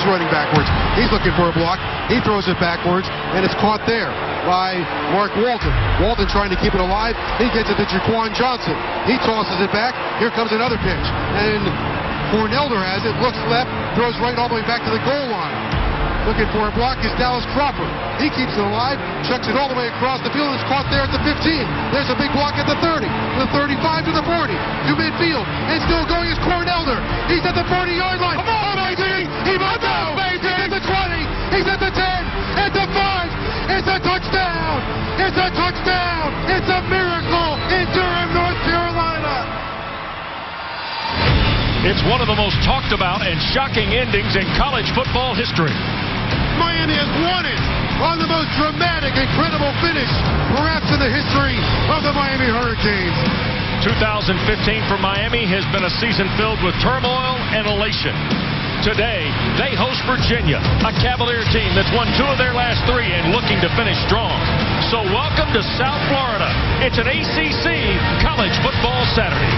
He's running backwards. He's looking for a block. He throws it backwards, and it's caught there by Mark Walton. Walton trying to keep it alive. He gets it to Jaquan Johnson. He tosses it back. Here comes another pitch. And Cornelder has it, looks left, throws right all the way back to the goal line. Looking for a block is Dallas Crawford. He keeps it alive, chucks it all the way across the field, and it's caught there at the 15. There's a big block at the 30, the 35 to the 40, to midfield, and still going is Cornelder. He's at the 40-yard line. Come on, amazing! He might go! He's at the 20, he's at the 10, at the 5. It's a touchdown! It's a touchdown! It's a miracle in Durham, North Carolina! It's one of the most talked about and shocking endings in college football history. Miami has won it on the most dramatic, incredible finish, perhaps in the history of the Miami Hurricanes. 2015 for Miami has been a season filled with turmoil and elation. Today, they host Virginia, a Cavalier team that's won 2 of their last 3 and looking to finish strong. So welcome to South Florida. It's an ACC College Football Saturday.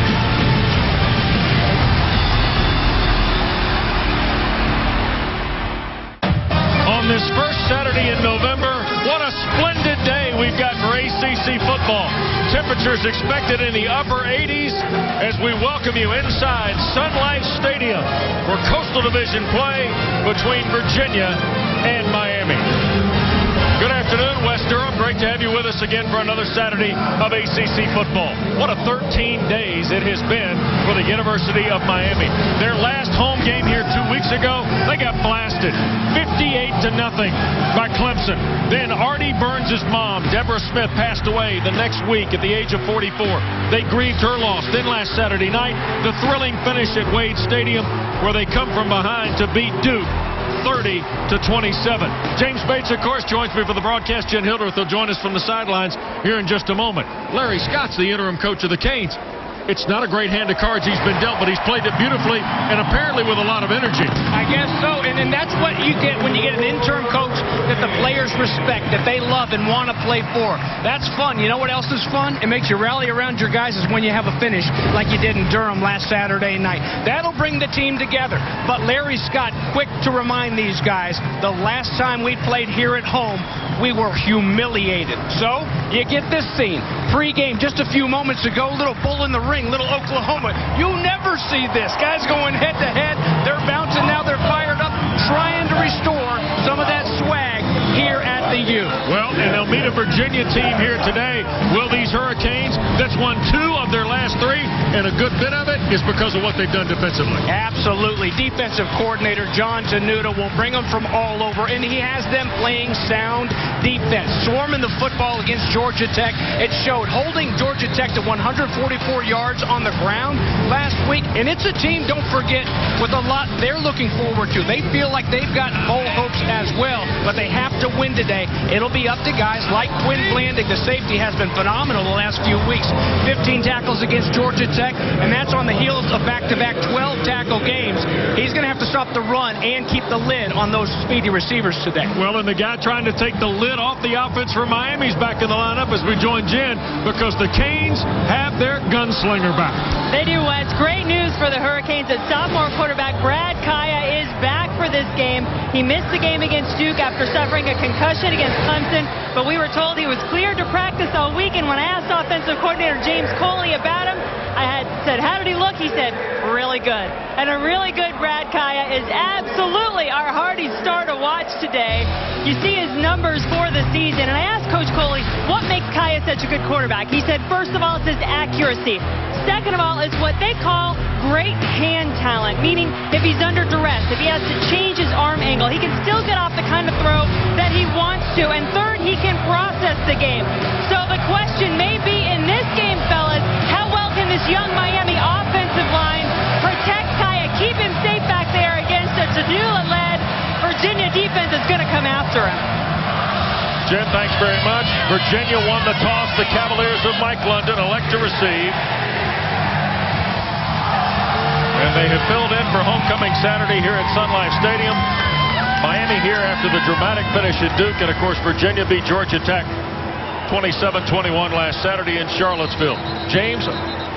On this first Saturday in November, what a splendid day we've got for ACC football. Temperatures expected in the upper 80s as we welcome you inside Sun Life Stadium for Coastal Division play between Virginia and Miami. Good afternoon, West Durham. Great to have you with us again for another Saturday of ACC football. What a 13 days it has been for the University of Miami. Their last home game here 2 weeks ago, they got blasted 58-0 by Clemson. Then Artie Burns' mom, Deborah Smith, passed away the next week at the age of 44. They grieved her loss. Then last Saturday night, the thrilling finish at Wade Stadium where they come from behind to beat Duke 30-27. James Bates, of course, joins me for the broadcast. Jen Hildreth will join us from the sidelines here in just a moment. Larry Scott's the interim coach of the Canes. It's not a great hand of cards he's been dealt, but he's played it beautifully and apparently with a lot of energy. I guess so, and that's what you get when you get an interim coach that the players respect, that they love and want to play for. That's fun. You know what else is fun? It makes you rally around your guys is when you have a finish like you did in Durham last Saturday night. That'll bring the team together. But Larry Scott, quick to remind these guys, the last time we played here at home, we were humiliated. So, you get this scene. Pre-game just a few moments ago, little bull in the ring, little Oklahoma. You never see this. Guys going head-to-head. They're bouncing now. They're fired up, trying to restore some of that swag here at the U. Well, and they'll meet a Virginia team here today. Will these Hurricanes, that's won 2 of their last 3, and a good bit of it is because of what they've done defensively. Absolutely. Defensive coordinator John Tenuta will bring them from all over, and he has them playing sound defense. Swarming the football against Georgia Tech. It showed holding Georgia Tech to 144 yards on the ground last week, and it's a team, don't forget, with a lot they're looking forward to. They feel like they've got bowl hopes as well, but they have to win today. It'll be up to guys like Quinn Blanding. The safety has been phenomenal the last few weeks. 15 tackles against Georgia Tech, and that's on the heels of back-to-back 12-tackle games. He's going to have to stop the run and keep the lid on those speedy receivers today. Well, and the guy trying to take the lid off the offense for Miami's back in the lineup as we join Jen, because the Canes have their gunslinger back. They do, Wes. Great news for the Hurricanes that sophomore quarterback Brad Kaya is back for this game. He missed the game against Duke after suffering a concussion against Clemson, but we were told he was cleared to practice all week, and when I asked offensive coordinator James Coley about him, I had said, how did he look? He said, really good. And a really good Brad Kaya is absolutely our hearty star to watch today. You see his numbers for the season, and I asked Coach Coley, what makes Kaya such a good quarterback? He said, first of all, it's his accuracy. Second of all, is what they call great hand talent, meaning if he's under duress, if he has to change his arm angle, he can still get off the kind of throw that he wants to. And third, he can process the game. So the question may be in this game, fellas, how well can this young Miami offensive line protect Kaya, keep him safe back there against a Tadula-led Virginia defense that's going to come after him? Jen, thanks very much. Virginia won the toss. The Cavaliers of Mike London elect to receive. And they have filled in for homecoming Saturday here at Sun Life Stadium. Miami here after the dramatic finish at Duke. And, of course, Virginia beat Georgia Tech 27-21 last Saturday in Charlottesville. James,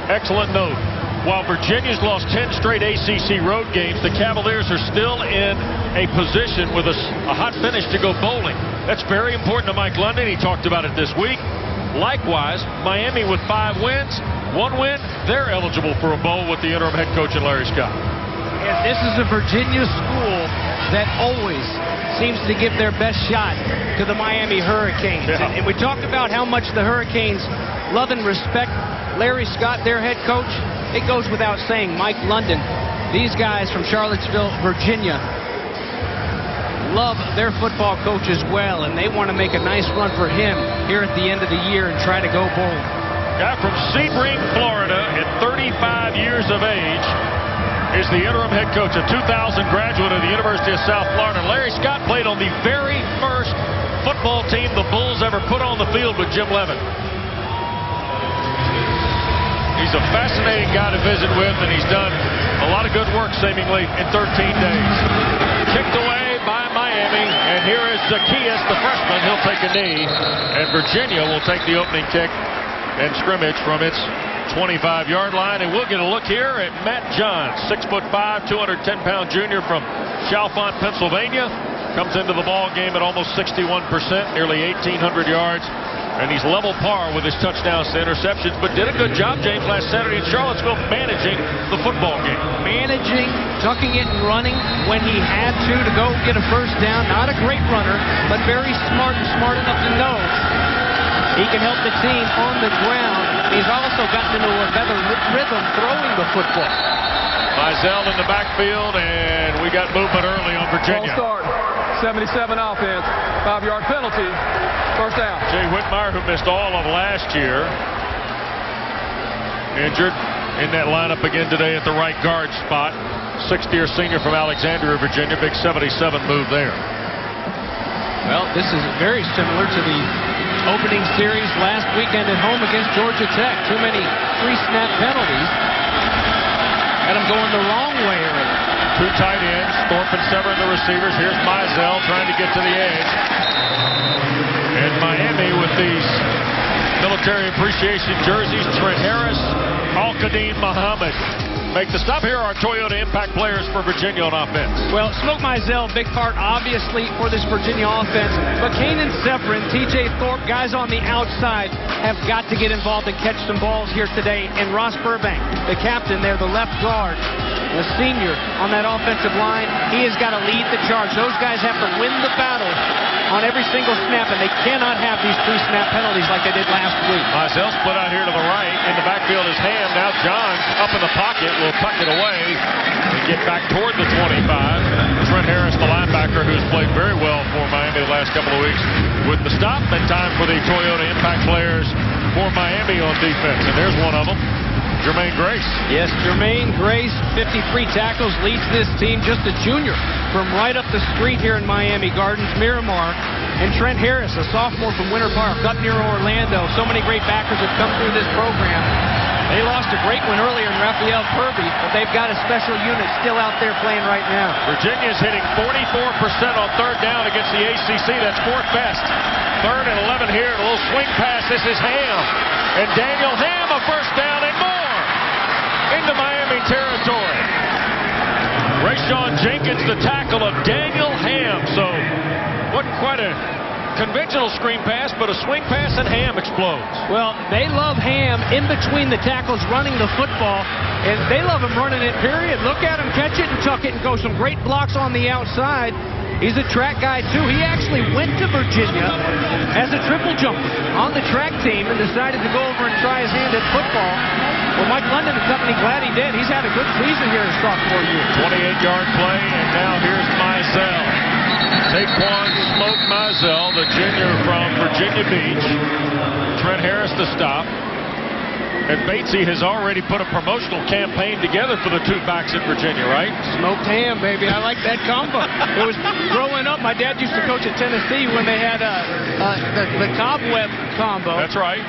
excellent note. While Virginia's lost 10 straight ACC road games, the Cavaliers are still in a position with a hot finish to go bowling. That's very important to Mike London. He talked about it this week. Likewise, Miami with 5 wins, 1 win, they're eligible for a bowl with the interim head coach and Larry Scott. And this is a Virginia school that always seems to give their best shot to the Miami Hurricanes. Yeah. And we talked about how much the Hurricanes love and respect Larry Scott, their head coach. It goes without saying, Mike London, these guys from Charlottesville, Virginia, love their football coach as well, and they want to make a nice run for him here at the end of the year and try to go bowl. Guy from Sebring, Florida, at 35 years of age, is the interim head coach, a 2000 graduate of the University of South Florida. Larry Scott played on the very first football team the Bulls ever put on the field with Jim Levin. He's a fascinating guy to visit with, and he's done a lot of good work seemingly in 13 days. Kicked away by Miami, and here is Zacchaeus, the freshman. He'll take a knee, and Virginia will take the opening kick and scrimmage from its 25-yard line. And we'll get a look here at Matt Johns, 6'5", 210-pound junior from Chalfont, Pennsylvania. Comes into the ball game at almost 61%, nearly 1,800 yards. And he's level par with his touchdowns to interceptions, but did a good job, James, last Saturday in Charlottesville managing the football game. Managing, tucking it and running when he had to go get a first down. Not a great runner, but very smart and smart enough to know he can help the team on the ground. He's also gotten into a better rhythm throwing the football. Mizell in the backfield, and we got movement early on Virginia. False start, 77 offense, 5-yard penalty, first down. Jay Whitmire, who missed all of last year, injured in that lineup again today at the right guard spot. 6th-year senior from Alexandria, Virginia. Big 77 move there. Well, this is very similar to the opening series last weekend at home against Georgia Tech. Too many free-snap penalties. Had them going the wrong way early. 2 tight ends, Thorpe and Severn the receivers. Here's Mizell trying to get to the edge. And Miami with these military appreciation jerseys. Trent Harris, Al-Qadim Muhammad make the stop. Here are our Toyota Impact players for Virginia on offense. Well, Smoke Mizell, big part, obviously, for this Virginia offense. But Kanan Severin, T.J. Thorpe, guys on the outside have got to get involved and catch some balls here today. And Ross Burbank, the captain there, the left guard, the senior on that offensive line, he has got to lead the charge. Those guys have to win the battle on every single snap, and they cannot have these free-snap penalties like they did last week. Mizell split out here to the right. In the backfield is Ham. Now Johns up in the pocket will tuck it away and get back toward the 25. Trent Harris, the linebacker, who's played very well for Miami the last couple of weeks with the stop. And time for the Toyota Impact players for Miami on defense. And there's one of them, Jermaine Grace. Yes, Jermaine Grace, 53 tackles, leads this team, just a junior from right up the street here in Miami Gardens, Miramar. And Trent Harris, a sophomore from Winter Park, up near Orlando. So many great backers have come through this program. They lost a great one earlier in Raphael Kirby, but they've got a special unit still out there playing right now. Virginia's hitting 44% on 3rd down against the ACC. That's 4th best. 3rd and 11 here. A little swing pass. This is Ham. And Daniel Ham, a first down and more into Miami territory. Rayshawn Jenkins, the tackle of Daniel Ham. So, wasn't quite a conventional screen pass, but a swing pass, and Ham explodes. Well, they love Ham in between the tackles running the football, and they love him running it, period. Look at him catch it and tuck it and go. Some great blocks on the outside. He's a track guy, too. He actually went to Virginia as a triple jumper on the track team and decided to go over and try his hand at football. Well, Mike London and company, glad he did. He's had a good season here his sophomore year. 28-yard play, and now here's Mizell. Taquan Smoke Mizell, the junior from Virginia Beach. Trent Harris to stop. And Batesy has already put a promotional campaign together for the 2 backs in Virginia, right? Smoked ham, baby. I like that combo. It was growing up. My dad used to coach at Tennessee when they had the cobweb combo. That's right.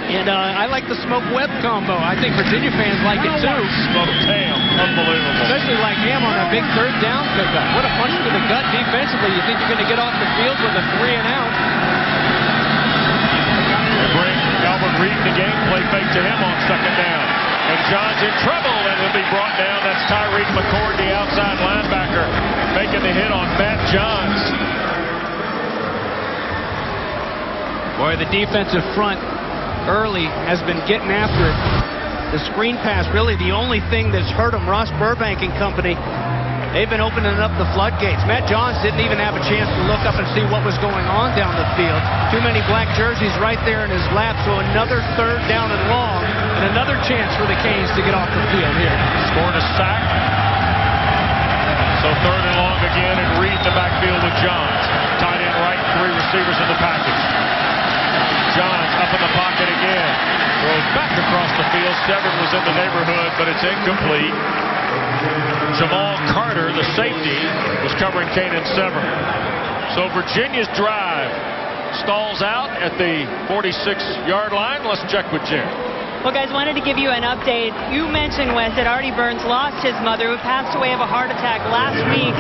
And I like the smoked web combo. I think Virginia fans like it too. Smoked ham. Unbelievable. Especially like ham on that big 3rd down pickup. What a punch to the gut defensively. You think you're going to get off the field with a 3 and out. They bring Albert Reed in the game. Play fake to him on 2nd down. And John's in trouble, and he'll be brought down. That's Tyreek McCord, the outside linebacker, making the hit on Matt Johns. Boy, the defensive front early has been getting after it. The screen pass, really the only thing that's hurt them. Ross Burbank and company, they've been opening up the floodgates. Matt Johns didn't even have a chance to look up and see what was going on down the field. Too many black jerseys right there in his lap, so another 3rd down and long, and another chance for the Canes to get off the field here. Scored a sack. So 3rd and long again, and Reed in the backfield with Johns. Tight end right, 3 receivers in the package. Johns up in the pocket again. Throws back across the field. Severn was in the neighborhood, but it's incomplete. Jamal Carter, the safety, was covering Kanan Severn. So Virginia's drive stalls out at the 46-yard line. Let's check with Jim. Well, guys, wanted to give you an update. You mentioned, Wes, that Artie Burns lost his mother, who passed away of a heart attack last week,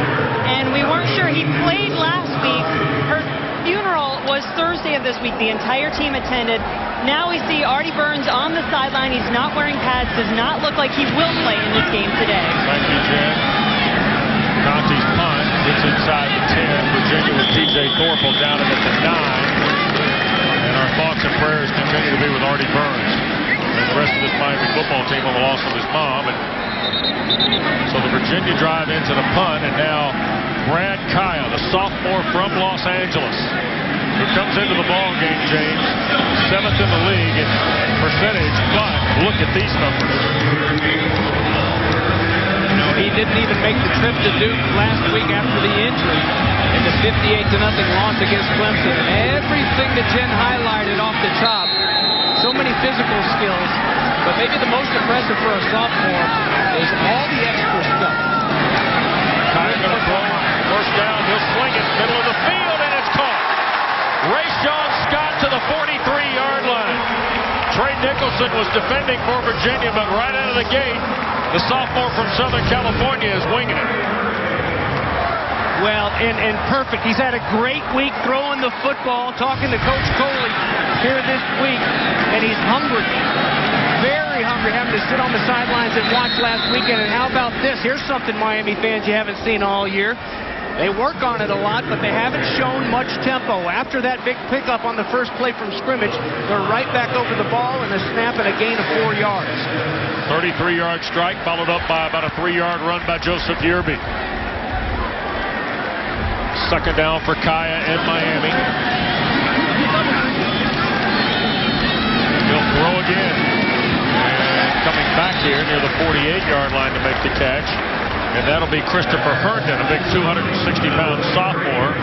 and we weren't sure he played last week. Her funeral was Thursday of this week. The entire team attended. Now we see Artie Burns on the sideline. He's not wearing pads. Does not look like he will play in this game today. Thank you, Jim. Conti's punt gets inside the 10. Virginia with T.J. Thorpe down at the 9. And our thoughts and prayers continue to be with Artie Burns and the rest of this Miami football team on the loss of his mom. And so the Virginia drive into the punt, and now Brad Kaya, the sophomore from Los Angeles, who comes into the ball game, James, 7th in the league in percentage, but look at these numbers. You know, he didn't even make the trip to Duke last week after the injury in the 58-0 loss against Clemson. Everything that Jen highlighted off the top, so many physical skills, but maybe the most impressive for a sophomore is all the extra stuff. Kaya going to throw first down, he'll sling it middle of the field, and it's caught. Rayshawn Scott to the 43-yard line. Trey Nicholson was defending for Virginia, but right out of the gate, the sophomore from Southern California is winging it. Well, and perfect. He's had a great week throwing the football, talking to Coach Coley here this week, and he's hungry. Very hungry, having to sit on the sidelines and watch last weekend. And how about this? Here's something, Miami fans, you haven't seen all year. They work on it a lot, but they haven't shown much tempo. After that big pickup on the first play from scrimmage, they're right back over the ball and a snap and a gain of 4 yards. 33-yard strike followed up by about a 3-yard run by Joseph Yerby. 2nd down for Kaya in Miami. He'll throw again. And coming back here near the 48-yard line to make the catch. And that'll be Christopher Herndon, a big 260-pound sophomore,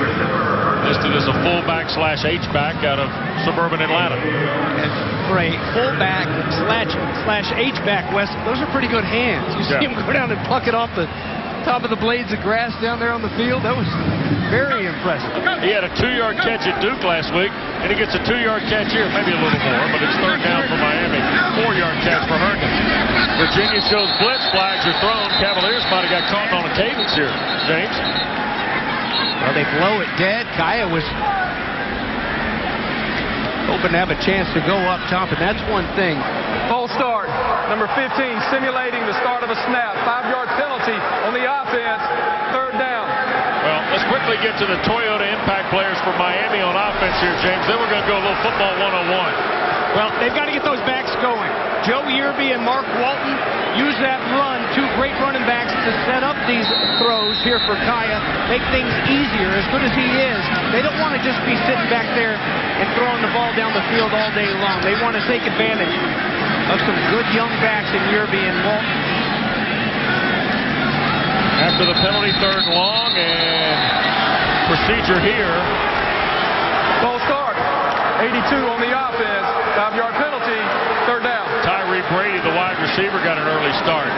listed as a fullback / H-back out of suburban Atlanta. And for a fullback / H-back, West, those are pretty good hands. You see him go down and pluck it off the top of the blades of grass down there on the field. That was very impressive. He had a 2-yard catch at Duke last week, and he gets a 2-yard catch here, maybe a little more, but it's 3rd down for Miami. 4-yard catch for Herndon. Virginia shows blitz, flags are thrown. Cavaliers might have got caught on a cadence here, James. Well, they blow it dead. Kaya was hoping to have a chance to go up top, and that's one thing. False start. Number 15 simulating the start of a snap. 5-yard penalty on the offense. 3rd down. Well, let's quickly get to the Toyota impact players for Miami on offense here, James. Then we're going to go a little football 101. Well, they've got to get those backs going. Joe Yerby and Mark Walton use that run, 2 great running backs, to set up these throws here for Kaya, make things easier. As good as he is, they don't want to just be sitting back there and throwing the ball down the field all day long. They want to take advantage of some good young backs in Yerby and Walton. After the penalty, 3rd and long, and procedure here. False start. 82 on the offense. 5-yard penalty. 3rd down. Tyree Brady, the wide receiver, got an early start.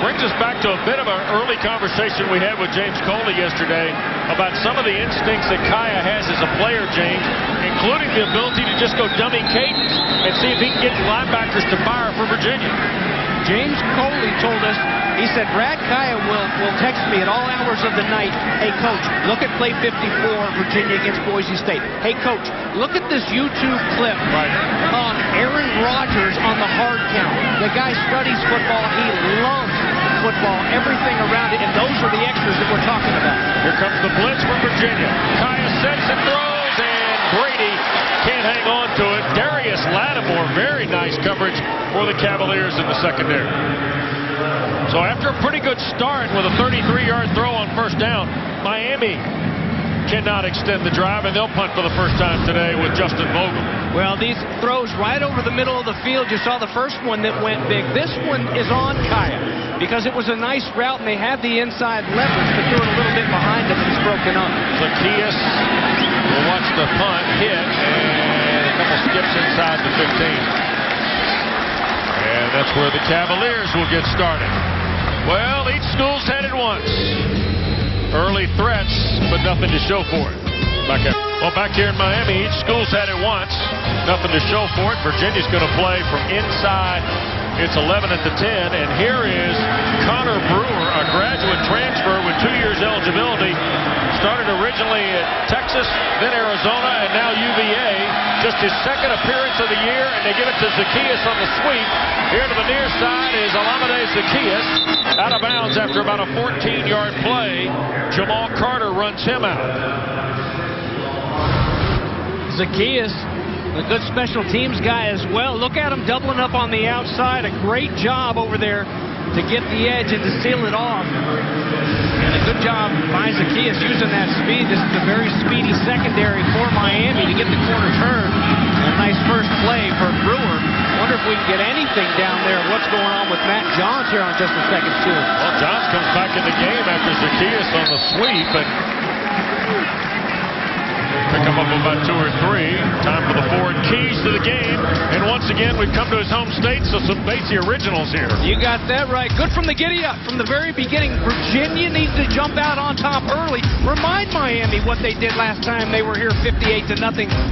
Brings us back to a bit of an early conversation we had with James Coley yesterday about some of the instincts that Kaya has as a player, James, including the ability to just go dummy cadence and see if he can get linebackers to fire for Virginia. James Coley told us, he said, Brad Kaya will text me at all hours of the night, hey, Coach, look at play 54, Virginia against Boise State. Hey, Coach, look at this YouTube clip on Aaron Rodgers on the hard count. The guy studies football. He loves football, everything around it, and those are the extras that we're talking about. Here comes the blitz from Virginia. Kaya sets and throws, and Brady can't hang on to it. Darius Lattimore, very nice coverage for the Cavaliers in the secondary. So after a pretty good start with a 33-yard throw on first down, Miami cannot extend the drive, and they'll punt for the first time today with Justin Vogel. Well, these throws right over the middle of the field. You saw the first one that went big. This one is on Kaya because it was a nice route, and they had the inside leverage, but threw it a little bit behind him, and it's broken up. Zacchaeus will watch the punt hit, and a couple skips inside the 15. And that's where the Cavaliers will get started. Well, each school's headed once. Early threats, but nothing to show for it. Back here in Miami, each school's had it once. Nothing to show for it. Virginia's going to play from inside. It's 11 at the 10, and here is Connor Brewer, a graduate transfer with 2 years eligibility. Started originally at Texas, then Arizona, and now UVA. Just his second appearance of the year, and they give it to Zacchaeus on the sweep. Here to the near side is Alameda Zacchaeus, out of bounds after about a 14-yard play. Jamal Carter runs him out. Zacchaeus, a good special teams guy as well. Look at him doubling up on the outside. A great job over there to get the edge and to seal it off. And a good job by Zacchaeus using that speed. This is a very speedy secondary for Miami to get the corner turn. A nice first play for Brewer. Wonder if we can get anything down there. What's going on with Matt Johns here on just the second two? Well, Johns comes back in the game after Zacchaeus on the sweep, and pick him up about 2 or 3. Time for the forward keys to the game. And once again, we've come to his home state, so some Batesy originals here. You got that right. Good from the giddy up. From the very beginning, Virginia needs to jump out on top early. Remind Miami what they did last time they were here 58-0.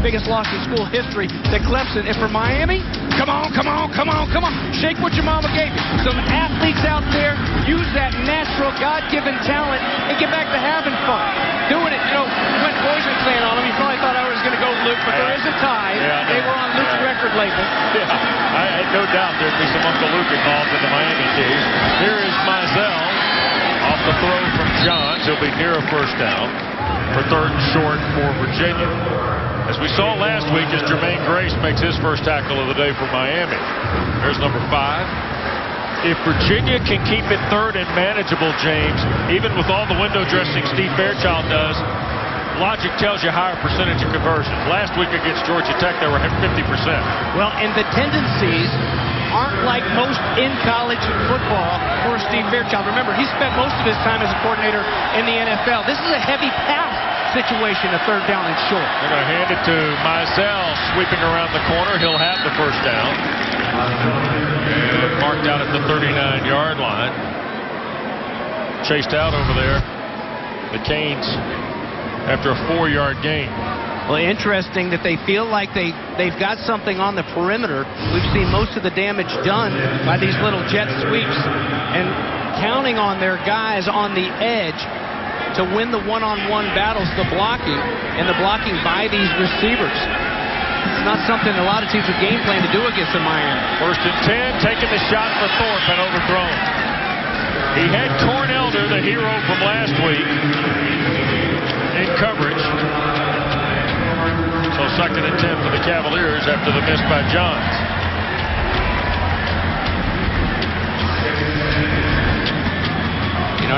Biggest loss in school history to Clemson. And for Miami, come on, come on, come on, come on. Shake what your mama gave you. Some athletes out there, use that natural God-given talent and get back to having fun. Doing it, went Poison Clan on them. You probably thought I was going to go Luke, but there is a tie. Yeah, they were on Luke's record label. Yeah, I had no doubt there'd be some Uncle Luke involved in the Miami team. Here is Mizell off the throw from Johns. He'll be near a first down for 3rd and short for Virginia. As we saw last week, as Jermaine Grace makes his first tackle of the day for Miami. There's number 5. If Virginia can keep it 3rd and manageable, James, even with all the window dressing Steve Fairchild does, logic tells you higher percentage of conversions. Last week against Georgia Tech, they were at 50%. Well, and the tendencies aren't like most in college football for Steve Fairchild. Remember, he spent most of his time as a coordinator in the NFL. This is a heavy pass situation, a 3rd down and short. They're going to hand it to Mizell, sweeping around the corner. He'll have the first down. And marked out at the 39-yard line. Chased out over there. The Canes after a 4-yard gain. Well, interesting that they feel like they've got something on the perimeter. We've seen most of the damage done by these little jet sweeps and counting on their guys on the edge to win the one-on-one battles, the blocking, and the blocking by these receivers. It's not something a lot of teams would game plan to do against the Miami. 1st and 10, taking the shot for Thorpe and overthrown. He had Cornelder, the hero from last week, in coverage. So 2nd and 10 for the Cavaliers after the miss by Johns.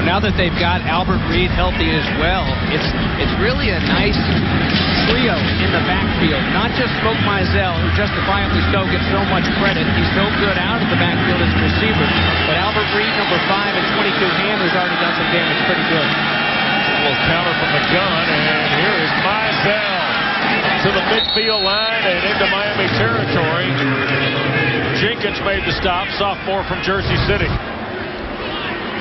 Now that they've got Albert Reed healthy as well, it's really a nice trio in the backfield. Not just Smoke Mizell, who justifiably so gets so much credit. He's so good out of the backfield as a receiver. But Albert Reed, number 5 and 22 Hammers, already done some damage pretty good. A little counter from the gun, and here is Mizell to the midfield line and into Miami territory. Jenkins made the stop, sophomore from Jersey City.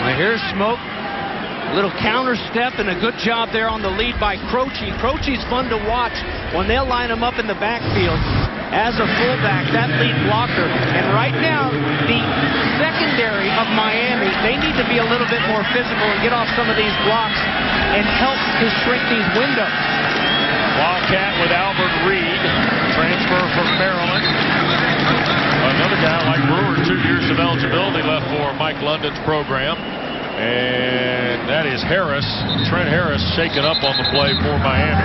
Well, here's Smoke. A little counter step and a good job there on the lead by Croce. Croce's fun to watch when they'll line him up in the backfield. as a fullback, that lead blocker. And right now, the secondary of Miami, they need to be a little bit more physical and get off some of these blocks and help to shrink these windows. Wildcat with Albert Reed, transfer from Maryland. Another guy like Brewer, 2 years of eligibility left for Mike London's program. And that is Harris, Trent Harris, shaken up on the play for Miami.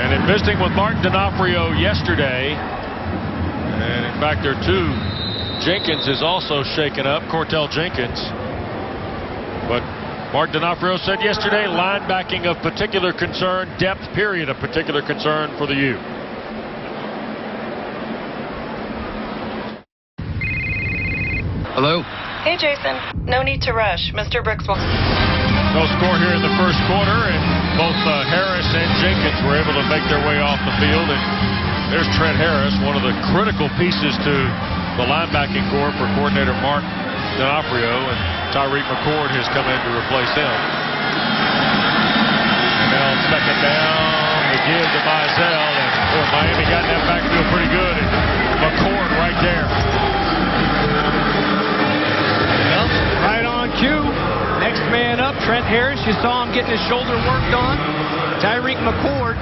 And in visiting with Mark D'Onofrio yesterday, and in fact there are 2, Jenkins is also shaken up, Cortell Jenkins. But Mark D'Onofrio said yesterday, linebacking of particular concern, depth period of particular concern for the U. Hello? Hey, Jason. No need to rush. Mr. Brooks will... No score here in the first quarter, and both Harris and Jenkins were able to make their way off the field. And there's Trent Harris, one of the critical pieces to the linebacking corps for coordinator Mark D'Onofrio, and Tyreek McCord has come in to replace him. And now on second down, the give to Mizell, and boy, Miami got that backfield pretty good, and McCord right there. Well, right on cue. Next man up, Trent Harris. You saw him getting his shoulder worked on. Tyreek McCord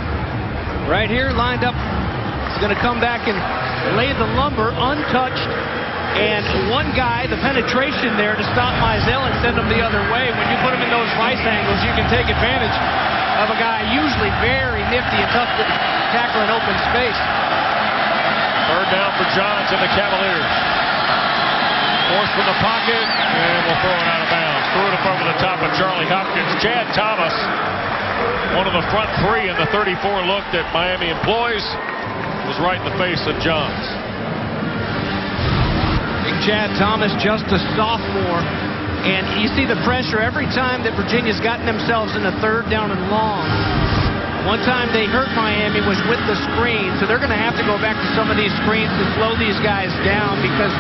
right here lined up. He's going to come back and lay the lumber untouched. And one guy, the penetration there to stop Mizell and send him the other way. When you put him in those vice angles, you can take advantage of a guy usually very nifty and tough to tackle in open space. Third down for Johns and the Cavaliers. Forced from the pocket, and we'll throw it out of bounds. Threw it up over the top of Charlie Hopkins. Chad Thomas, one of the front 3 in the 34 look that Miami employs, was right in the face of Johns. Big Chad Thomas, just a sophomore. And you see the pressure every time that Virginia's gotten themselves in a third down and long. One time they hurt Miami was with the screen, so they're going to have to go back to some of these screens to slow these guys down because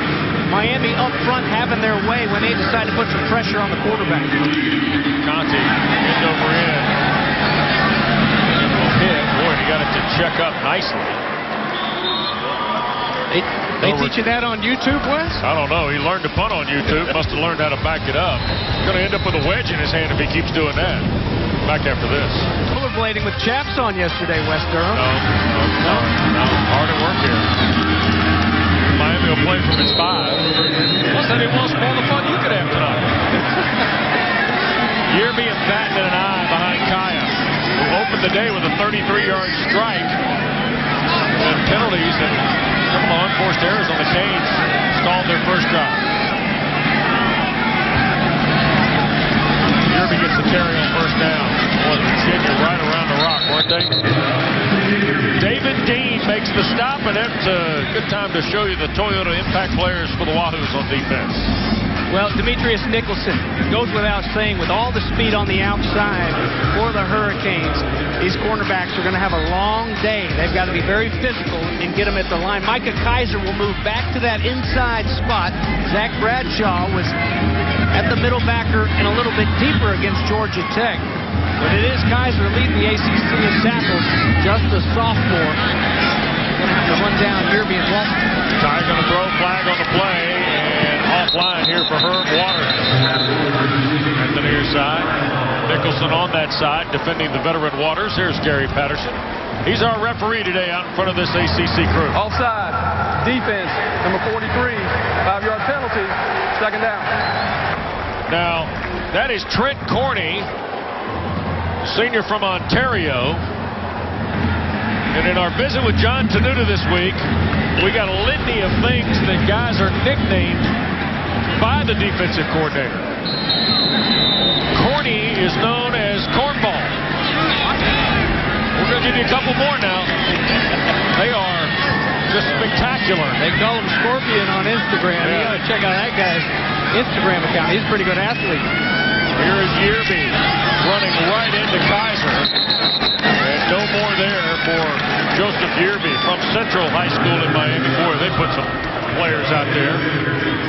Miami up front having their way when they decide to put some pressure on the quarterback. Conti, end over end. Hit. Boy, he got it to check up nicely. They teach you that on YouTube, Wes? I don't know. He learned to punt on YouTube. Must have learned how to back it up. Going to end up with a wedge in his hand if he keeps doing that. Back after this. Rollerblading with chaps on yesterday, Wes Durham. No. Hard at work here. Miami will play from its 5. Plus, that didn't want to spoil the fun you could have tonight. Yearby and Batten and an eye behind Kaya, who opened the day with a 33-yard strike. And penalties and some of the unforced errors on the Canes stalled their first drive. Yearby gets the carry on first down. Boy, Virginia right around the rock, weren't they? David Dean makes the stop, and that's a good time to show you the Toyota impact players for the Wahoos on defense. Well, Demetrius Nicholson goes without saying, with all the speed on the outside for the Hurricanes, these cornerbacks are going to have a long day. They've got to be very physical and get them at the line. Micah Kaiser will move back to that inside spot. Zach Bradshaw was at the middle backer and a little bit deeper against Georgia Tech. But it is Kaiser leading the ACC in tackles, just a sophomore. Going to have to run down Yearby and Walton. Ty going to throw flag on the play, and offline here for Herb Waters. At the near side. Nicholson on that side, defending the veteran Waters. Here's Gary Patterson. He's our referee today out in front of this ACC crew. Offside. Defense, number 43. 5-yard penalty. Second down. Now, that is Trent Corney, senior from Ontario. And in our visit with John Tenuta this week, we got a litany of things that guys are nicknamed by the defensive coordinator. Corney is known as Cornball. We're going to give you a couple more now. They are just spectacular. They call him Scorpion on Instagram. Yeah. You got to check out that guy's Instagram account. He's a pretty good athlete. Here is Yearby running right into Kaiser. And no more there for Joseph Yearby from Central High School in Miami. Boy, they put some players out there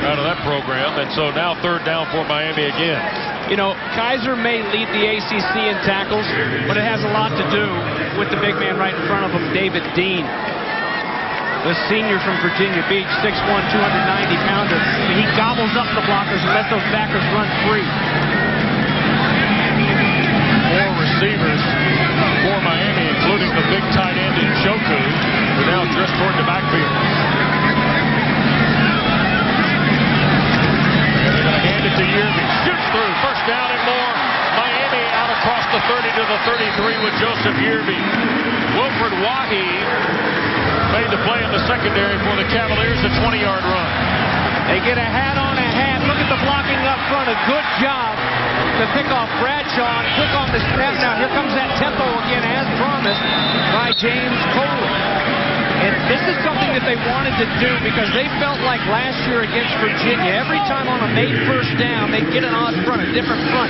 out of that program. And so now third down for Miami again. You know, Kaiser may lead the ACC in tackles, but it has a lot to do with the big man right in front of him, David Dean. the senior from Virginia Beach, 6'1", 290-pounder. And he gobbles up the blockers and lets those backers run free. 4 receivers for Miami, including the big tight end in Joku, who now drifts toward the backfield. And they're going to hand it to Yerby. Shoots through. First down and more. Miami out across the 30 to the 33 with Joseph Yerby. Wilfred Wahi made the play in the secondary for the Cavaliers, a 20-yard run. They get a hat on a hat. Look at the blocking up front. A good job to pick off Bradshaw. Quick on the snap. Now here comes that tempo again, as promised by James Coley. And this is something that they wanted to do because they felt like last year against Virginia, every time on a made first down, they'd get an odd front, a different front.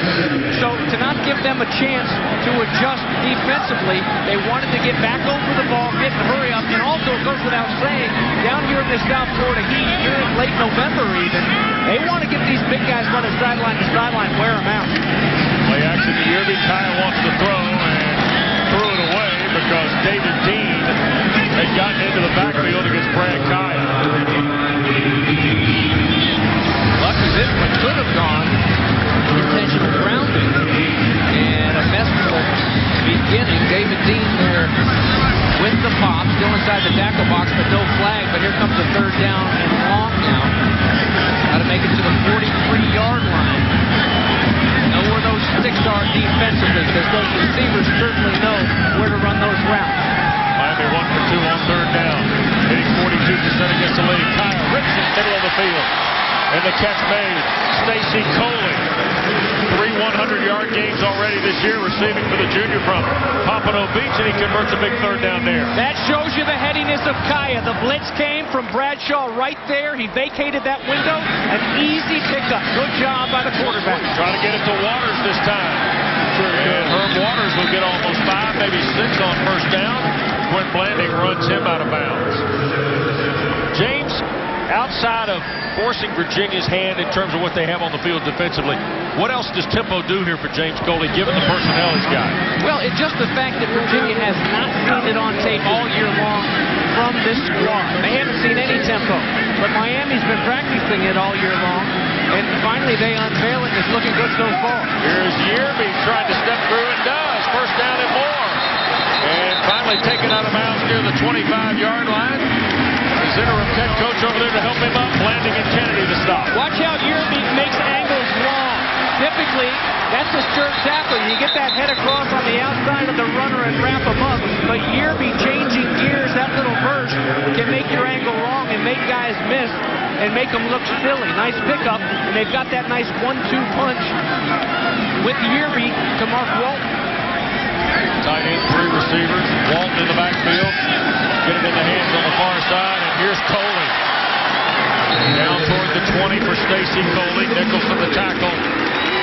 So to not give them a chance to adjust defensively, they wanted to get back over the ball, get the hurry up, and also it goes without saying, down here in the South Florida heat, here in late November even, they want to get these big guys running sideline to sideline, wear them out. Play action to Yerby. Kyle wants to throw and threw it away because David Dean had gotten into the backfield against Brad Kaya. Luck is in what could have gone intentional grounding and a messful beginning. David Dean there with the pop, still inside the tackle box, but no flag. But here comes the third down and long now. Got to make it to the 43-yard line. Know where those sticks are defensively because those receivers certainly know where to run those routes. Miami 1 for 2 on third down. Hitting 42% against the lead. Kyle rips it middle of the field. And the catch made. Stacy Coley. 3 100-yard games already this year receiving for the junior from Pompano Beach, and he converts a big third down there. That shows you the headiness of Kaya. The blitz came from Bradshaw right there. He vacated that window. An easy pickup. Good job by the quarterback. Trying to get it to Waters this time. And Herb Waters will get almost 5, maybe 6 on first down. Quinn Blanding runs him out of bounds. James, outside of forcing Virginia's hand in terms of what they have on the field defensively, what else does tempo do here for James Coley, given the personnel he's got? Well, it's just the fact that Virginia has not seen it on tape all year long from this squad. They haven't seen any tempo, but Miami's been practicing it all year long, and finally they unveil it, and it's looking good so far. Here's Yerby trying to step through and does. First down and more. And finally taken out of bounds near the 25-yard line. His interim head coach over there to help him up. Blanding and Kennedy to stop. Watch how Yerby makes angles long. Typically, that's a skirt tackle. You get that head across on the outside of the runner and wrap him up. But Yerby changing gears, that little burst, can make your angle wrong and make guys miss and make them look silly. Nice pickup, and they've got that nice 1-2 punch with Yerby to Mark Walton. Tight end, 3 receivers. Walton in the backfield. Get it in the hands on the far side, and here's Coley. Down toward the 20 for Stacy Coley. Nicholson the tackle.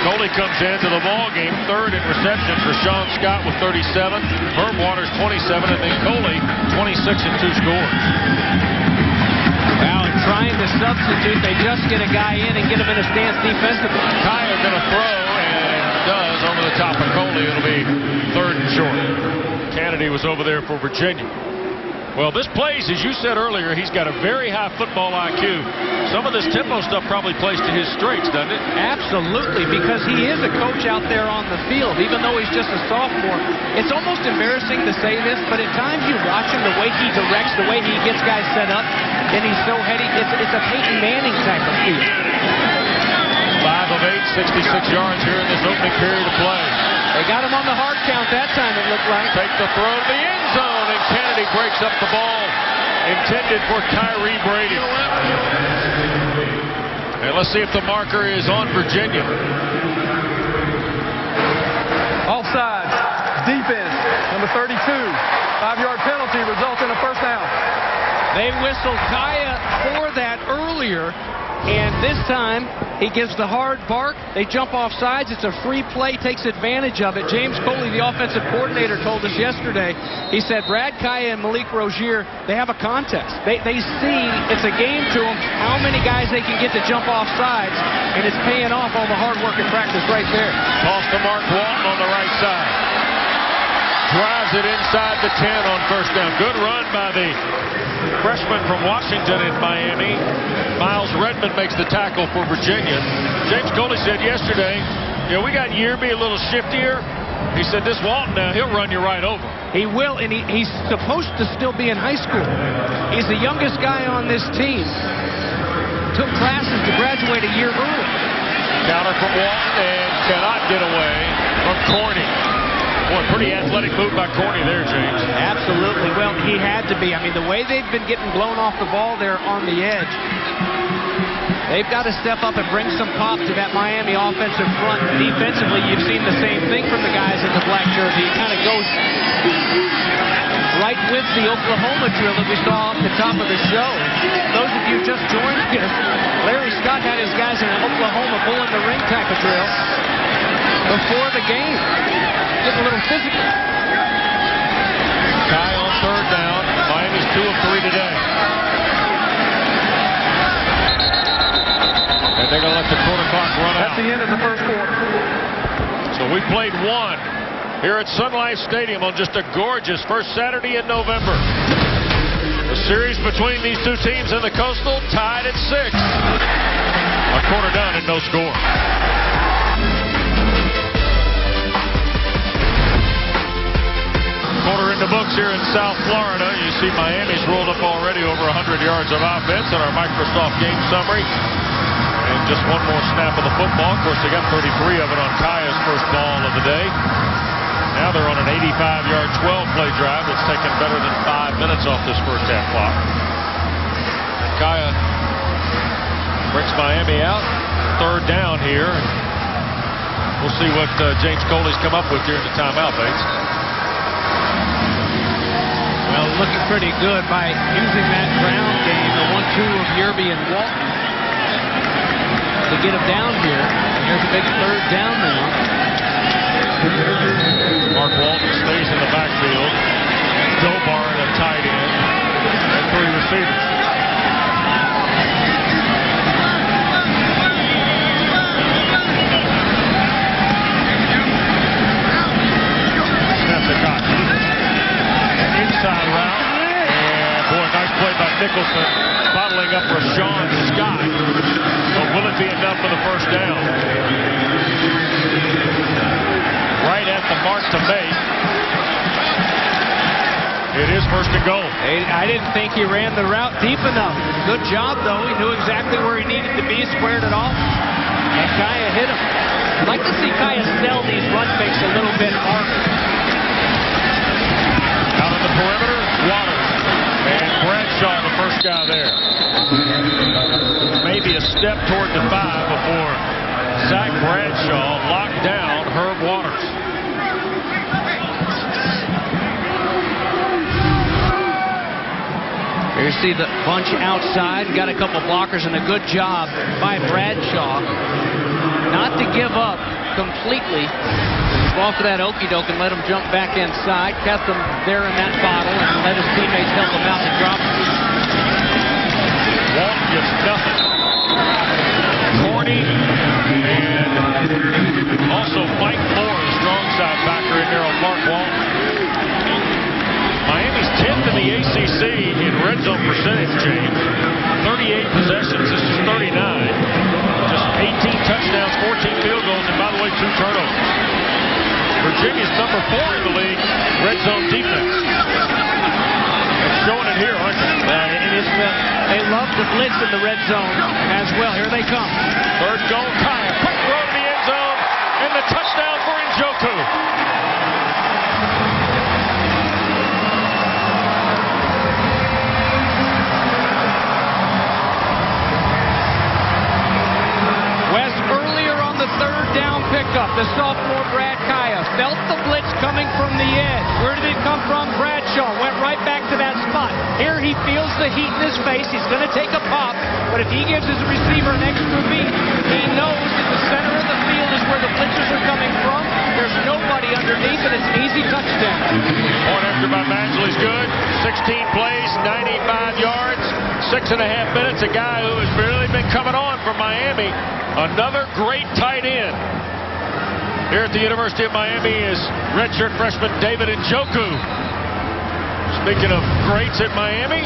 Coley comes into the ball game, 3rd in reception for Sean Scott with 37. Herb Waters 27, and then Coley 26 and 2 scores. Well, and trying to substitute, they just get a guy in and get him in a stance defensively. Kaya going to throw, and does over the top of Coley. It'll be 3rd and short. Kennedy was over there for Virginia. Well, this plays, as you said earlier, he's got a very high football IQ. Some of this tempo stuff probably plays to his strengths, doesn't it? Absolutely, because he is a coach out there on the field, even though he's just a sophomore. It's almost embarrassing to say this, but at times you watch him, the way he directs, the way he gets guys set up, and he's so heady. It's a Peyton Manning type of feel. 5 of 8, 66 yards here in this opening period of play. They got him on the hard count that time, it looked like. Take the throw to the end zone, and Kennedy breaks up the ball intended for Tyree Brady. And let's see if the marker is on Virginia. Offsides. Defense. Number 32. 5-yard penalty results in a first down. They whistled Kaya for that earlier, and this time he gives the hard bark. They jump off sides. It's a free play, takes advantage of it. James Coley, the offensive coordinator, told us yesterday, he said Brad Kaya and Malik Rozier, they have a contest. They see it's a game to them, how many guys they can get to jump off sides, and it's paying off all the hard work and practice right there. Toss to Mark Walton on the right side. Drives it inside the 10 on first down. Good run by the freshman from Washington in Miami. Miles Redmond makes the tackle for Virginia. James Coley said yesterday, we got Yearby a little shiftier. He said, this Walton now, he'll run you right over. He will, and he's supposed to still be in high school. He's the youngest guy on this team. Took classes to graduate a year early. Counter from Walton and cannot get away from Corney. Boy, pretty athletic move by Corney there, James. Absolutely. Well, he had to be. I mean, the way they've been getting blown off the ball there on the edge, they've got to step up and bring some pop to that Miami offensive front. Defensively, you've seen the same thing from the guys in the black jersey. It kind of goes right with the Oklahoma drill that we saw at the top of the show. Those of you just joined us, Larry Scott had his guys in an Oklahoma bull in the ring type of drill before the game. Getting a little physical. Kai on third down. Miami's 2 of 3 today. And they're going to let the quarter clock run out. That's the end of the first quarter. So we played 1 here at Sun Life Stadium on just a gorgeous first Saturday in November. The series between these two teams in the Coastal tied at 6. A quarter done and no score. Quarter in the books here in South Florida. You see Miami's rolled up already over 100 yards of offense in our Microsoft game summary. And just one more snap of the football. Of course, they got 33 of it on Kaya's first ball of the day. Now they're on an 85-yard 12-play drive that's taken better than 5 minutes off this first half clock. Kaya brings Miami out. Third down here. We'll see what James Coley's come up with here in the timeout, Bates. Well, looking pretty good by using that ground game, the 1-2 of Yearby and Walton, to get him down here. Here's a big third down now. Mark Walton stays in the backfield. Dobar at a tight end. And 3 receivers. Snap the cock. Inside route. And boy, nice play by Nicholson. Bottling up Rashawn Scott. But will it be enough for the first down? Right at the mark to make. It is first and goal. I didn't think he ran the route deep enough. Good job, though. He knew exactly where he needed to be, squared it off, and Kaya hit him. I'd like to see Kaya sell these run fakes a little bit harder. Out on the perimeter, Waters. And Bradshaw, the first guy there. Maybe a step toward the 5 before Zach Bradshaw locked down Herb Waters. Here you see the bunch outside. Got a couple blockers and a good job by Bradshaw not to give up completely. Go off to that okey-doke and let him jump back inside. Kept him there in that bottle and let his teammates help him out and drop him. Walton gets nothing. Corney and also Mike Moore, the strong side backer in there on Mark Walton. Miami's 10th in the ACC in red zone percentage, James. 38 possessions. This is 39. Just 18 touchdowns, 14 field goals, and by the way, 2 turnovers. Virginia's number 4 in the league, red zone defense. It's showing it here, aren't they? They love the blitz in the red zone as well. Here they come. Third goal, Kaya. Quick throw to the end zone, and the touchdown for Njoku. Wes, earlier on the third down pickup, the sophomore Brad Kaya felt the blitz coming from the edge. Where did it come from? Bradshaw went right back to that spot. Here he feels the heat in his face. He's going to take a pop, but if he gives his receiver an extra beat, he knows that the center of the field is where the blitzers are coming from. There's nobody underneath, and it's an easy touchdown. Point after by Badgley's good. 16 plays, 95 yards, 6.5 minutes. A guy who has really been coming on from Miami. Another great tight end. Here at the University of Miami is redshirt freshman David Njoku. Speaking of greats at Miami,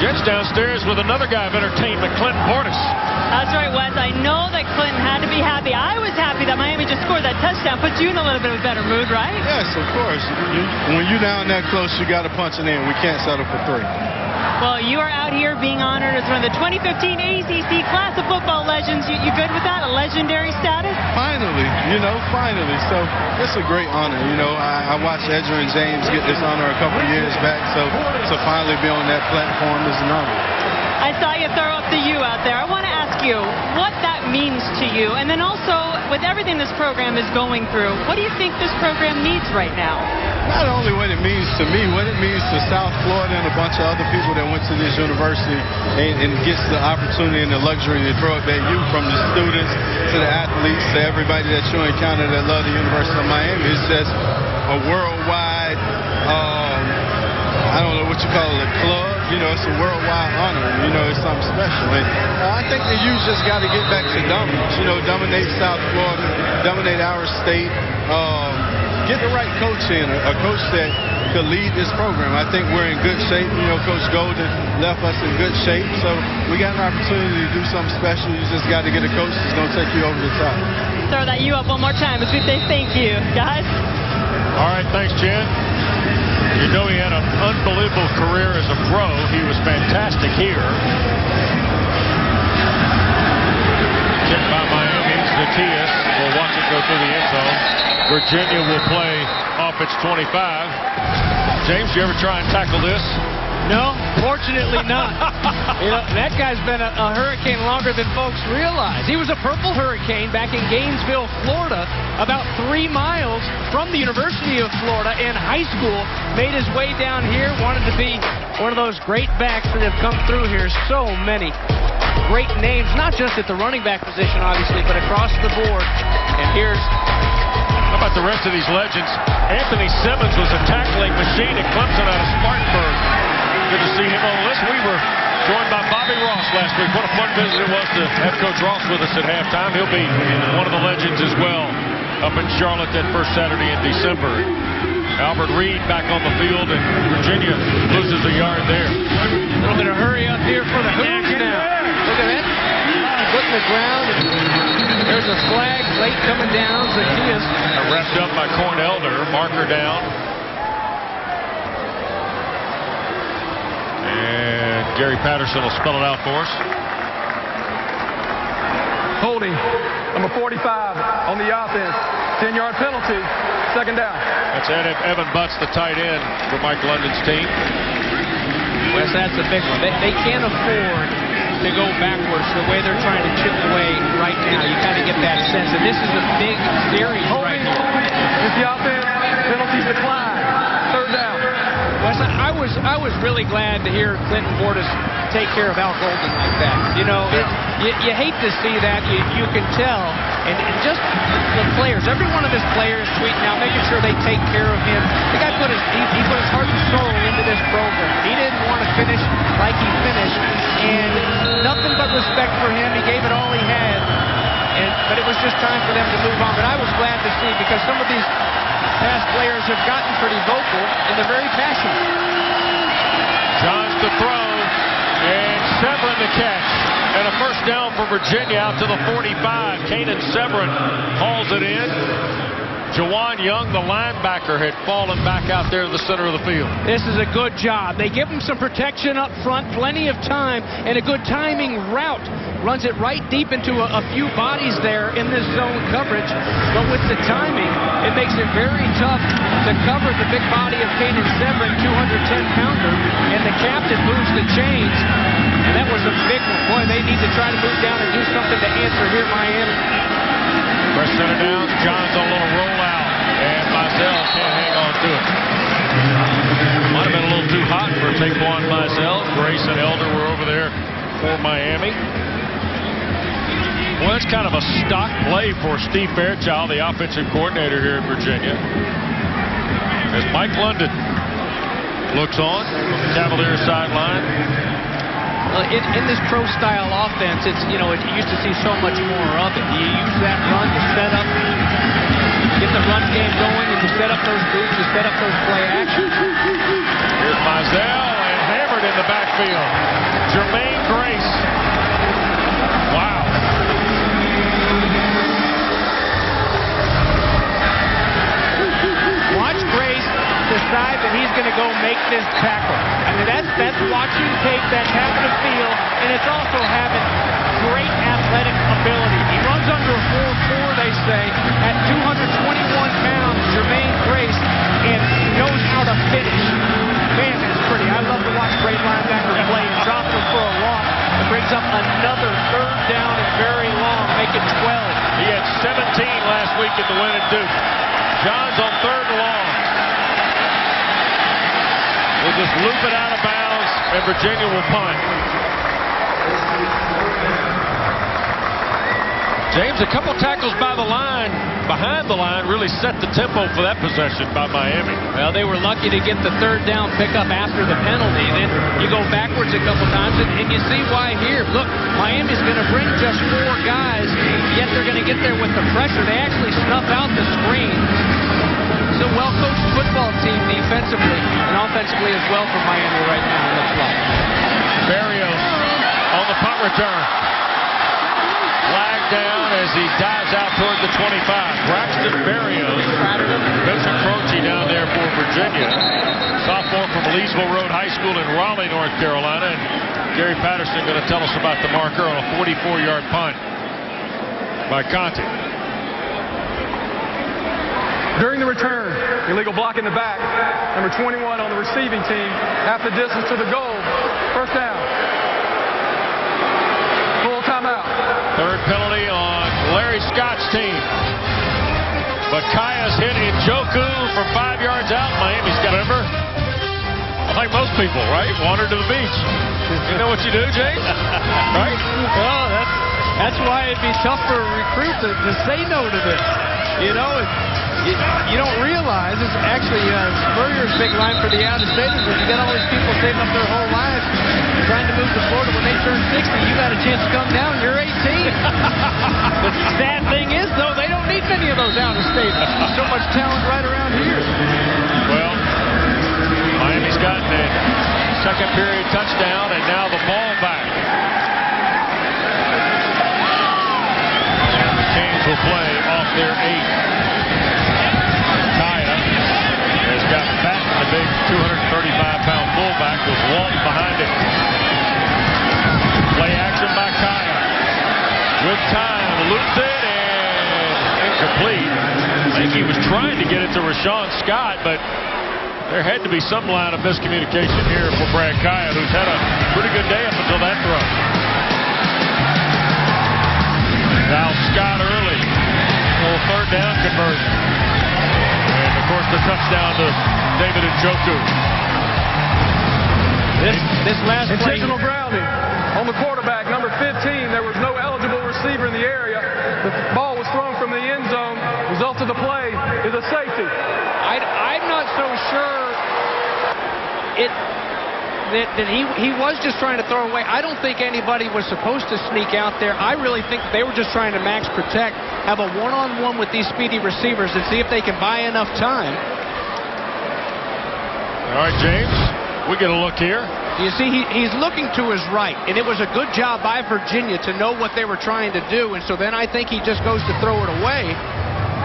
Jet's downstairs with another guy of entertainment, Clinton Portis. That's right, Wes. I know that Clinton had to be happy. I was happy that Miami just scored that touchdown. Puts you in a little bit of a better mood, right? Yes, of course. When you're down that close, you got to punch it in. We can't settle for 3. Well, you are out here being honored as one of the 2015 ACC Class of Football Legends. You good with that? A legendary status? Finally, finally. So it's a great honor. I watched Edgerrin James get this honor a couple of years back. So to finally be on that platform is an honor. I saw you throw up the U out there. I want to ask you what that means to you. And then also, with everything this program is going through, what do you think this program needs right now? Not only what it means to me, what it means to South Florida and a bunch of other people that went to this university and gets the opportunity and the luxury to throw up that U, from the students to the athletes to everybody that you encounter that love the University of Miami. It's just a worldwide, I don't know what you call it, a club. It's a worldwide honor. It's something special. And I think the U's just got to get back to dominance. Dominate South Florida, dominate our state. Get the right coach in, a coach that could lead this program. I think we're in good shape. Coach Golden left us in good shape. So we got an opportunity to do something special. You just got to get a coach that's going to take you over the top. Throw that U up one more time as we say thank you, guys. All right, thanks, Jen. You know he had an unbelievable career as a pro. He was fantastic here. Kicked by Miami. Zatias will watch it go through the end zone. Virginia will play off its 25. James, you ever try and tackle this? No, fortunately not. That guy's been a Hurricane longer than folks realize. He was a Purple Hurricane back in Gainesville, Florida, about 3 miles from the University of Florida in high school. Made his way down here, wanted to be one of those great backs that have come through here. So many great names, not just at the running back position, obviously, but across the board. And here's... How about the rest of these legends? Anthony Simmons was a tackling machine at Clemson out of Spartanburg. Good to see him on the list. We were joined by Bobby Ross last week. What a fun visit it was to have Coach Ross with us at halftime. He'll be one of the legends as well up in Charlotte that first Saturday in December. Albert Reed back on the field, and Virginia loses a yard there. A little bit of hurry up here for the Hoos now. Look at that. Foot in the ground. There's a flag late coming down. Zacchaeus. Wrapped up by Corn Elder. Marker down. And Gary Patterson will spell it out for us. Holding, number 45 on the offense. 10-yard penalty. Second down. That's Evan Butts, the tight end for Mike London's team. Wes, that's the big one. They can't afford to go backwards the way they're trying to chip away right now. You kind of get that sense. And this is a big series right here. Is the offense. Penalties decline. Third down. Wes, I was really glad to hear Clinton Portis take care of Al Golden like that. You hate to see that. You can tell. And just the players, every one of his players tweeting out, making sure they take care of him. The guy put his heart and soul into this program. He didn't want to finish like he finished. And nothing but respect for him. He gave it all he had. But it was just time for them to move on. But I was glad to see, because some of these past players have gotten pretty vocal and they're very passionate. Johns to throw, and Severin the catch. And a first down for Virginia out to the 45. Kanan Severin hauls it in. Jawan Young, the linebacker, had fallen back out there in the center of the field. This is a good job. They give him some protection up front, plenty of time, and a good timing route. Runs it right deep into a few bodies there in this zone coverage. But with the timing, it makes it very tough to cover the big body of Kanan Severin, 210-pounder, and the captain moves the chains. And that was a big one. Boy, they need to try to move down and do something to answer here, Miami. Press center down. Johns on a little rollout. And Mizell can't hang on to it. Might have been a little too hot for Taquan Mizell. Grace and Elder were over there for Miami. Well, it's kind of a stock play for Steve Fairchild, the offensive coordinator here in Virginia. As Mike London looks on from the Cavaliers sideline. In this pro-style offense, it's, you used to see so much more of it. You use that run to set up, get the run game going, and you set up those boots, you set up those play actions. Here's Mizell and hammered in the backfield. Jermaine Grace. Wow. Watch Grace decide that he's going to go make this tackle. I mean, that's watching tape, that's having a feel, and it's also having great athletic ability. He runs under a 4.4, they say, at 221 pounds, Jermaine Grace, and knows how to finish. Man, that's pretty. I love to watch great linebacker play and drop them for a loss. It brings up another third down and very long, make it 12. He had 17 last week at the win at Duke. Johns on third and long. We'll just loop it out of bounds, and Virginia will punt. James, a couple tackles by the line, behind the line, really set the tempo for that possession by Miami. Well, they were lucky to get the third down pickup after the penalty. Then you go backwards a couple times, and you see why here. Look, Miami's going to bring just 4 guys, yet they're going to get there with the pressure. They actually snuff out the screen. It's a well-coached football team defensively and offensively as well for Miami right now, it looks like. Barrios on the punt return. Flag down as he dives out toward the 25. Braxton Barrios. Vincent Croce down there for Virginia. Sophomore from Leesville Road High School in Raleigh, North Carolina. And Gary Patterson going to tell us about the marker on a 44-yard punt by Conte. During the return, illegal block in the back. Number 21 on the receiving team. Half the distance to the goal. First down. Full timeout. Third penalty on Larry Scott's team. But Kaya's hit Njoku from 5 yards out. Miami's got, remember? Like most people, right? Wander to the beach. You know what you do, James? Right? Well, that's why it'd be tough for a recruit to say no to this. You know, you don't realize it's actually Spurrier's big line for the out-of-staters. When you got all these people saving up their whole lives trying to move to Florida, when they turn 60, you got a chance to come down. You're 18. The sad thing is, though, they don't need many of those out-of-staters. So much talent right around here. Well, Miami's gotten a second period touchdown, and now the ball back. And the Canes will play off their 8. Got Fat, the big 235-pound fullback, with Walton behind him. Play action by Kaya. Good time, loops it, and incomplete. I think he was trying to get it to Rashawn Scott, but there had to be some line of miscommunication here for Brad Kaya, who's had a pretty good day up until that throw. Now Scott early. A little third down conversion. And, of course, the touchdown to David Njoku. This last play. Intentional grounding on the quarterback, number 15. There was no eligible receiver in the area. The ball was thrown from the end zone. Result of the play is a safety. I'm not so sure that he was just trying to throw away. I don't think anybody was supposed to sneak out there. I really think they were just trying to max protect, have a one-on-one with these speedy receivers and see if they can buy enough time. All right, James, we get a look here. You see, he's looking to his right, and it was a good job by Virginia to know what they were trying to do, and so then I think he just goes to throw it away.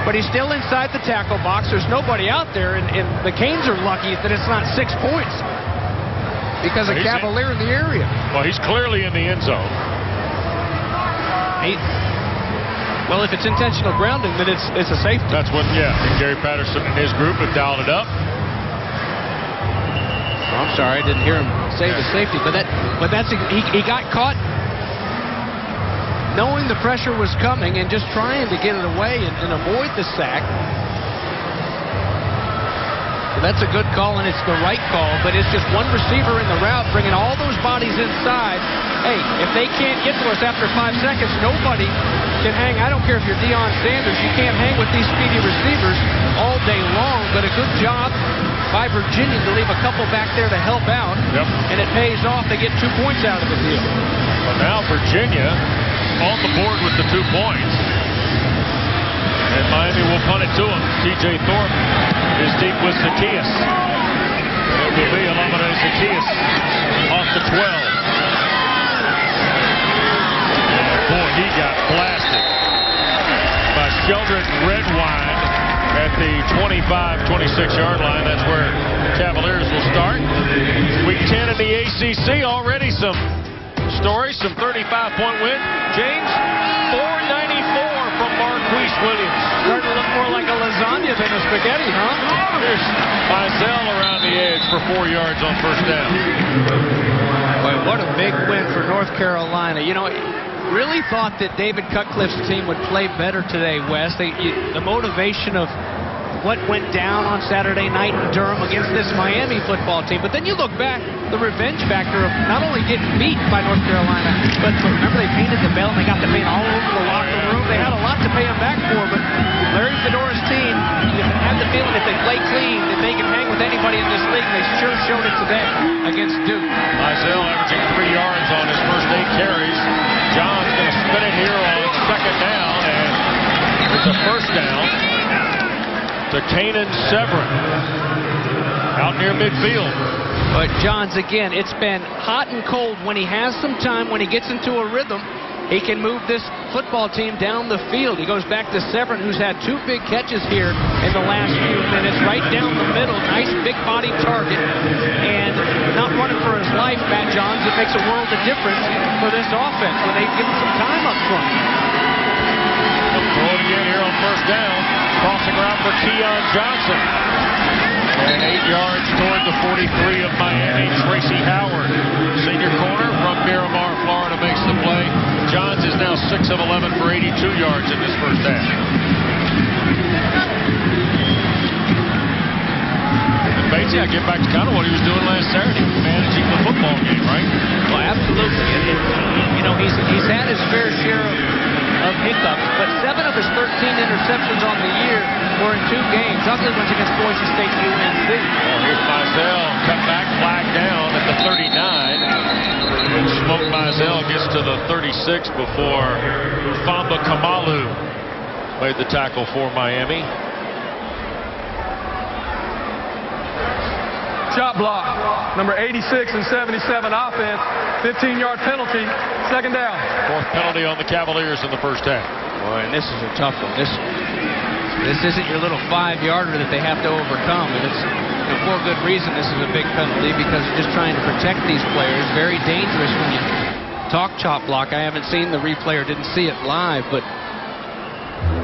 But he's still inside the tackle box. There's nobody out there, and the Canes are lucky that it's not 6 points because of Cavalier in the area. Well, he's clearly in the end zone. Well, if it's intentional grounding, then it's a safety. That's what, yeah. And Gary Patterson and his group have dialed it up. Oh, I'm sorry, I didn't hear him say the safety, but he got caught knowing the pressure was coming and just trying to get it away and avoid the sack. So that's a good call, and it's the right call, but it's just one receiver in the route bringing all those bodies inside. Hey, if they can't get to us after 5 seconds, nobody can hang. I don't care if you're Deion Sanders. You can't hang with these speedy receivers all day long, but a good job by Virginia to leave a couple back there to help out. Yep. And it pays off. They get 2 points out of the deal. But now Virginia on the board with the 2 points. And Miami will punt it to him. TJ Thorpe is deep with Zacchaeus. It will be Illumina's Zacchaeus off the 12. Boy, he got blasted by Sheldon Redwine at the 25-26-yard line. That's where Cavaliers will start. Week 10 in the ACC. Already some stories, some 35-point win. James, 494 from Marquise Williams. Starting to look more like a lasagna than a spaghetti, huh? There's Mizell around the edge for 4 yards on first down. Boy, what a big win for North Carolina. You know, really thought that David Cutcliffe's team would play better today, Wes. The motivation of what went down on Saturday night in Durham against this Miami football team. But then you look back, the revenge factor of not only getting beat by North Carolina, but remember they painted the bell and they got to paint all over the locker room. They had a lot to pay them back for, but Larry Fedora's team, you had the feeling if they play clean that they can hang with anybody in this league. They sure showed it today against Duke. Mizell averaging 3 yards on his first 8 carries. John's going to spin it here on second down, and it's a first down to Kanan Severin out near midfield. But Johns, again, it's been hot and cold. When he has some time, when he gets into a rhythm, he can move this football team down the field. He goes back to Severin, who's had 2 big catches here in the last few minutes, right down the middle. Nice big body target, and not running for his life, Matt Johns. It makes a world of difference for this offense when they give him some time up front. Throw it again here on first down. Crossing route for Keon Johnson. And 8 yards toward the 43 of Miami, Tracy Howard. Senior corner from Miramar, Florida, makes the play. Johns is now 6 of 11 for 82 yards in this first half. And basically, I get back to kind of what he was doing last Saturday, managing the football game, right? Well, absolutely. You know, he's had his fair share of hiccups, but 7 of his 13 interceptions on the year were in 2 games. Ugly ones against Boise State and UNC. Well, here's Mizell, cut back, flag down at the 39. Smoke Mizell gets to the 36 before Famba Kamalu made the tackle for Miami. Shot block, number 86 and 77 offense, 15-yard penalty, second down. 4th penalty on the Cavaliers in the first half. Boy, and this is a tough one. This isn't your little 5-yarder that they have to overcome, and it's for good reason. This is a big penalty because you're just trying to protect these players. Very dangerous when you talk chop block. I haven't seen the replay or didn't see it live, but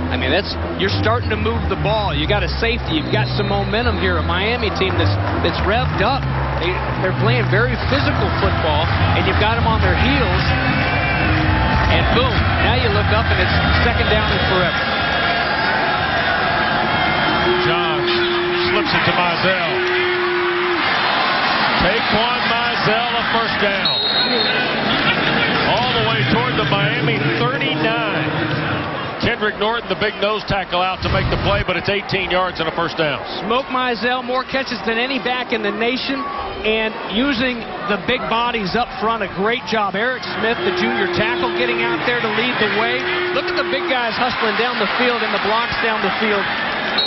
I mean, you're starting to move the ball. You got a safety. You've got some momentum here. A Miami team that's revved up. They're playing very physical football, and you've got them on their heels. And boom, now you look up and it's second down and forever. John slips it to Mizell. Taquan Mizell, a first down. All the way toward the Miami 39. Kendrick Norton, the big nose tackle, out to make the play, but it's 18 yards and a first down. Smoke Mizell, more catches than any back in the nation, and using the big bodies up front, a great job. Eric Smith, the junior tackle, getting out there to lead the way. Look at the big guys hustling down the field and the blocks down the field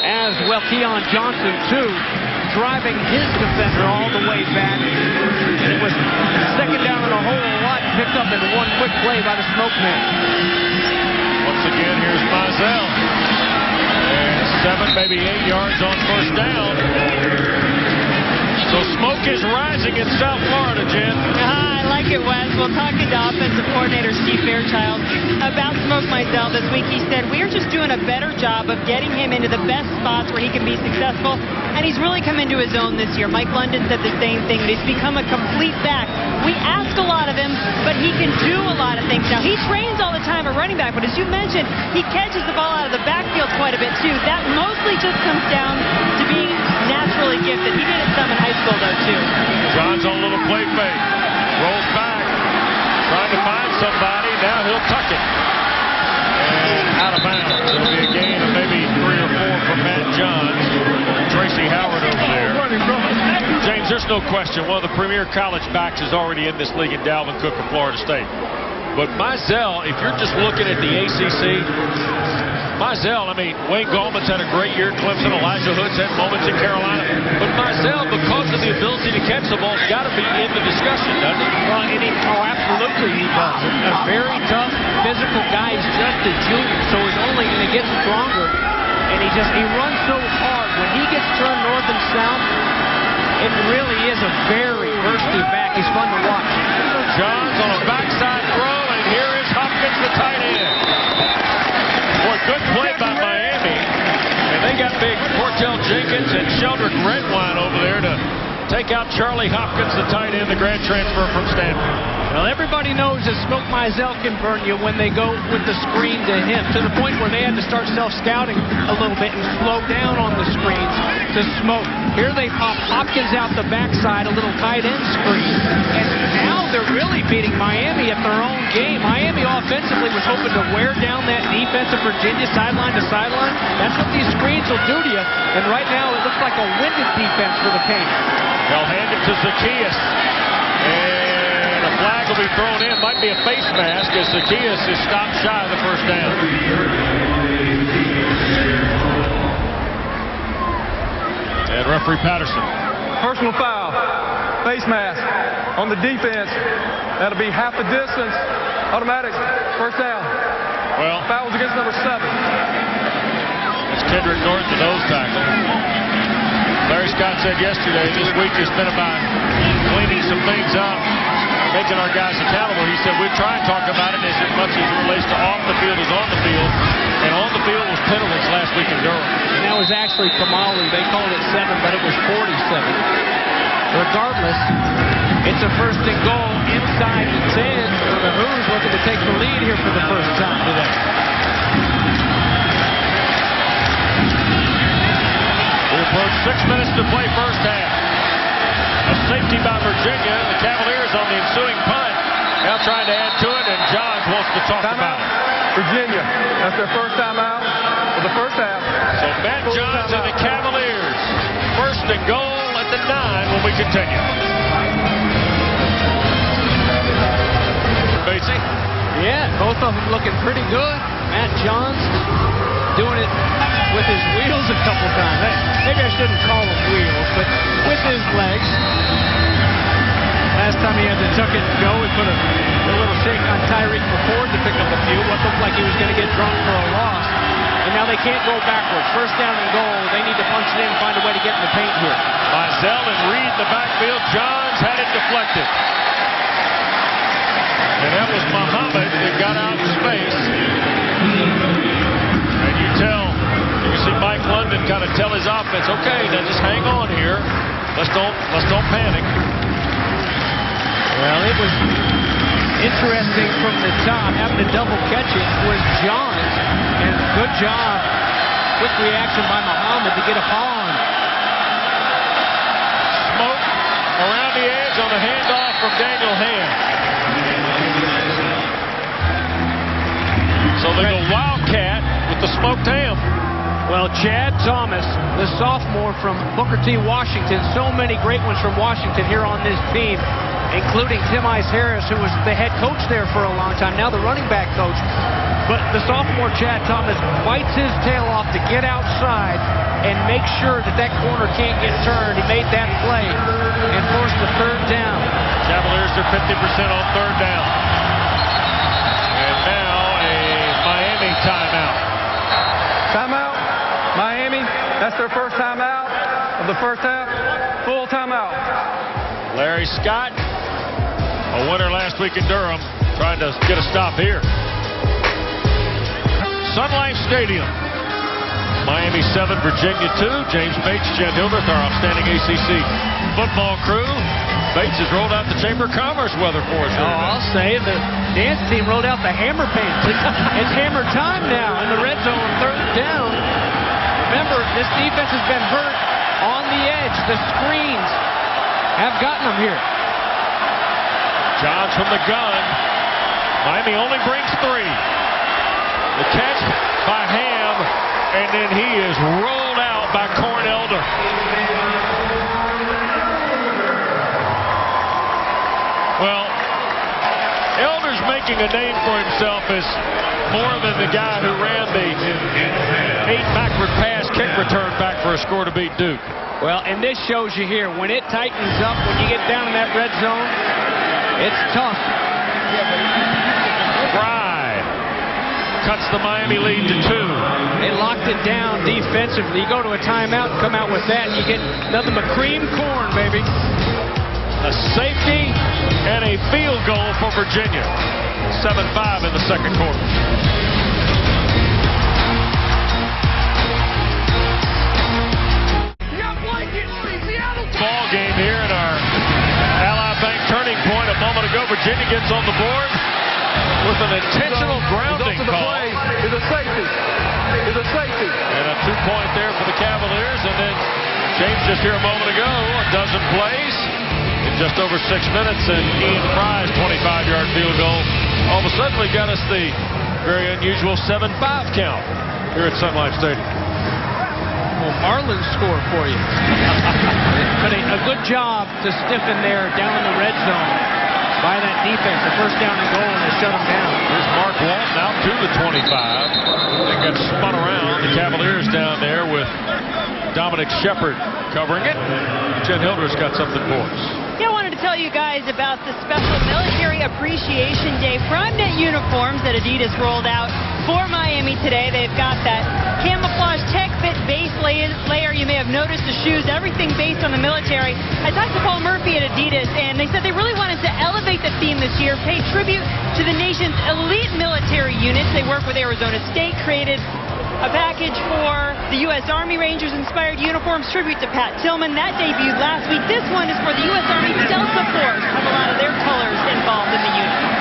as well. Keon Johnson, too, driving his defender all the way back. And it was second down and a whole lot picked up in one quick play by the Smoke man. Once again, here's Mizell. And 7, maybe 8 yards on first down. So smoke is rising in South Florida, Jen. I like it, Wes. Well, talking to offensive coordinator Steve Fairchild about Smoke Mizell this week, he said, we're just doing a better job of getting him into the best spots where he can be successful, and he's really come into his own this year. Mike London said the same thing. He's become a complete back. We ask a lot of him, but he can do a lot of things now. He trains all the time at running back, but as you mentioned, he catches the ball out of the backfield quite a bit, too. That mostly just comes down to being naturally gifted. He did it some in high school, though, too. John's on a little play fake. Rolls back. Trying to find somebody. Now he'll tuck it. And out of bounds. It'll be a gain of maybe 3 or 4 for Matt Johns. Tracy Howard over there. James, there's no question. One of the premier college backs is already in this league in Dalvin Cook of Florida State. But Mizell, if you're just looking at the ACC, Mizell, I mean, Wayne Gallman's had a great year at Clemson. Elijah Hood's had moments in Carolina. But Mizell, because of the the ability to catch the ball has got to be in the discussion, doesn't it? Well, absolutely he does. A very tough, physical guy. He's just a junior, so he's only going to get stronger. And he runs so hard. When he gets turned north and south, it really is a very thirsty back. He's fun to watch. Johns on a backside throw, and here is Hopkins, the tight end. Boy, good play by Miami. And they got big Portel Jenkins and Sheldrick Redwine over there to take out Charlie Hopkins, the tight end, the grad transfer from Stanford. Well, everybody knows that Smoke Mizell can burn you when they go with the screen to him, to the point where they had to start self-scouting a little bit and slow down on the screens to Smoke. Here they pop Hopkins out the backside, a little tight end screen, and now they're really beating Miami at their own game. Miami offensively was hoping to wear down that defense of Virginia sideline to sideline. That's what these screens will do to you, and right now it looks like a winded defense for the Paints. They'll hand it to Zacchaeus, and a flag will be thrown in. Might be a face mask as Zacchaeus is stopped shy of the first down. And referee Patterson. Personal foul. Face mask on the defense. That'll be half the distance. Automatic. First down. Well, foul was against number 7. It's Kendrick Norton, the nose tackle. Larry Scott said yesterday, this week has been about cleaning some things up, making our guys accountable. He said, we try and talk about it as much as it relates to off the field as on the field. And on the field was penalties last week in Durham. And that was actually Kamali. They called it 7, but it was 47. Regardless, it's a first and goal inside the 10 for the Hoos, looking to take the lead here for the first time today. We approach 6 minutes to play first half. A safety by Virginia. The Cavaliers on the ensuing punt. Now trying to add to it, and Johns wants to talk about it. Virginia. That's their first time out for the first half. So Matt Johns and the Cavaliers. First and goal at the 9 when we continue. Basie? Yeah, both of them looking pretty good. Matt Johns doing it with his wheels a couple times. Maybe I shouldn't call them wheels, but with his legs. Last time he had to tuck it and go, he put a little shake on Tyreek McCord to pick up a few. What looked like he was going to get drunk for a loss. And now they can't go backwards. First down and goal. They need to punch it in and find a way to get in the paint here. Mizell and Reed in the backfield. Johns had it deflected. And that was Muhammad that got out in space. And you can see Mike London kind of tell his offense, okay, now just hang on here. Let's don't panic. Well, it was interesting from the top. Having to double catch it was Johns. And good job. Quick reaction by Muhammad to get a paw on. Smoke around the edge on the handoff from Daniel Hand. So they go Wildcat with the smoked ham. Well, Chad Thomas, the sophomore from Booker T. Washington. So many great ones from Washington here on this team, including Tim Ice Harris, who was the head coach there for a long time, now the running back coach. But the sophomore Chad Thomas bites his tail off to get outside and make sure that corner can't get turned. He made that play and forced the third down. Cavaliers are 50% on third down. And now a Miami timeout. Timeout. Miami, that's their first timeout of the first half. Full timeout. Larry Scott, a winner last week in Durham, trying to get a stop here. Sun Life Stadium. Miami 7, Virginia 2. James Bates, Jen Hildreth, our outstanding ACC football crew. Bates has rolled out the Chamber of Commerce weather for us. Oh, I'll say the dance team rolled out the hammer pants. It's hammer time now in the red zone, third down. Remember, this defense has been hurt on the edge. The screens have gotten them here. Johns from the gun. Miami only brings 3. The catch by Ham, and then he is rolled out by Corn Elder. Well, Elder's making a name for himself as more than the guy who ran the 8 backward pass kick return back for a score to beat Duke. Well, and this shows you here, when it tightens up, when you get down in that red zone, it's tough. Fry cuts the Miami lead to 2. They locked it down defensively. You go to a timeout, come out with that, and you get nothing but cream corn, baby. A safety and a field goal for Virginia. 7-5 in the second quarter. Ball game here in our Ally Bank turning point. A moment ago, Virginia gets on the board with an intentional grounding call. Is a safety. Is a safety. And a 2-point there for the Cavaliers. And then James just here a moment ago, a dozen plays in just over 6 minutes, and Ian Fry's 25-yard field goal. All of a sudden, we got us the very unusual 7-5 count here at Sun Life Stadium. Well, Marlin score for you. But a good job to stiffen there down in the red zone by that defense. The first down and goal, and they shut them down. Here's Mark Walton out to the 25. They got spun around. The Cavaliers down there with Dominic Shepard covering it. Jen Hildreth's got something for us. Yeah, I wanted to tell you guys about the special Military Appreciation Day PrimeNet uniforms that Adidas rolled out for Miami today. They've got that camouflage tech fit base layer. You may have noticed the shoes, everything based on the military. I talked to Paul Murphy at Adidas, and they said they really wanted to elevate the theme this year, pay tribute to the nation's elite military units. They work with Arizona State, created a package for the U.S. Army Rangers-inspired uniforms, tribute to Pat Tillman. That debuted last week. This one is for the U.S. Army Delta Force. Have a lot of their colors involved in the uniform.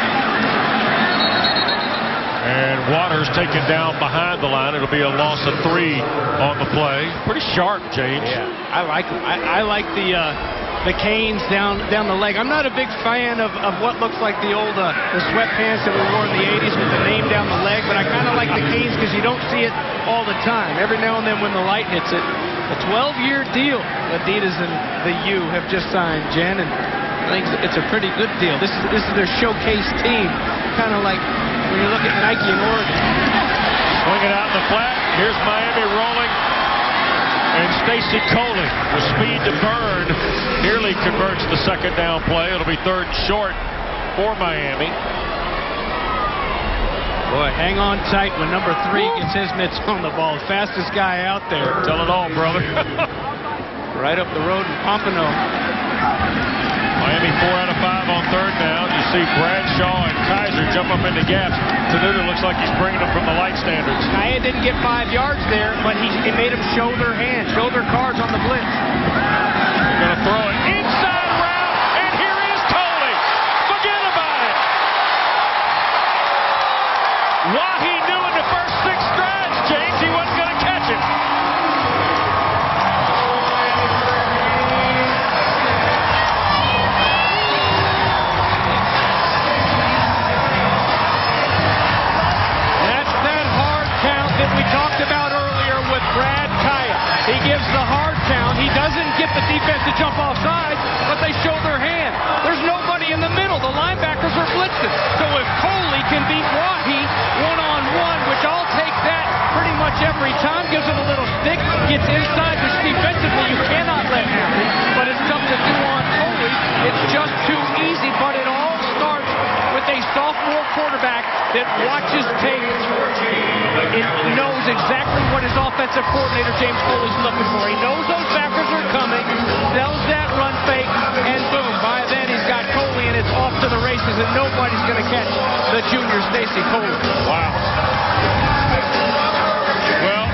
And Waters taken down behind the line. It'll be a loss of 3 on the play. Pretty sharp, James. Yeah, I like them. I like the canes down the leg. I'm not a big fan of what looks like the old the sweatpants that we wore in the 80s with the name down the leg, but I kind of like the canes because you don't see it all the time. Every now and then when the light hits it. A 12-year deal Adidas and the U have just signed, Jen, and I think it's a pretty good deal. This is their showcase team, kind of like when you look at Nike in Oregon. Swing it out in the flat. Here's Miami rolling. And Stacy Coley with speed to burn nearly converts the second down play. It'll be 3rd and short for Miami. Boy, hang on tight when number 3 gets his mitts on the ball. Fastest guy out there. Tell it all, brother. Right up the road in Pompano. Miami 4 out of 5 on 3rd down. You see Bradshaw and Kaiser jump up into gaps. Tenuta looks like he's bringing them from the light standards. Kaya didn't get 5 yards there, but he made them show their hands, show their cards on the blitz. They're going to throw it inside route, and here is Coley. Forget about it. Wahi knew in the first 6 strides, James, he wasn't going to catch it. We talked about earlier with Brad Kaya. He gives the hard count. He doesn't get the defense to jump off sides, but they show their hand. There's nobody in the middle. The linebackers are blitzing. So if Coley can beat Wahi one-on-one, which I'll take that pretty much every time, gives him a little stick, gets inside, which defensively you cannot let happen, but it's tough to do on Coley. It's just too easy, but it all starts with a sophomore quarterback that watches tape. It knows exactly what his offensive coordinator, James Foley's looking for. He knows those backers are coming, sells that run fake, and boom, by then he's got Coley, and it's off to the races, and nobody's going to catch the junior Stacy Coley. Wow. Well,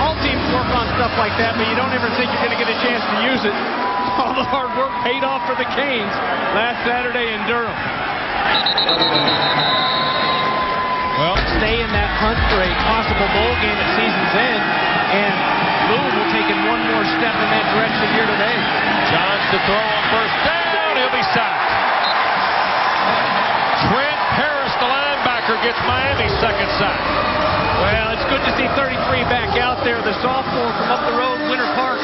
all teams work on stuff like that, but you don't ever think you're going to get a chance to use it. All the hard work paid off for the Canes last Saturday in Durham. well, stay in that hunt for a possible bowl game at season's end, and Louisville taking one more step in that direction here today. Johns to throw on first down. He'll be sacked. Trent Harris, the linebacker, gets Miami's second sack. Well, it's good to see 33 back out there. The sophomore from up the road, Winter Park,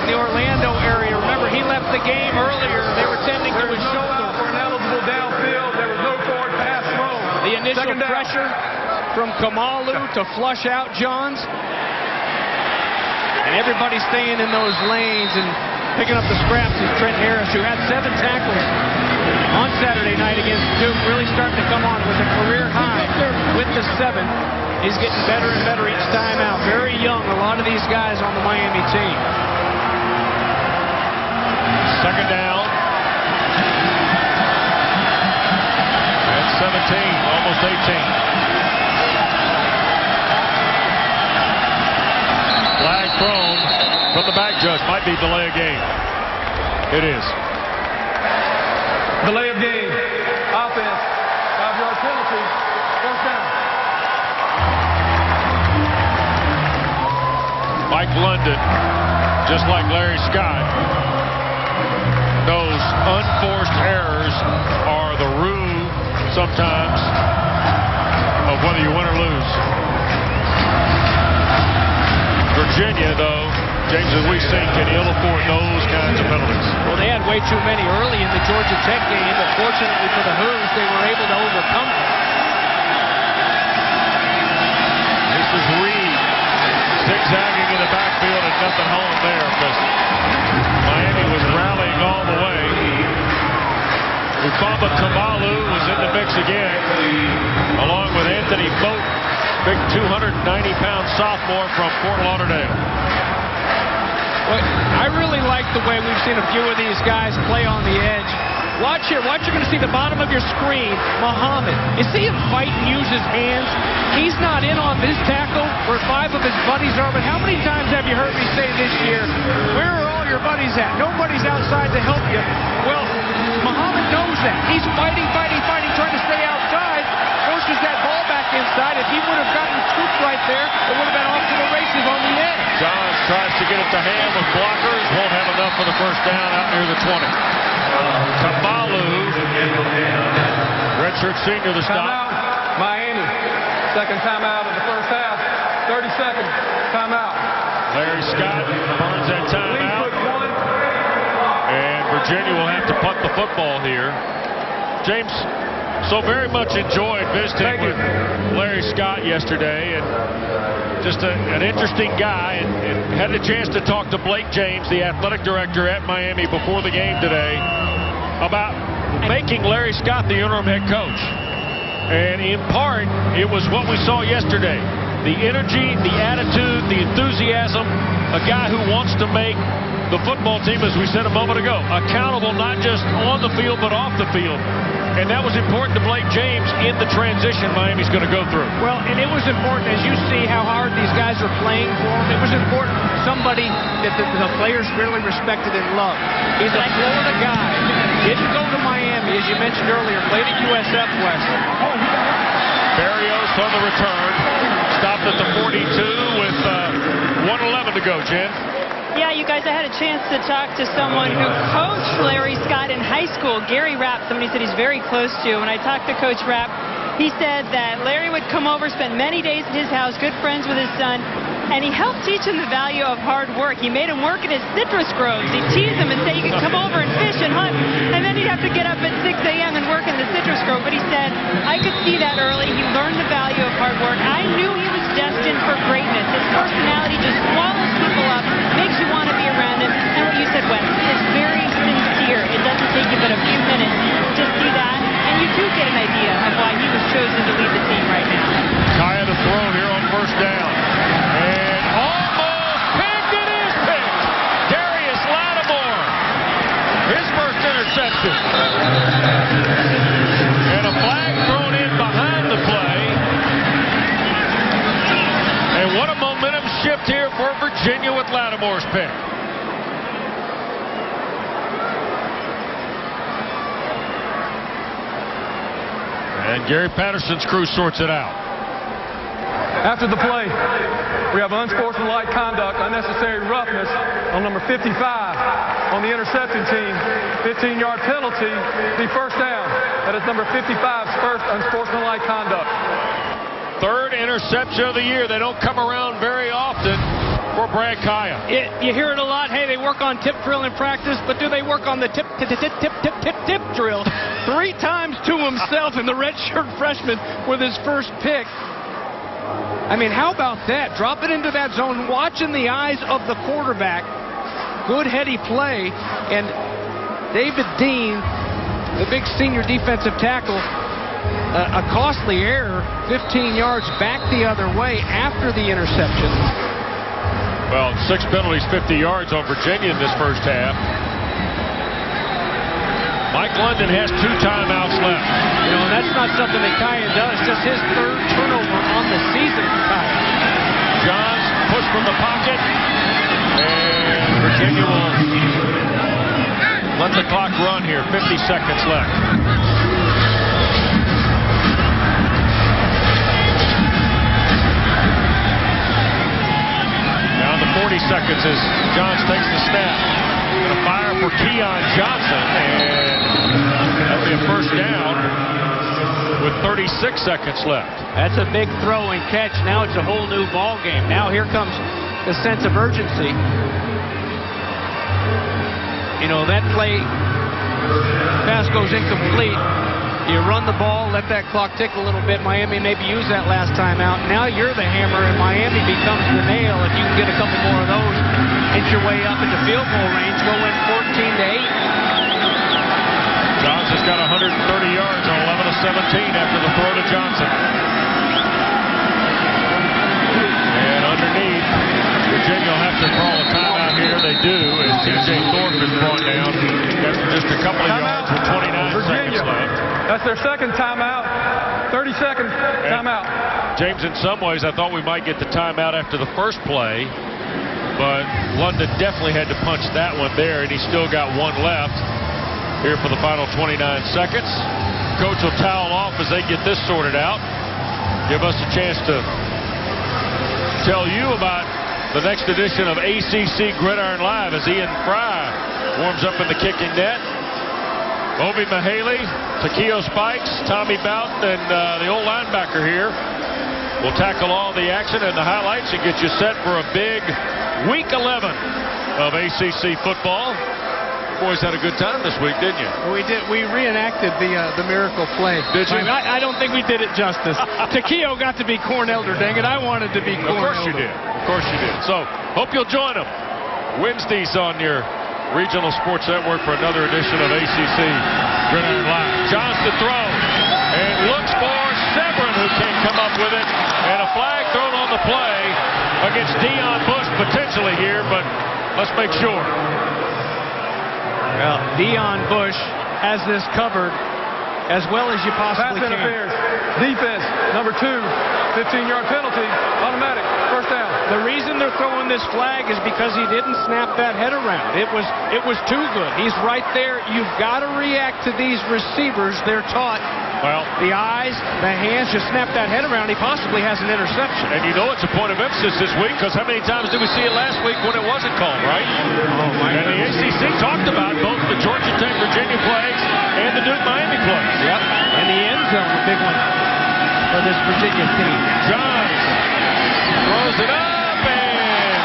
in the Orlando area. Remember, he left the game earlier. They were tending to his shoulder. For an eligible downfield, there was no forward pass thrown. The initial pressure from Kamalu to flush out Johns. And everybody staying in those lanes and picking up the scraps is Trent Harris, who had 7 tackles on Saturday night against Duke, really starting to come on with a career high with the 7. He's getting better and better each time out. Very young, a lot of these guys on the Miami team. Second down. At 17, almost 18. Flag thrown from the back judge. Might be delay of game. It is. Delay of game. Offense. 5-yard penalty. First down. Mike London, just like Larry Scott, knows unforced errors are the rule sometimes of whether you win or lose. Virginia, though, James, as we've seen, can ill afford those kinds of penalties. Well, they had way too many early in the Georgia Tech game, but fortunately for the Hoos, they were able to overcome them. This is Reed zigzagging in the backfield and nothing home there because Miami was rallying all the way. Ufamba Kamalu was in the mix again, along with Anthony Moat, big 290-pound sophomore from Fort Lauderdale. Well, I really like the way we've seen a few of these guys play on the edge. Watch here. Watch, you're going to see the bottom of your screen. Muhammad. You see him fight and use his hands. He's not in on this tackle where 5 of his buddies are. But how many times have you heard me say this year, where are all your buddies at? Nobody's outside to help you. Well, Muhammad knows that. He's fighting, trying to stay outside. Forces that ball back inside. If he would have gotten scooped right there, it would have been off to the races on the edge. Johns tries to get it to Ham with blockers. Won't have enough for the first down out near the 20. Kamalu, redshirt senior, the stop. Timeout, Miami. Second timeout of the first half. 30 seconds. Timeout. Larry Scott burns that timeout. And Virginia will have to punt the football here. James, so very much enjoyed visiting with Larry Scott yesterday, and just an interesting guy, and had a chance to talk to Blake James, the athletic director at Miami, before the game today about making Larry Scott the interim head coach. And in part, it was what we saw yesterday. The energy, the attitude, the enthusiasm, a guy who wants to make the football team, as we said a moment ago, accountable not just on the field but off the field. And that was important to Blake James in the transition Miami's going to go through. Well, and it was important, as you see how hard these guys are playing for him, it was important somebody that the players really respected and loved. He's a Florida guy. Didn't go to Miami, as you mentioned earlier, played at USF West. Barrios on the return. Stopped at the 42 with 1:11 to go, Jen. Yeah, you guys, I had a chance to talk to someone who coached Larry Scott in high school, Gary Rapp, somebody said he's very close to. When I talked to Coach Rapp, he said that Larry would come over, spend many days at his house, good friends with his son, and he helped teach him the value of hard work. He made him work in his citrus groves. He'd tease him and say you could come over and fish and hunt, and then he'd have to get up at 6 a.m. and work in the citrus grove. But he said, I could see that early. He learned the value of hard work. I knew he was destined for greatness. His personality just swallows people up, makes you want to be around him. And what you said, Wes, is very sincere. It doesn't take you but a few minutes to see that, and you do get an idea of why he was chosen to lead the team right now. Kaya to throw here on first down. And almost picked. It is picked. Darius Lattimore. His first interception. And a flag thrown in behind the play. And what a momentum shift here for Virginia with Lattimore's pick. And Gary Patterson's crew sorts it out. After the play, we have unsportsmanlike conduct, unnecessary roughness on number 55 on the interception team. 15-yard penalty, the first down. That is number 55's first unsportsmanlike conduct. Third interception of the year. They don't come around very often for Brad Kaya. You hear it a lot. Hey, they work on tip drill in practice, but do they work on the tip drill? 3 times to himself in the redshirt freshman with his first pick. I mean, how about that? Drop it into that zone, watching the eyes of the quarterback. Good heady play, and David Dean, the big senior defensive tackle, a costly error, 15 yards back the other way after the interception. Well, 6 penalties, 50 yards on Virginia in this first half. Mike London has 2 timeouts left. You know, that's not something that Kaya does. Just his 3rd turnover on the season for Kaya. Johns push from the pocket, and Virginia will let the clock run here. 50 seconds left. Down to 40 seconds as Johns takes the snap. Going to fire for Keon Johnson, and that'll be a first down with 36 seconds left. That's a big throw and catch. Now it's a whole new ball game. Now here comes the sense of urgency. You know, that play, pass goes incomplete. You run the ball, let that clock tick a little bit. Miami maybe used that last time out. Now you're the hammer, and Miami becomes the nail. If you can get a couple more of those, inch your way up into field goal range, go in 14-8. Johns has got 130 yards on 11 of 17 after the throw to Johnson. And underneath, Virginia will have to call a timeout here. They do, as T.J. Thorpe is brought down after just a couple of yards with 29 seconds left. That's their second timeout. 30 seconds timeout. James, in some ways, I thought we might get the timeout after the first play, but London definitely had to punch that one there, and he still got one left here for the final 29 seconds. Coach will towel off as they get this sorted out. Give us a chance to tell you about the next edition of ACC Gridiron Live as Ian Fry warms up in the kicking net. Obi Mahaley, Takeo Spikes, Tommy Boughton, and the old linebacker here will tackle all the action and the highlights and get you set for a big Week 11 of ACC football. Boys had a good time this week, didn't you? We did. We reenacted the miracle play. Did you? I don't think we did it justice. Takeo got to be Cornelder, dang it. I wanted to be Cornelder. Of course you did. Of course you did. So, hope you'll join them Wednesdays on your Regional Sports Network for another edition of ACC Gridiron Live. Johns to throw, and looks for Severin, who can't come up with it, and a flag thrown on the play against Deion Bush potentially here, but let's make sure. Well, Deion Bush has this covered as well as you possibly Pass can. interference. Defense, number 2, 15-yard penalty, automatic, first down. The reason they're throwing this flag is because he didn't snap that head around. It was too good. He's right there. You've got to react to these receivers. They're taught. Well, the eyes, the hands, just snap that head around. He possibly has an interception. And you know it's a point of emphasis this week because how many times did we see it last week when it wasn't called, right? Oh, my And the ACC talked about both the Georgia Tech Virginia plays and the Duke Miami plays. Yep. And the end zone, a big one for this Virginia team. Johns throws it up, and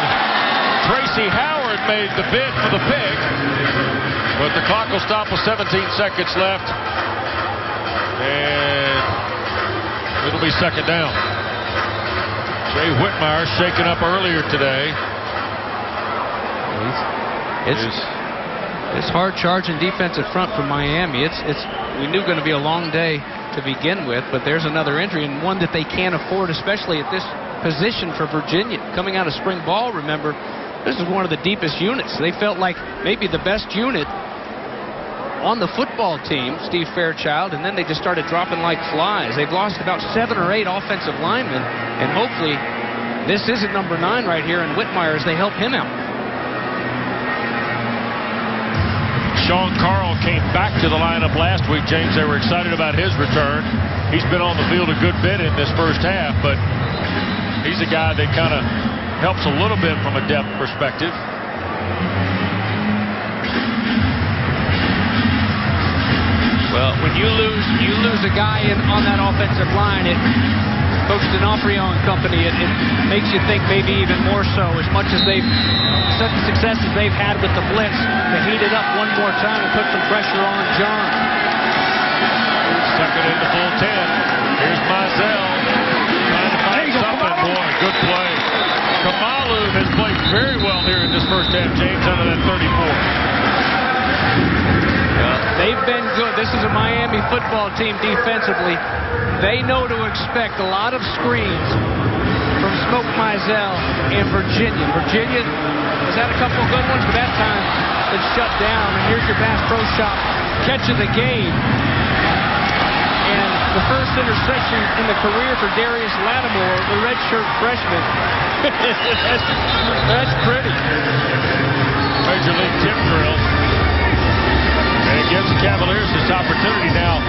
Tracy Howard made the bid for the pick. But the clock will stop with 17 seconds left. And it'll be second down. Jay Whitmire shaken up earlier today. It's hard charging defensive front for Miami. We knew going to be a long day to begin with, but there's another injury and one that they can't afford, especially at this position for Virginia. Coming out of spring ball, remember, this is one of the deepest units. They felt like maybe the best unit on the football team, Steve Fairchild, and then they just started dropping like flies. They've lost about 7 or 8 offensive linemen, and hopefully this isn't number 9 right here in Whitmire as they help him out. Sean Carl came back to the lineup last week, James. They were excited about his return. He's been on the field a good bit in this first half, but he's a guy that kind of helps a little bit from a depth perspective. Well, when you lose a guy on that offensive line, Coach D'Onofrio and company, it makes you think maybe even more so, as much as such success as they've had with the blitz, to heat it up one more time and put some pressure on John. Second and the full 10. Here's Mizell trying to find something. Boy, good play. Kamalu has played very well here in this first half, James, out of that 34. They've been good. This is a Miami football team defensively. They know to expect a lot of screens from Smoke Mizell and Virginia. Virginia has had a couple of good ones, but that time it's shut down. And here's your Bass Pro Shop catch of the game. And the first interception in the career for Darius Lattimore, the redshirt freshman. that's pretty. Major League tip drill. And it gives the Cavaliers this opportunity now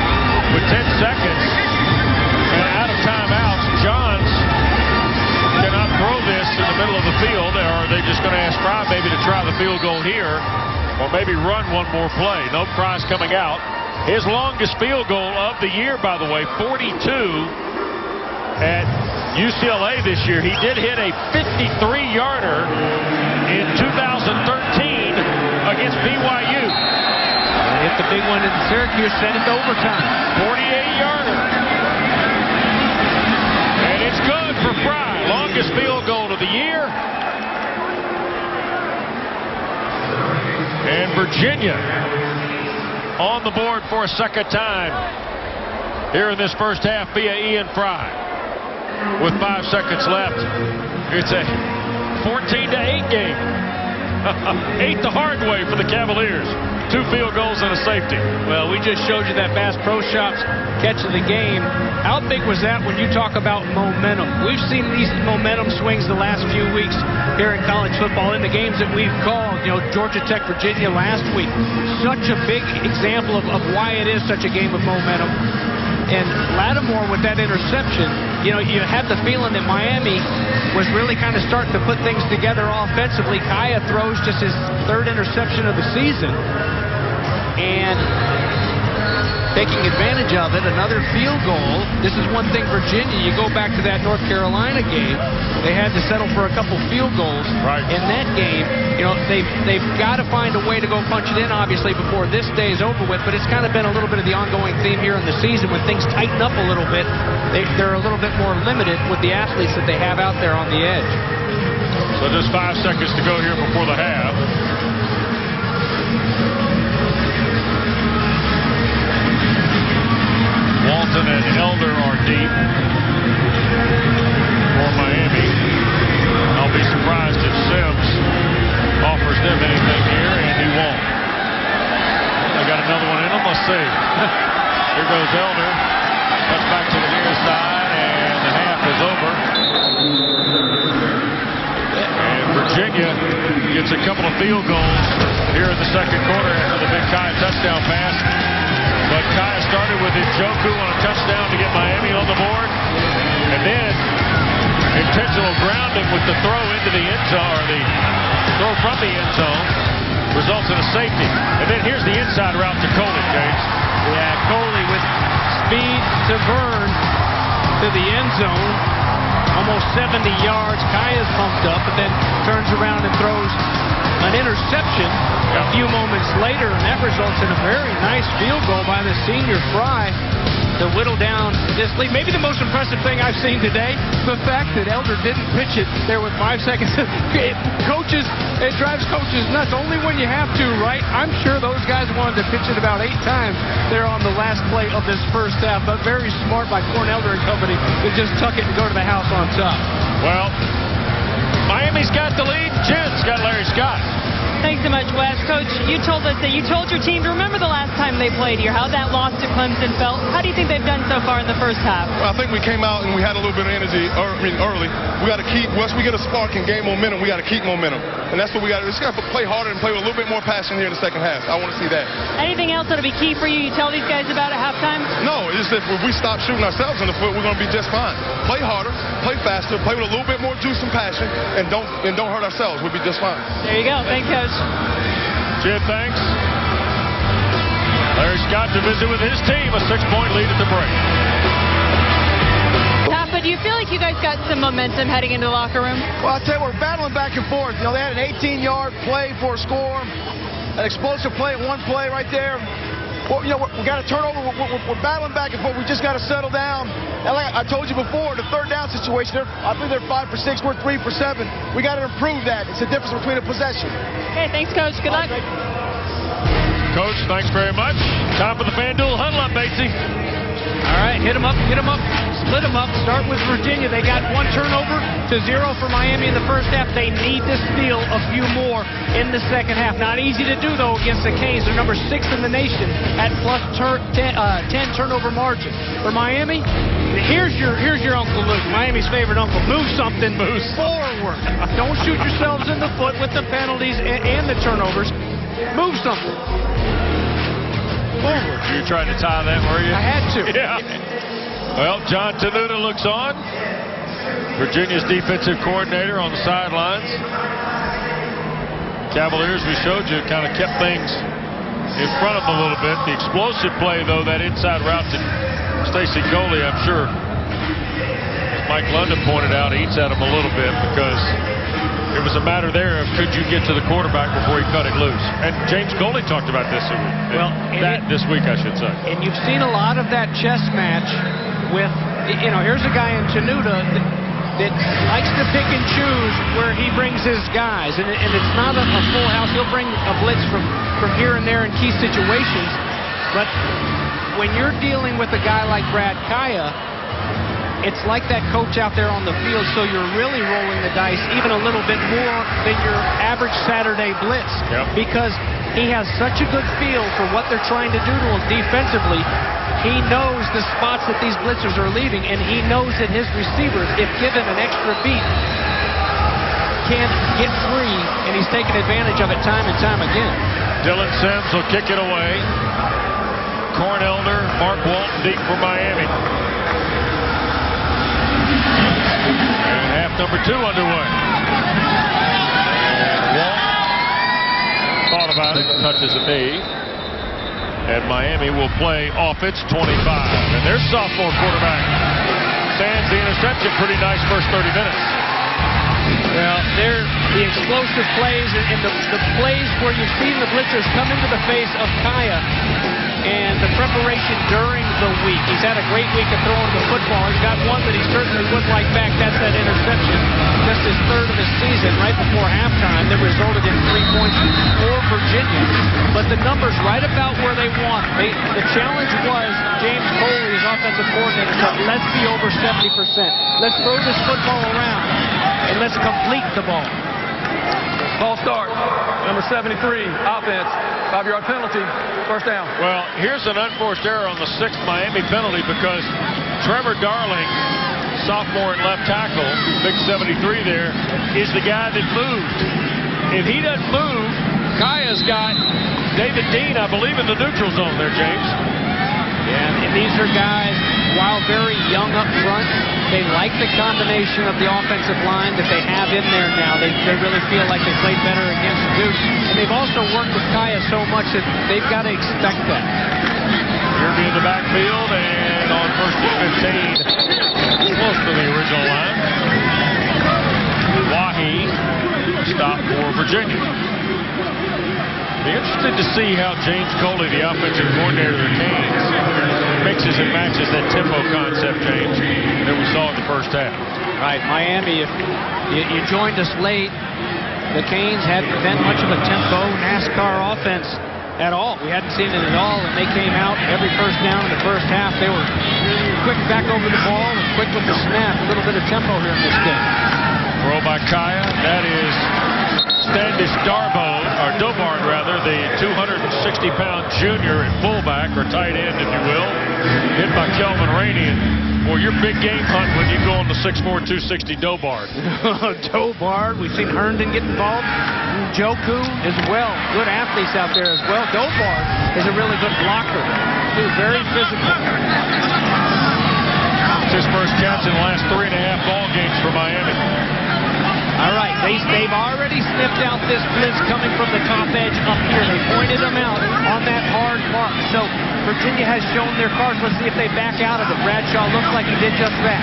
with 10 seconds and out of timeouts. Johns cannot throw this in the middle of the field, or are they just going to ask Fry maybe to try the field goal here or maybe run one more play? No, Fry's coming out. His longest field goal of the year, by the way, 42 at UCLA this year. He did hit a 53-yarder in 2013 against BYU. Hit the big one in Syracuse, sent it to overtime. 48-yarder. And it's good for Fry. Longest field goal of the year. And Virginia on the board for a second time here in this first half via Ian Fry. With 5 seconds left, it's a 14-8 game. 8 the hard way for the Cavaliers. 2 field goals and a safety. Well, we just showed you that Bass Pro Shops catch of the game. How big was that when you talk about momentum? We've seen these momentum swings the last few weeks here in college football in the games that we've called. You know, Georgia Tech, Virginia last week. Such a big example of why it is such a game of momentum. And Lattimore with that interception, you know, you had the feeling that Miami was really kind of starting to put things together offensively. Kaya throws just his 3rd interception of the season. And taking advantage of it, another field goal. This is one thing, Virginia, you go back to that North Carolina game, they had to settle for a couple field goals. Right. In that game, you know, they've got to find a way to go punch it in, obviously, before this day is over with, but it's kind of been a little bit of the ongoing theme here in the season. When things tighten up a little bit, they're a little bit more limited with the athletes that they have out there on the edge. So just 5 seconds to go here before the half. Walton and Elder are deep for Miami. I'll be surprised if Sims offers them anything here, and he won't. They got another one in them. Let's see. Here goes Elder. Cuts back to the near side, and the half is over. And Virginia gets a couple of field goals here in the second quarter after the big Kaya touchdown pass. But Kaya started with Njoku on a touchdown to get Miami on the board. And then intentional grounding with the throw into the end zone, or the throw from the end zone, results in a safety. And then here's the inside route to Coley, James. Yeah, Coley with speed to Vern to the end zone. Almost 70 yards. Kaya's pumped up, but then turns around and throws an interception a few moments later, and that results in a very nice field goal by the senior Fry to whittle down this lead. Maybe the most impressive thing I've seen today, the fact that Elder didn't pitch it there with 5 seconds. It drives coaches nuts only when you have to, right? I'm sure those guys wanted to pitch it about 8 times there on the last play of this first half, but very smart by Corn Elder and company to just tuck it and go to the house on top. Well, Miami's got the lead. Jen's got Larry Scott. Thanks so much, Wes. Coach, you told us that you told your team to remember the last time they played here, how that loss to Clemson felt. How do you think they've done so far in the first half? Well, I think we came out and we had a little bit of energy early. We got to keep, once we get a spark and gain momentum, we got to keep momentum. And that's what we got to do. Just got to play harder and play with a little bit more passion here in the second half. I want to see that. Anything else that'll be key for you? You tell these guys about at halftime? No, it's just that if we stop shooting ourselves in the foot, we're going to be just fine. Play harder, play faster, play with a little bit more juice and passion, and don't hurt ourselves. We'll be just fine. There you go. Thanks, Coach. Jim, thanks. Larry Scott to visit with his team. A 6-point lead at the break. But do you feel like you guys got some momentum heading into the locker room? Well, I'll tell you, we're battling back and forth. You know, they had an 18-yard play for a score, an explosive play at one play right there. well, you know, we got a turnover. We're battling back and forth. We just got to settle down. And like I told you before, the third down situation, I think they're 5 for 6, we're 3 for 7. We got to improve that. It's the difference between a possession. Okay, thanks, Coach. Good luck. Coach, thanks very much. Time for the FanDuel huddle up, Batesy. All right, hit them up, split them up. Start with Virginia. They got 1 turnover to 0 for Miami in the first half. They need to steal a few more in the second half. Not easy to do, though, against the Canes. They're number 6 in the nation at plus 10 turnover margin. For Miami, here's your Uncle Luke, Miami's favorite uncle. Move something, move forward. Don't shoot yourselves in the foot with the penalties and the turnovers. Move something. Forward. You tried to tie that, were you? I had to. Yeah. Well, John Tenuta looks on. Virginia's defensive coordinator on the sidelines. Cavaliers, we showed you, kind of kept things in front of them a little bit. The explosive play, though, that inside route to Stacy Coley, I'm sure, as Mike London pointed out, eats at him a little bit because it was a matter there of could you get to the quarterback before he cut it loose. And James Coley talked about this this week, I should say. And you've seen a lot of that chess match with, you know, here's a guy in Tenuta that likes to pick and choose where he brings his guys. And it's not a full house. He'll bring a blitz from here and there in key situations. But when you're dealing with a guy like Brad Kaya, it's like that coach out there on the field, so you're really rolling the dice even a little bit more than your average Saturday blitz. Yep. Because he has such a good feel for what they're trying to do to him defensively. He knows the spots that these blitzers are leaving, and he knows that his receivers, if given an extra beat, can get free, and he's taken advantage of it time and time again. Dylan Sims will kick it away. Corn Elder, Mark Walton deep for Miami. And half number 2 underway. And Walton thought about it, touches a knee. And Miami will play off its 25. And their sophomore quarterback stands the interception. Pretty nice first 30 minutes. Well, they're the explosive plays and the plays where you've seen the blitzers come into the face of Kaya and the preparation during the week. He's had a great week of throwing the football. He's got one that he certainly would like back. That's that interception. Just his 3rd of the season right before halftime that resulted in 3 points for Virginia. But the numbers right about where they want. The challenge was James Coley, his offensive coordinator, said, let's be over 70%. Let's throw this football around and let's complete the ball. Ball start. Number 73, offense. 5-yard penalty. First down. Well, here's an unforced error on the 6th Miami penalty because Trevor Darling, sophomore at left tackle, big 73 there, is the guy that moved. If he doesn't move, Kaya's got David Dean, I believe, in the neutral zone there, James. Yeah, and these are guys, while very young up front, they like the combination of the offensive line that they have in there now. They really feel like they played better against Duke. And they've also worked with Kaya so much that they've got to expect that. Irby in the backfield and on first and 15, close to the original line. Wahi, stop for Virginia. Be interested to see how James Coley, the offensive coordinator of the Canes, mixes and matches that tempo concept, James, that we saw in the first half. Right, Miami, if you joined us late, the Canes hadn't been much of a tempo NASCAR offense at all. We hadn't seen it at all, and they came out every first down in the first half. They were quick back over the ball and quick with the snap. A little bit of tempo here in this game. Throw by Kaya. That is Standish Dobard, the 260-pound junior at fullback, or tight end, if you will, hit by Kelvin Rainey. Well, you're big game hunt when you go on the 6'4", 260 Dobard. Dobard, we've seen Herndon get involved. Joku as well. Good athletes out there as well. Dobard is a really good blocker, too. Very physical. It's his first catch in the last 3.5 ball games for Miami. All right, they've already sniffed out this blitz coming from the top edge up here. They pointed them out on that hard mark. So Virginia has shown their cards. Let's see if they back out of it. Bradshaw looks like he did just that.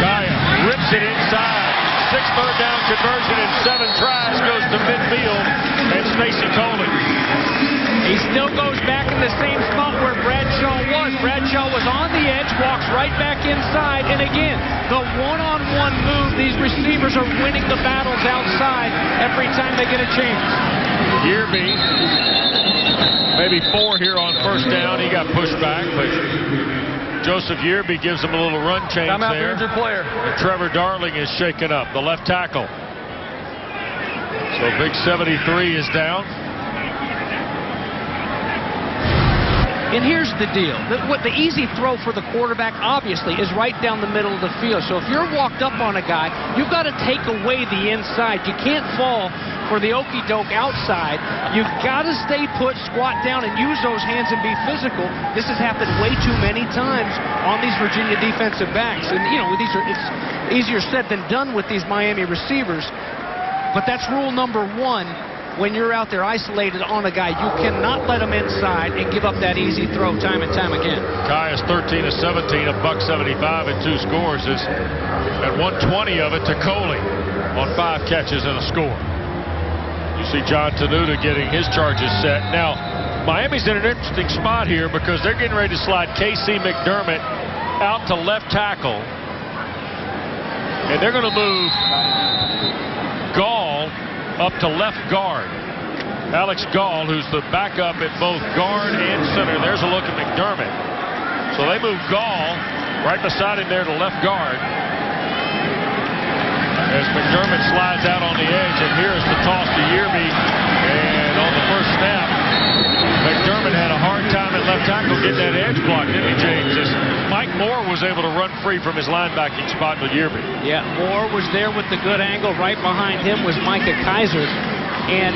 Kaya rips it inside. 6 third-down conversion in 7 tries, goes to midfield, and Stacy Coley. He still goes back in the same spot where Bradshaw was. Bradshaw was on the edge, walks right back inside, and again, the one-on-one move. These receivers are winning the battles outside every time they get a chance. Yearby, maybe 4 here on first down. He got pushed back, but Joseph Yearby gives him a little run change Time out there. for injured player. And Trevor Darling is shaken up, the left tackle. So big 73 is down. And here's the deal. The easy throw for the quarterback, obviously, is right down the middle of the field. So if you're walked up on a guy, you've got to take away the inside. You can't fall for the okey-doke outside. You've got to stay put, squat down, and use those hands and be physical. This has happened way too many times on these Virginia defensive backs. And, you know, it's easier said than done with these Miami receivers. But that's rule number 1. When you're out there isolated on a guy, you cannot let him inside and give up that easy throw time and time again. Kai is 13 of 17, $175 and 2 scores. Is at 120 of it to Coley on 5 catches and a score. You see John Tenuta getting his charges set. Now, Miami's in an interesting spot here because they're getting ready to slide Casey McDermott out to left tackle. And they're going to move Gall up to left guard. Alex Gall, who's the backup at both guard and center. There's a look at McDermott. So they move Gall right beside him there to left guard. As McDermott slides out on the edge, and here's the toss to Yearby. And on the first snap, McDermott had a hard time at left tackle getting that edge block, didn't he, James? As Mike Moore was able to run free from his linebacking spot with Yearby. Yeah, Moore was there with the good angle. Right behind him was Micah Kaiser. And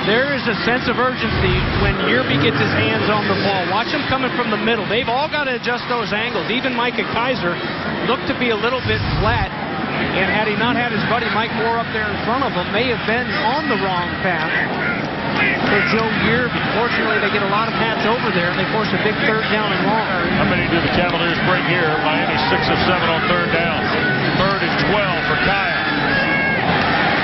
there is a sense of urgency when Yearby gets his hands on the ball. Watch him coming from the middle. They've all got to adjust those angles. Even Micah Kaiser looked to be a little bit flat. And had he not had his buddy Mike Moore up there in front of him, may have been on the wrong path for Joe Yearby. Fortunately, they get a lot of pads over there, and they force a big 3rd down and long. How many do the Cavaliers bring here? Miami 6 of 7 on 3rd down. 3rd and 12 for Kaya.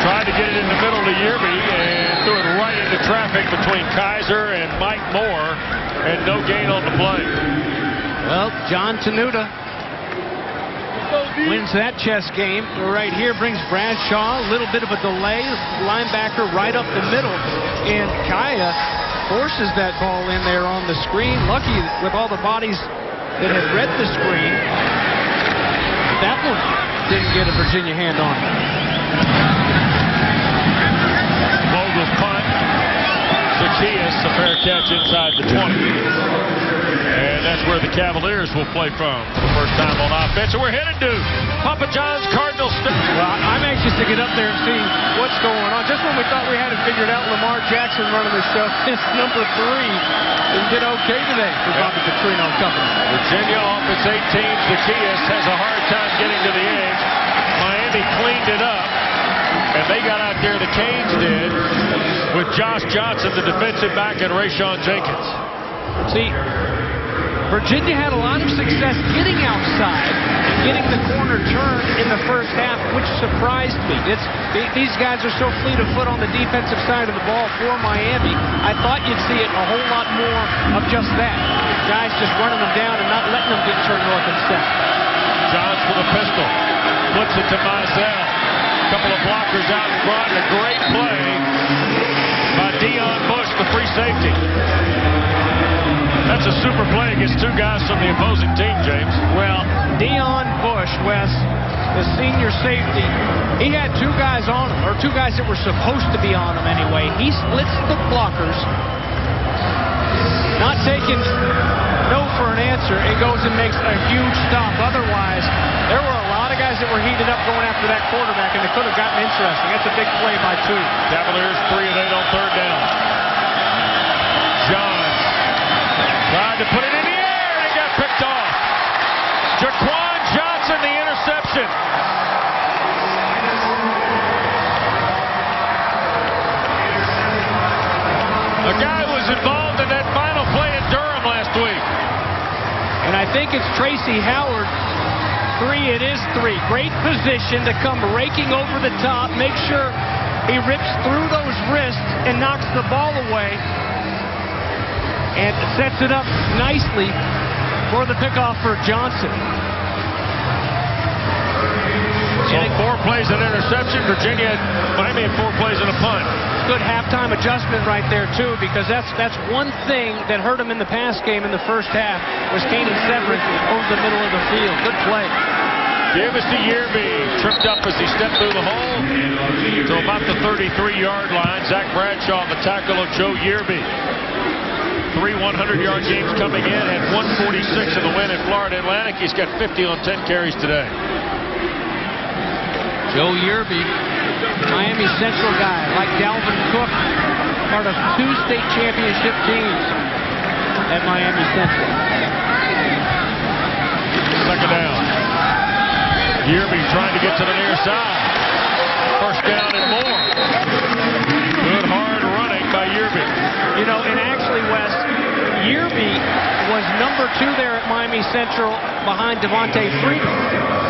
Tried to get it in the middle to Yearby and threw it right into traffic between Kaiser and Mike Moore, and no gain on the play. Well, John Tenuta wins that chess game. Right here brings Bradshaw, a little bit of a delay. Linebacker right up the middle. And Kaya forces that ball in there on the screen. Lucky with all the bodies that had read the screen. That one didn't get a Virginia hand on it. Vogel punt. Zacchaeus, a fair catch inside the 20. And that's where the Cavaliers will play from for the first time on offense. And we're headed to Papa John's Cardinal Stadium. Well, I'm anxious to get up there and see what's going on. Just when we thought we had it figured out, Lamar Jackson running the show is number 3 and did okay today for Bobby Petrino and company. Virginia off its 18. Zacchaeus has a hard time getting to the edge. Miami cleaned it up. And they got out there, the Canes did, with Josh Johnson, the defensive back, and Rayshon Jenkins. See, Virginia had a lot of success getting outside and getting the corner turned in the first half, which surprised me. These guys are so fleet of foot on the defensive side of the ball for Miami. I thought you'd see it a whole lot more of just that. Guys just running them down and not letting them get turned north and south. Johns with a pistol. Flips it to Mizell. Couple of blockers out in front, and a great play by Deion Bush, the free safety. That's a super play against 2 guys from the opposing team, James. Well, Deion Bush, Wes, the senior safety, he had 2 guys on him, or 2 guys that were supposed to be on him anyway. He splits the blockers, not taking no for an answer, and goes and makes a huge stop. Otherwise, there were a lot of guys that were heated up going after that quarterback, and it could have gotten interesting. That's a big play by 2. Cavaliers 3 of 8 on 3rd down. Johns tried to put it in the air, and it got picked off. Jaquan Johnson, the interception. The guy was involved in that final play at Durham last week. And I think it's Tracy Howard. 3, it is 3. Great position to come raking over the top. Make sure he rips through those wrists and knocks the ball away. and sets it up nicely for the pickoff for Johnson. So 4 plays and interception. Virginia, Miami had 4 plays and a punt. Good halftime adjustment right there, too, because that's one thing that hurt him in the pass game in the first half was Kanan Severin over the middle of the field. Good play. Give us to Yearby. Tripped up as he stepped through the hole to about the 33-yard line. Zach Bradshaw, the tackle of Joe Yearby. 3 100-yard games coming in, had 146 in the win at Florida Atlantic. He's got 50 on 10 carries today. Joe Yearby, Miami Central guy, like Dalvin Cook, part of 2 state championship teams at Miami Central. Second down. Yearby trying to get to the near side. First down and more. Good hard running by Yearby. You know, and actually, Wes, Yearby was number 2 there at Miami Central behind Devontae Freeman.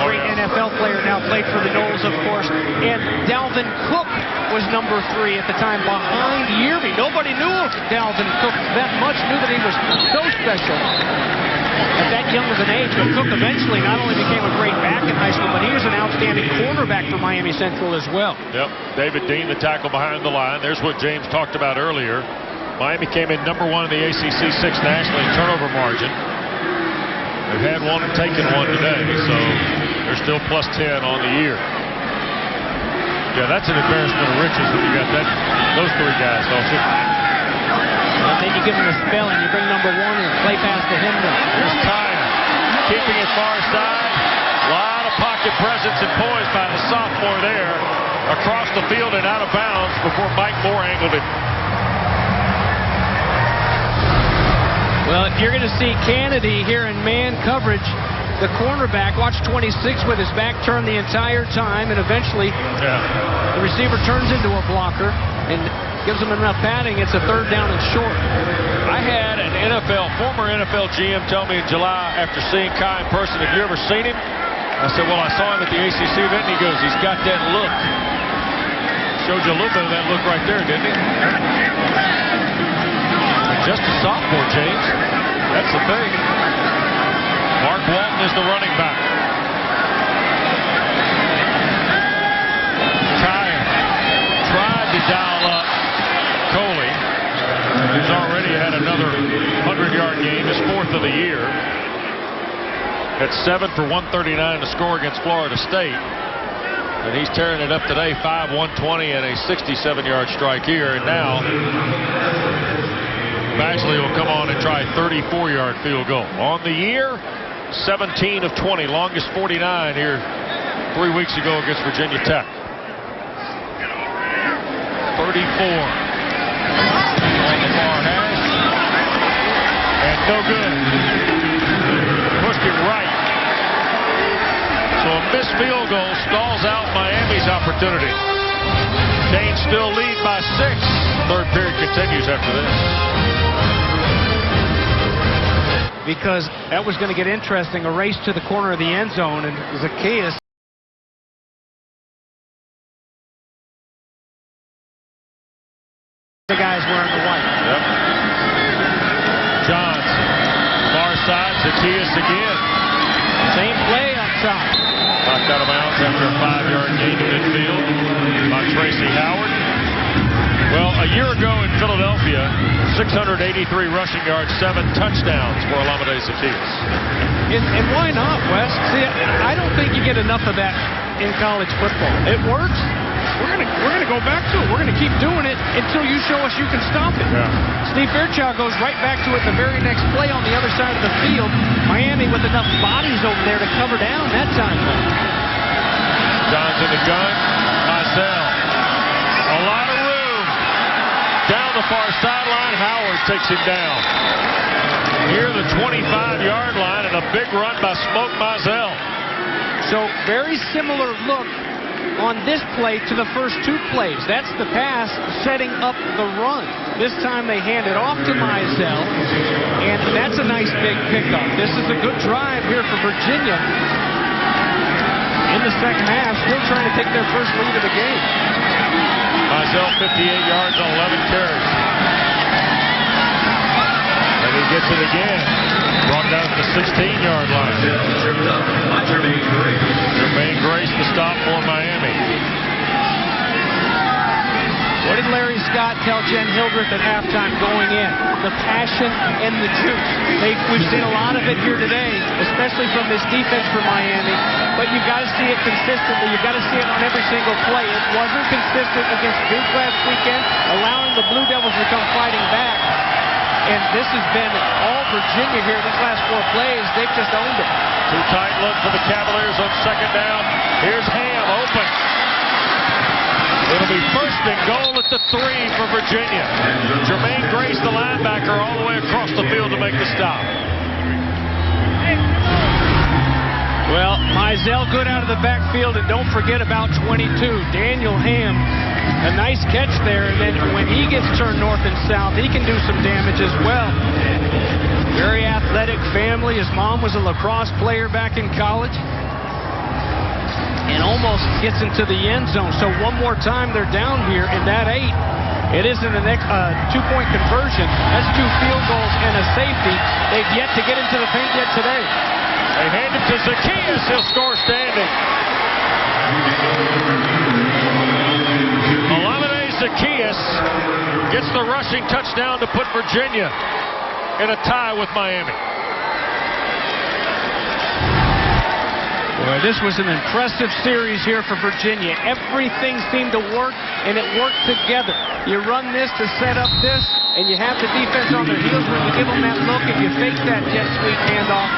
Great NFL player, now played for the Knowles, of course. And Dalvin Cook was number 3 at the time behind Yearby. Nobody knew of Dalvin Cook that much, knew that he was so special at that young of an age. But Cook eventually not only became a great back in high school, but he was an outstanding cornerback for Miami Central as well. Yep, David Dean, the tackle behind the line. There's what James talked about earlier. Miami came in number 1 in the ACC 6 nationally in turnover margin. They've had one and taken one today, so they're still plus 10 on the year. Yeah, that's an embarrassment of riches when you got those 3 guys, don't you? And then you give him a spell and you bring number 1 and play pass to him. Here's Tyner, keeping it far side. A lot of pocket presence and poise by the sophomore there. Across the field and out of bounds before Mike Moore angled it. Well, you're going to see Kennedy here in man coverage. The cornerback, watch 26 with his back turned the entire time, and eventually the receiver turns into a blocker and gives him enough padding. It's a 3rd down and short. I had an former NFL GM tell me in July after seeing Kai in person, have you ever seen him? I said, well, I saw him at the ACC event, and he goes, he's got that look. Showed you a little bit of that look right there, didn't he? Just a sophomore, James. That's the thing. Mark Walton is the running back. Kyle tried to dial up Coley, who's already had another 100-yard game, his 4th of the year. At 7 for 139 to score against Florida State. And he's tearing it up today, 5-120 and a 67-yard strike here. And now Bashley will come on and try a 34-yard field goal. On the year, 17 of 20, longest 49 here 3 weeks ago against Virginia Tech. 34 on the far hash. And no good. Pushed it right. So a missed field goal stalls out Miami's opportunity. Canes still lead by 6. 3rd period continues after this. Because that was going to get interesting. A race to the corner of the end zone, and Zacchaeus. The guys wearing the white. Yep. Johnson, far side, Zacchaeus again. Same play up top. Knocked out of bounds after a 5-yard gain in midfield by Tracy Howard. Well, a year ago in Philadelphia, 683 rushing yards, 7 touchdowns for Olamide Zacchaeus. And why not, Wes? See, I don't think you get enough of that in college football. It works. We're gonna go back to it. We're gonna keep doing it until you show us you can stop it. Yeah. Steve Fairchild goes right back to it the very next play on the other side of the field. Miami with enough bodies over there to cover down that time. Johnson the gun. Mizell. A lot of room. Down the far sideline. Howard takes him down. Near the 25-yard line and a big run by Smoke Mizell. So very similar look on this play to the first 2 plays. That's the pass setting up the run. This time they hand it off to Mizell, and that's a nice big pickup. This is a good drive here for Virginia in the second half, still trying to take their first lead of the game. Mizell 58 yards on 11 carries. it again. Brought down at the 16-yard line. Jermaine Grace the stop for Miami. What did Larry Scott tell Jen Hildreth at halftime going in? The passion and the juice. We've seen a lot of it here today, especially from this defense for Miami. But you've got to see it consistently. You've got to see it on every single play. It wasn't consistent against Duke last weekend, allowing the Blue Devils to come fighting back. And this has been all Virginia here these last 4 plays. They've just owned it. Too tight look for the Cavaliers on second down. Here's Ham open. It'll be first and goal at the 3 for Virginia. Jermaine Grace, the linebacker, all the way across the field to make the stop. Well, Mizell good out of the backfield, and don't forget about 22, Daniel Ham. A nice catch there, and then when he gets turned north and south, he can do some damage as well. Very athletic family. His mom was a lacrosse player back in college. And almost gets into the end zone. So one more time they're down here in that 8. It isn't a 2-point conversion. That's 2 field goals and a safety. They've yet to get into the paint yet today. They hand it to Zacchaeus. He'll score standing. Olamide Zacchaeus gets the rushing touchdown to put Virginia in a tie with Miami. Boy, this was an impressive series here for Virginia. Everything seemed to work, and it worked together. You run this to set up this, and you have the defense on their heels when you give them that look, and you fake that jet sweep handoff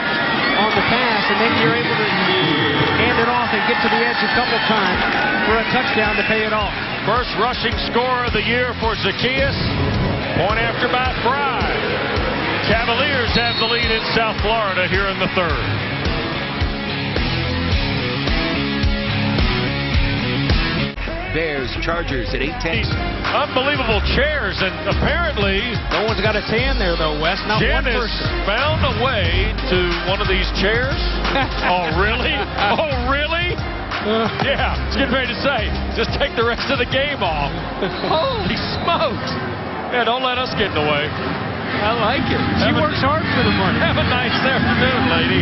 on the pass, and then you're able to hand it off and get to the edge a couple times for a touchdown to pay it off. First rushing score of the year for Zacchaeus. Point after by Fry. Cavaliers have the lead in South Florida here in the 3rd. Bears, Chargers at 8:10. Unbelievable chairs, and apparently no one's got a tan there, though, Wes. Not Jen one has person found a way to one of these chairs. Oh, really? Oh, really? Yeah, I was getting ready to say, just take the rest of the game off. Holy smokes. Yeah, don't let us get in the way. I like it. She works hard for the money. Have a nice afternoon, lady.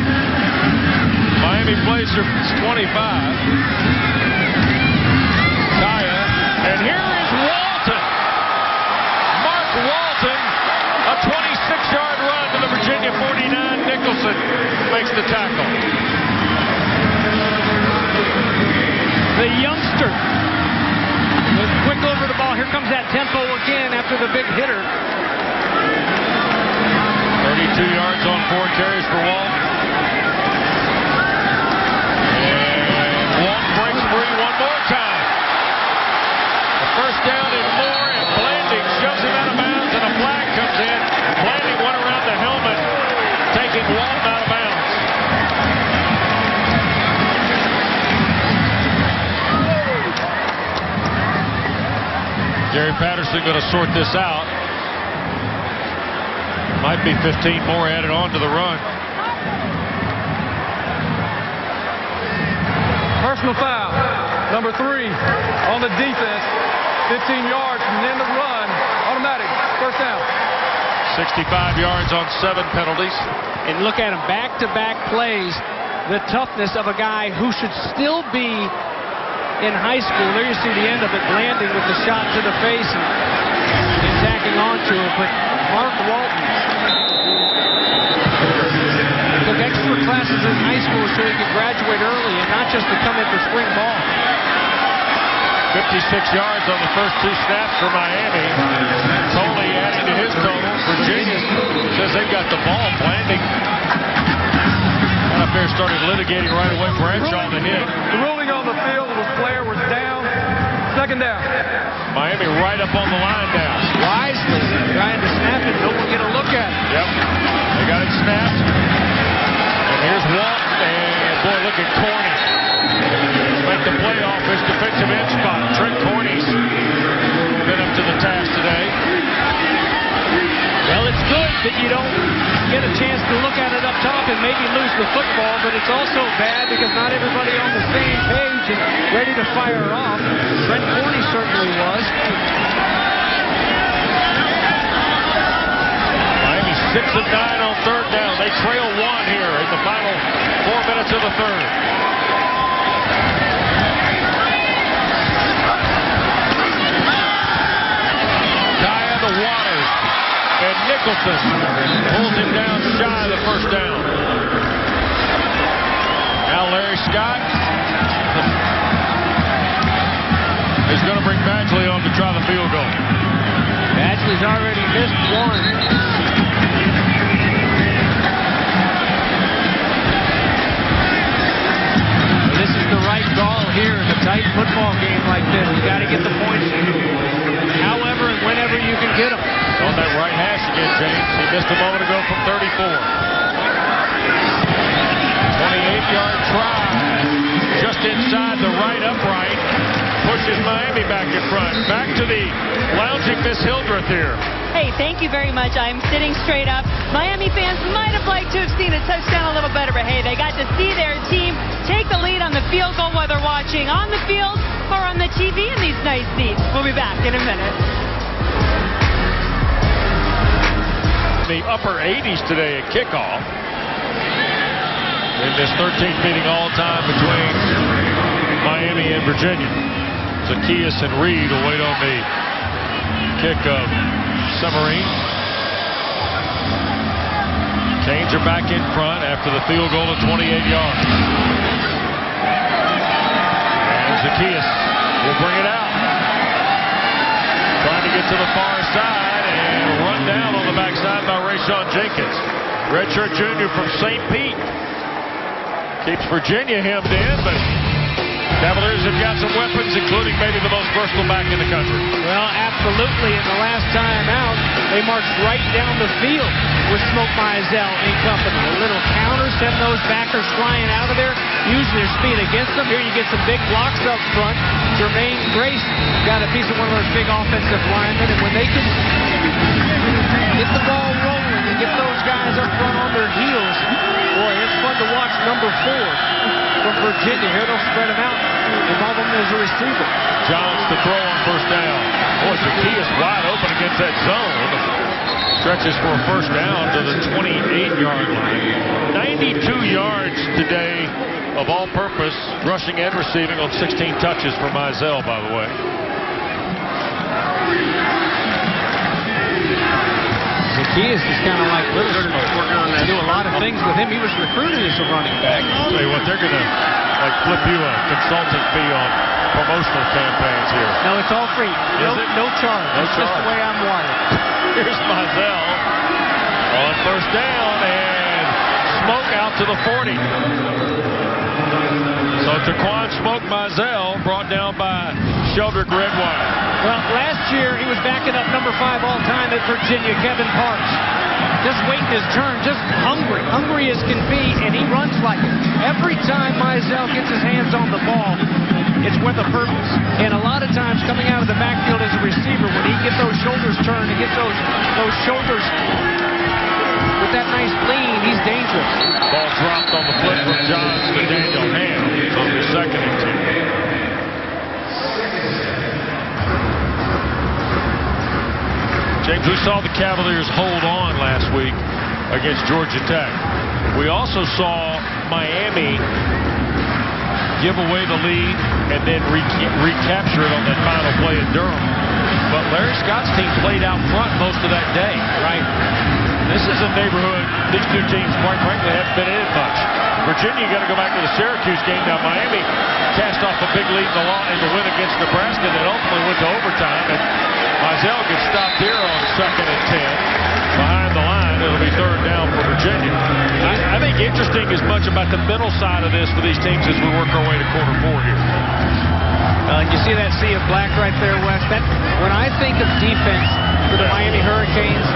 Miami plays for 25. And here is Walton. Mark Walton, a 26-yard run to the Virginia 49. Nicholson makes the tackle. The youngster. Quick over the ball. Here comes that tempo again after the big hitter. 32 yards on 4 carries for Walton. And Walton breaks free one more time. First down and more, and Blanding shoves him out of bounds, and a flag comes in. Blanding went around the helmet, taking Walton out of bounds. Gary Patterson going to sort this out. Might be 15 more added on to the run. Personal foul, number 3 on the defense. 15 yards from the end of the run. Automatic. First down. 65 yards on 7 penalties. And look at him. Back-to-back plays. The toughness of a guy who should still be in high school. There you see the end of it. Landing with the shot to the face and tacking onto it. But Mark Walton took extra classes in high school so he could graduate early and not just to come in for spring ball. 56 yards on the first 2 snaps for Miami. Totally adding to his total. Virginia says they've got the ball. Blanding got up there, started litigating right away. Bradshaw the hit. The ruling on the field was player was down. Second down. Miami right up on the line now. Wisely trying to snap it. No one get a look at it. Yep. They got it snapped. And here's Walton. And boy, look at Corney. Make the playoff his defensive end spot. Trent Corney's been up to the task today. Well, it's good that you don't get a chance to look at it up top and maybe lose the football, but it's also bad because not everybody on the same page and ready to fire off. Trent Corney certainly was. Miami 6 of 9 on They trail 1 here in the final 4 minutes of the third. Kaya the Waters. And Nicholson pulls him down shy of the first down. Now Larry Scott is going to bring Badgley on to try the field goal. Badgley's already missed 1. This is the right call here in a tight football game like this. You got to get the points however and whenever you can get them. On that right hash again, James. He missed a moment ago from 34. 28-yard try. Just inside the right upright. Pushes Miami back in front. Back to the lounging Miss Hildreth here. Hey, thank you very much. I'm sitting straight up. Miami fans might have liked to have seen a touchdown a little better, but hey, they got to see their team take the lead on the field goal while they're watching on the field or on the TV in these nice seats. We'll be back in a minute. The upper 80s today at kickoff. In this 13th meeting all time between Miami and Virginia. Zacchaeus and Reed will wait on the kick of Severine. Canes are back in front after the field goal at 28 yards. And Zacchaeus will bring it out. Trying to get to the far side and run down on the backside by Rayshawn Jenkins. Redshirt junior from St. Pete. Keeps Virginia hemmed in, but Cavaliers have got some weapons, including maybe the most versatile back in the country. Well, absolutely. In the last time out, they marched right down the field with Smoke Mizell and company. A little counter, send those backers flying out of there, use their speed against them. Here you get some big blocks up front. Jermaine Grace got a piece of one of those big offensive linemen, and when they can get the ball rolling and get those guys up front on their heels, boy, it's fun to watch number 4 from Virginia. Here they'll spread him out. Involve him as a receiver. Johns to throw on first down. Boy, Zacchaeus wide open against that zone. Stretches for a first down to the 28-yard line. 92 yards today of all-purpose rushing and receiving on 16 touches for Mizell, by the way. Zacchaeus is kind of like Little Smoke. They do a lot of things with him. He was recruited as a running back. I'll tell you what, they're going to flip you a consulting fee on promotional campaigns here. No, it's all free. No charge. It's just the way I'm wired. Here's Mizell on first down, and Smoke out to the 40. So Taquan Smoke Mizell brought down by Sheldrick Redwire. Well, last year he was backing up number 5 all-time at Virginia, Kevin Parks. Just waiting his turn, just hungry as can be, and he runs like it. Every time Mizell gets his hands on the ball, it's with a purpose. And a lot of times coming out of the backfield as a receiver, when he gets those shoulders turned and gets those shoulders with that nice lean, he's dangerous. Ball dropped on the flip from Johns to Daniel Ham. So the second and 10. James, we saw the Cavaliers hold on last week against Georgia Tech. We also saw Miami give away the lead and then recapture it on that final play in Durham. But Larry Scott's team played out front most of that day. Right. This is a neighborhood these two teams, quite frankly, haven't been in much. Virginia got to go back to the Syracuse game. Now Miami cast off a big lead in the win against Nebraska that ultimately went to overtime. And Mizell gets stopped here on second and 10. Behind the line, it'll be third down for Virginia. I think interesting as much about the mental side of this for these teams as we work our way to quarter 4 here. You see that sea of black right there, Wes? When I think of defense for the Miami Hurricanes,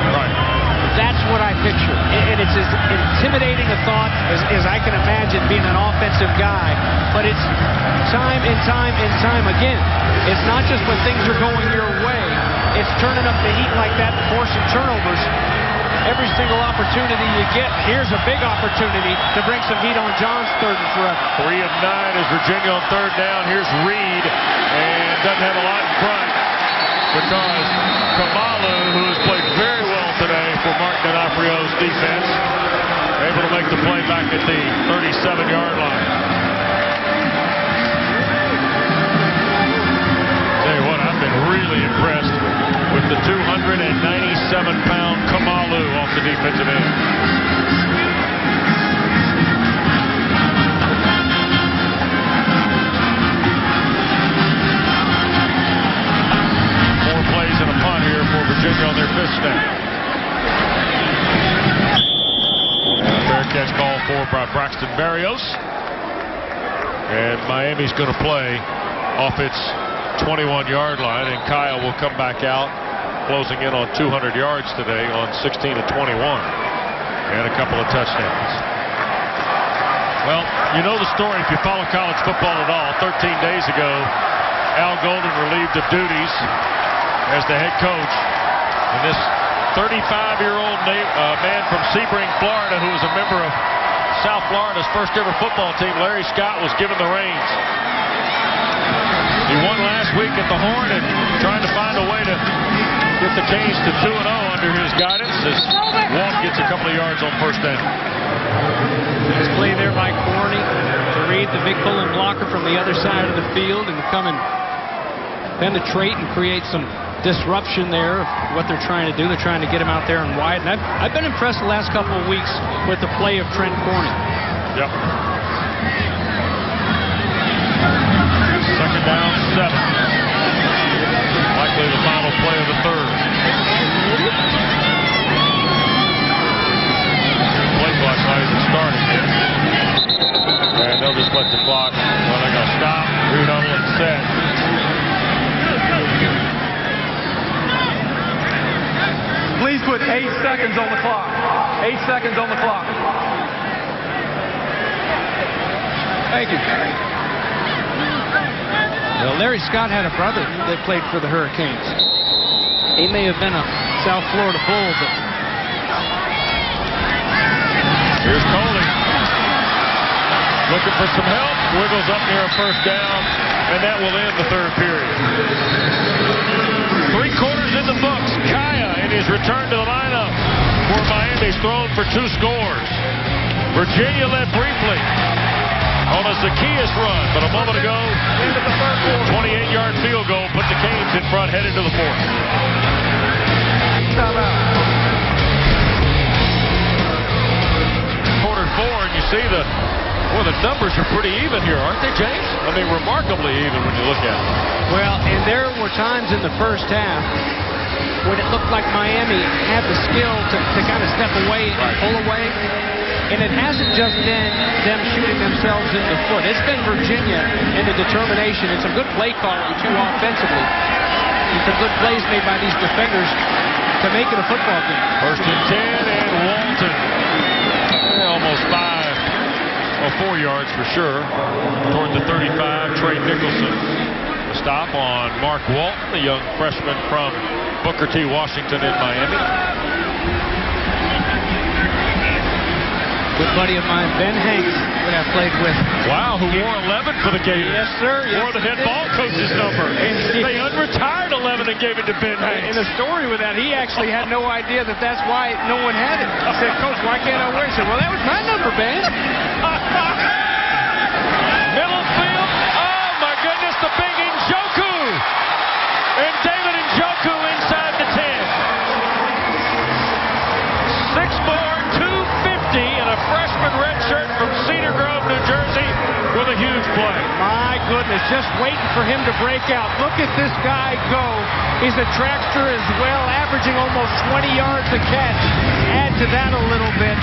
that's what I picture. And it's as intimidating a thought as I can imagine being an offensive guy. But it's time and time and time again. It's not just when things are going your way. It's turning up the heat like that and forcing turnovers. Every single opportunity you get, here's a big opportunity to bring some heat on John's third and forever. 3 of 9 is Virginia on third down. Here's Reed, and doesn't have a lot in front because Kamalu, who has played very well today for Mark D'Onofrio's defense, make the play back at the 37-yard line. Tell you what, I've been really impressed with the 297-pound Kamalu off the defensive end. And a punt here for Virginia on their 5th snap. And a fair catch call for by Braxton Berrios. And Miami's going to play off its 21-yard line, and Kyle will come back out, closing in on 200 yards today on 16 of 21 and a couple of touchdowns. Well, you know the story if you follow college football at all. 13 days ago, Al Golden relieved of duties as the head coach, and this 35-year-old man from Sebring, Florida, who was a member of South Florida's first ever football team, Larry Scott, was given the reins. He won last week at the Horn and trying to find a way to get the Canes to 2-0 under his guidance as Walt gets a couple of yards on first down. Nice play there by Corney to read the big pulling blocker from the other side of the field and come and penetrate and create some disruption there of what they're trying to do. They're trying to get him out there and wide. And I've been impressed the last couple of weeks with the play of Trent Corney. Yep. Second down, 7. Likely the final play of the third. Play clock not even starting yet. And they'll just let the clock, well, they're going to stop, rehuddle, and set. Please put 8 seconds on the clock. 8 seconds on the clock. Thank you. Well, Larry Scott had a brother that played for the Hurricanes. He may have been a South Florida Bull, but... Here's Coley. Looking for some help. Wiggles up near a first down, and that will end the third period. 3 quarters in the books. Kaya in his return to the lineup for Miami's thrown for 2 scores. Virginia led briefly on a Zacchaeus run, but a moment ago, 28-yard field goal put the Canes in front, headed to the 4th. Quarter 4, and you see the numbers are pretty even here, aren't they, James? I mean, remarkably even when you look at it. Well, and there were times in the first half when it looked like Miami had the skill to kind of step away and pull away. And it hasn't just been them shooting themselves in the foot. It's been Virginia and the determination and some good play calling, too, offensively. And some good plays made by these defenders to make it a football game. 1st and 10, and Walton. Almost 4 yards for sure. Toward the 35, Trey Nicholson. A stop on Mark Walton, the young freshman from Booker T. Washington in Miami. Good buddy of mine, Ben Hanks, that I played with. Wow, who wore 11 for the Gators. Yes, sir. Yes, wore the head ball coach's number. They unretired 11 and gave it to Ben Hanks. And the story with that, he actually had no idea that's why no one had it. He said, Coach, why can't I wear it? He said, well, that was my number, Ben. Middle field. Oh, my goodness, the big Njoku. And David Njoku inside the 10. 6'4", 250, and a freshman redshirt from Cedar Grove, New Jersey, with a huge play. My goodness, just waiting for him to break out. Look at this guy go. He's a trackster as well, averaging almost 20 yards a catch. Add to that a little bit.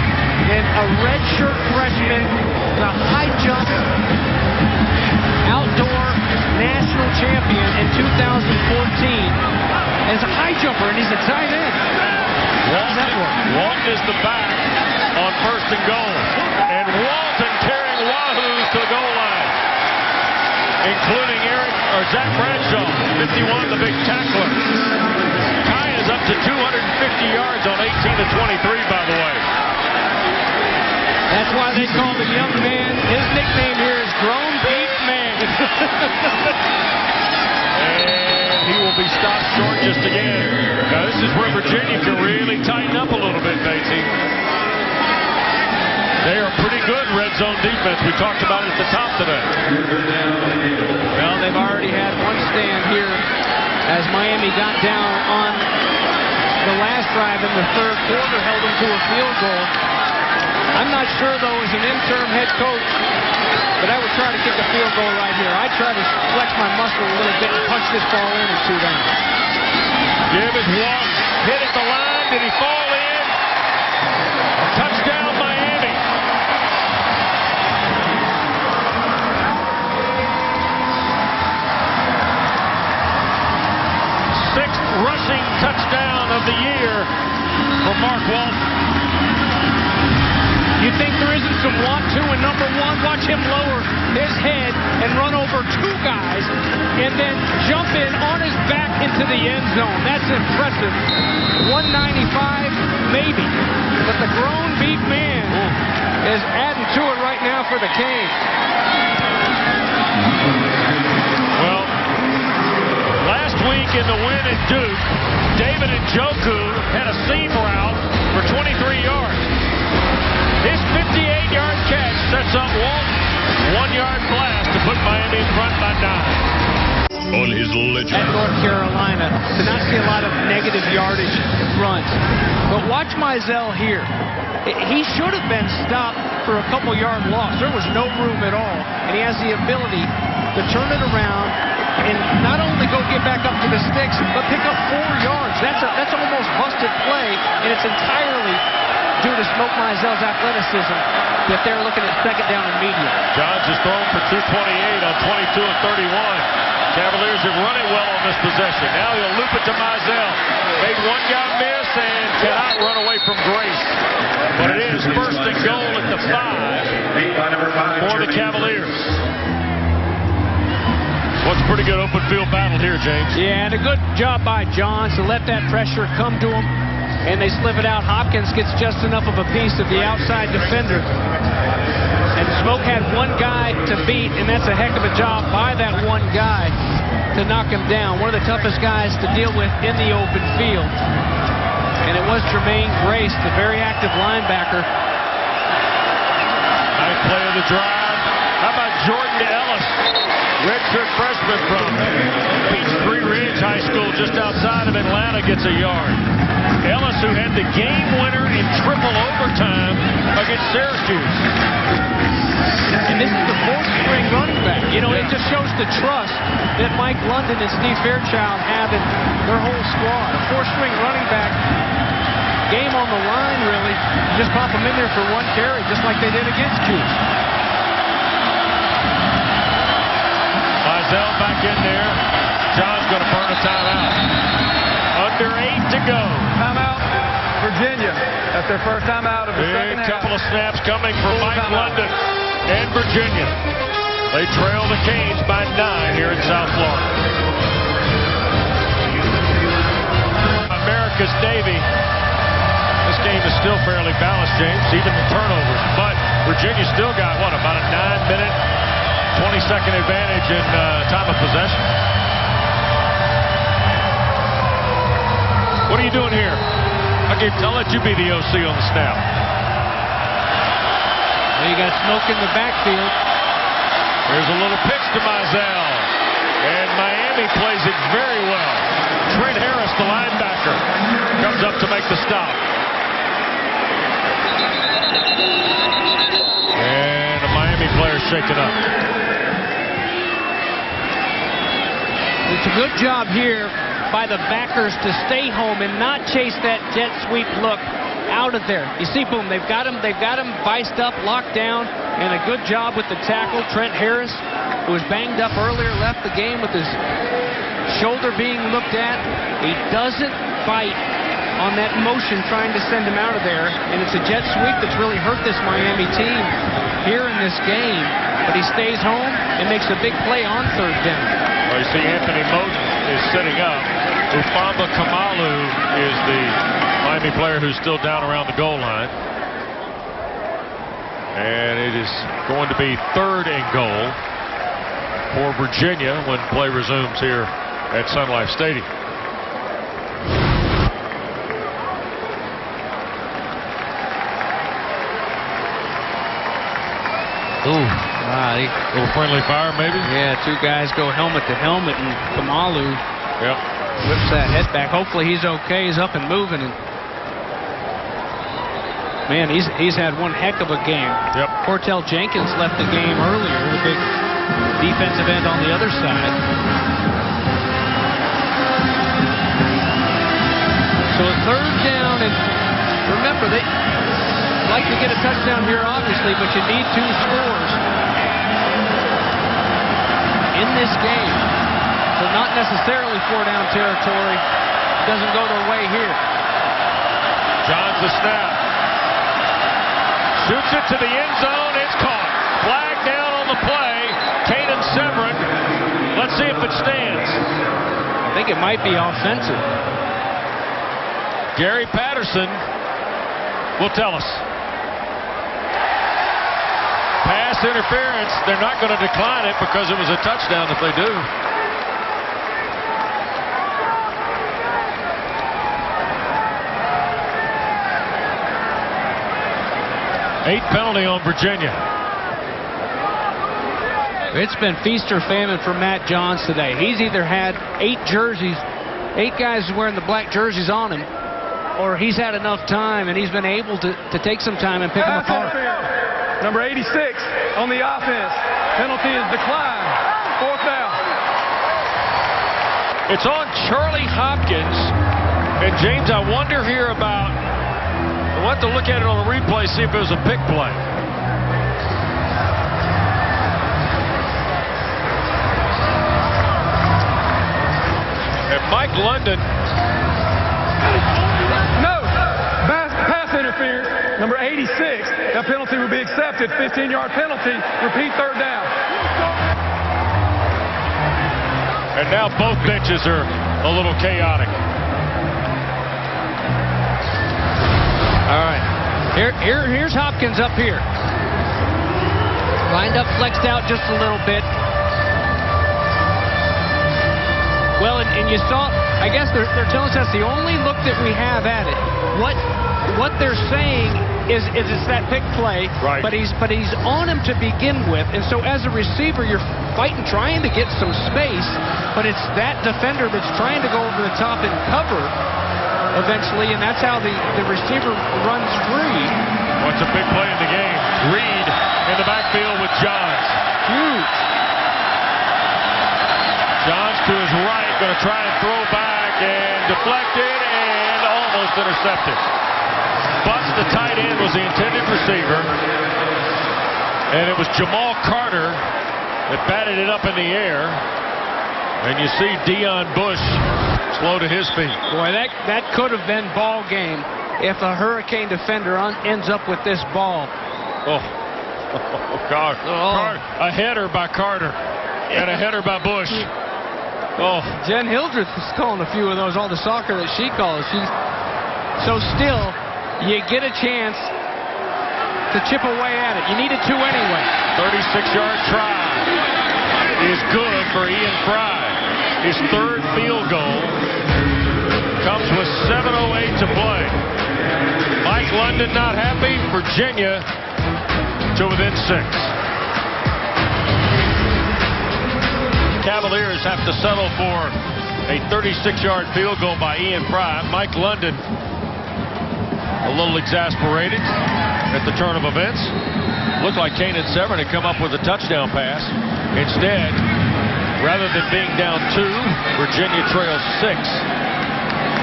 And a redshirt freshman, the high jump outdoor national champion in 2014 as a high jumper, and he's a tight end. Walton is the back on 1st and goal. And Walton carrying Wahoos to the goal line, including Zach Bradshaw, 51, the big tackler. Kai is up to 250 yards on 18 to 23, by the way. That's why they call the young man, his nickname here is Grown Beef Man. And he will be stopped short just again. Now this is where Virginia can really tighten up a little bit, Batesy. They are pretty good red zone defense. We talked about it at the top today. Well, they've already had one stand here as Miami got down on the last drive in the third quarter, held them to a field goal. I'm not sure, though, as an interim head coach, but I would try to kick a field goal right here. I'd try to flex my muscle a little bit and punch this ball in and 2 down. Gibbons walks, hit at the line. Did he fall in? Touchdown, Miami. Sixth rushing touchdown of the year for Mark Walton. You think there isn't some want-to in number 1? Watch him lower his head and run over 2 guys and then jump in on his back into the end zone. That's impressive. 195, maybe. But the grown beat man is adding to it right now for the Canes. Well, last week in the win at Duke, David Njoku had a seam route for 23 yards. His 58-yard catch sets up Walton 1-yard blast to put Miami in front by 9. On his legend. At North Carolina, to not see a lot of negative yardage runs. But watch Mizell here. He should have been stopped for a couple-yard loss. There was no room at all. And he has the ability to turn it around and not only go get back up to the sticks, but pick up 4 yards. That's almost busted play, and it's entirely due to Smoke Mizell's athleticism that they're looking at second down and medium. Johns has thrown for 228 on 22 and 31. Cavaliers have run it well on this possession. Now he'll loop it to Mizell. Made one guy miss and cannot run away from Grace. But it is first and goal at the 5 for the Cavaliers. What's a pretty good open field battle here, James. Yeah, and a good job by Johns to let that pressure come to him. And they slip it out. Hopkins gets just enough of a piece of the outside defender. And Smoke had one guy to beat, and that's a heck of a job by that one guy to knock him down. One of the toughest guys to deal with in the open field. And it was Jermaine Grace, the very active linebacker. Nice play of the drive. How about Jordan Ellis? Redshirt freshman from Peachtree Ridge High School just outside of Atlanta gets a yard. Ellis, who had the game winner in triple overtime against Syracuse. And this is the 4th string running back. You know, it just shows the trust that Mike London and Steve Fairchild have in their whole squad. A 4th string running back, game on the line, really. Just pop them in there for 1 carry, just like they did against Cuse. Mizell back in there. John's going to burn a timeout. Under 8 to go. Timeout, Virginia. That's their first timeout of the second half. Couple of snaps coming from Mike London and Virginia. They trail the Canes by 9 here in South Florida. America's Navy. This game is still fairly balanced, James, even the turnovers. But Virginia still got, what, about a 9-minute, 20-second advantage in time of possession. What are you doing here? I'll let you be the OC on the snap. Well, you got Smoke in the backfield. There's a little pitch to Mizell. And Miami plays it very well. Trent Harris, the linebacker, comes up to make the stop. And a Miami player shaken up. It's a good job here by the backers to stay home and not chase that jet sweep look out of there. You see, boom, they've got him viced up, locked down, and a good job with the tackle. Trent Harris, who was banged up earlier, left the game with his shoulder being looked at. He doesn't fight on that motion trying to send him out of there, and it's a jet sweep that's really hurt this Miami team here in this game. But he stays home and makes a big play on third down. Well, you see Anthony Moten is setting up. Ufamba Kamalu is the Miami player who's still down around the goal line. And it is going to be 3rd and goal for Virginia when play resumes here at Sun Life Stadium. Ooh. A little friendly fire, maybe? Yeah, two guys go helmet to helmet, and Kamalu whips that head back. Hopefully he's okay. He's up and moving. And man, he's had one heck of a game. Cortell Jenkins left the game earlier, the big defensive end on the other side. So a third down, and remember, they like to get a touchdown here, obviously, but you need 2 scores in this game. So not necessarily 4-down territory. Doesn't go their way here. John's the snap. Shoots it to the end zone. It's caught. Flag down on the play. Kanan Severin. Let's see if it stands. I think it might be offensive. Gary Patterson will tell us. Pass interference. They're not going to decline it because it was a touchdown if they do. Eighth penalty on Virginia. It's been feast or famine for Matt Johns today. He's either had 8 jerseys, 8 guys wearing the black jerseys on him, or he's had enough time and he's been able to take some time and pick them apart. Number 86 on the offense. Penalty is declined. 4th down. It's on Charlie Hopkins. And James, I wonder here about, we'll have to look at it on the replay, see if it was a pick play. And Mike London. No. Pass interference. Number 86. That penalty will be accepted. 15-yard penalty. Repeat 3rd down. And now both benches are a little chaotic. All right. Here's Hopkins up here. Lined up, flexed out just a little bit. Well, and you saw, I guess they're telling us that's the only look that we have at it. What they're saying is it's that pick play, right. but he's on him to begin with, and so as a receiver, you're fighting, trying to get some space, but it's that defender that's trying to go over the top and cover eventually, and that's how the receiver runs free. What's a big play in the game? Reed in the backfield with Johns. Huge. Johns to his right, going to try and throw back, and deflected and almost intercepted. Butts, the tight end, was the intended receiver, and it was Jamal Carter that batted it up in the air, and you see Dion Bush slow to his feet. Boy, that could have been ball game if a Hurricane defender ends up with this ball. Carter. A header by Carter and a header by Bush. Jen Hildreth is calling a few of those, all the soccer that she calls. So still, you get a chance to chip away at it. You needed 2 anyway. 36-yard try is good for Ian Fry. His 3rd field goal comes with 7:08 to play. Mike London not happy. Virginia to within 6. Cavaliers have to settle for a 36-yard field goal by Ian Fry. Mike London a little exasperated at the turn of events. Looked like Kanan Severin had come up with a touchdown pass. Instead, rather than being down 2, Virginia trails 6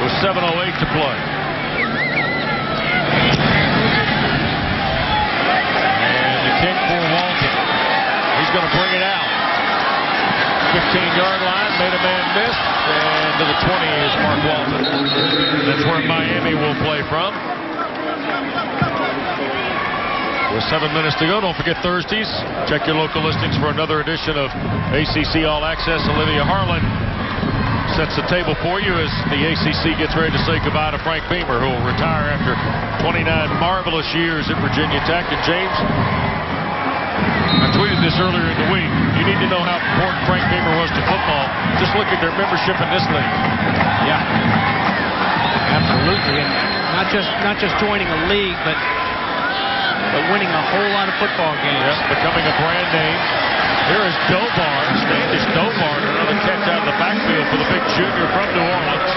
with 7:08 to play. And the kick for Walton. He's going to bring it out. 15-yard line, made a man miss, and to the 20 is Mark Walton. That's where Miami will play from. With 7 minutes to go, don't forget Thursdays. Check your local listings for another edition of ACC All Access. Olivia Harlan sets the table for you as the ACC gets ready to say goodbye to Frank Beamer, who will retire after 29 marvelous years at Virginia Tech. And James, I tweeted this earlier in the week. You need to know how important Frank Beamer was to football. Just look at their membership in this league. Yeah, absolutely. And not just joining a league, but but winning a whole lot of football games. Yep, becoming a brand name. Here is Dobar, Standish Dobar, another catch out of the backfield for the big junior from New Orleans.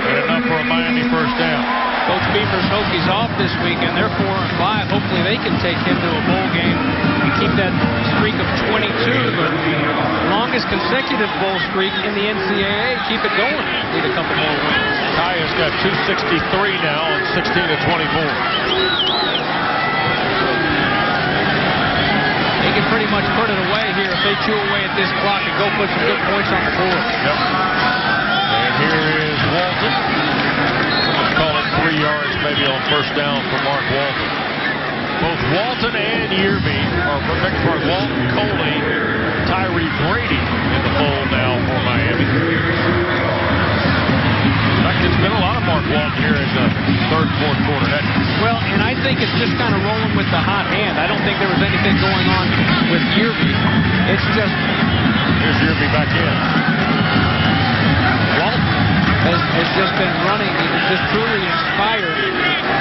And enough for a Miami first down. Coach Beamer's Hokies off this weekend. They're 4-5. Hopefully they can take him to a bowl game and keep that streak of 22, the longest consecutive bowl streak in the NCAA. Keep it going. Need a couple more wins. Kaya's got 263 now on 16 of 24. They can pretty much put it away here if they chew away at this clock and go put some good points on the board. Yep. And here is Walton. Let's call it 3 yards maybe on first down for Mark Walton. Both Walton and Yearby, or Walton, Coley, Tyree Brady in the fold now for Miami. In fact, it's been a lot of Mark Walton here in the third and fourth quarter. Well, and I think it's just kind of rolling with the hot hand. I don't think there was anything going on with Yearby. It's just... Here's Yearby back in. Walton has just been running. He's just truly inspired.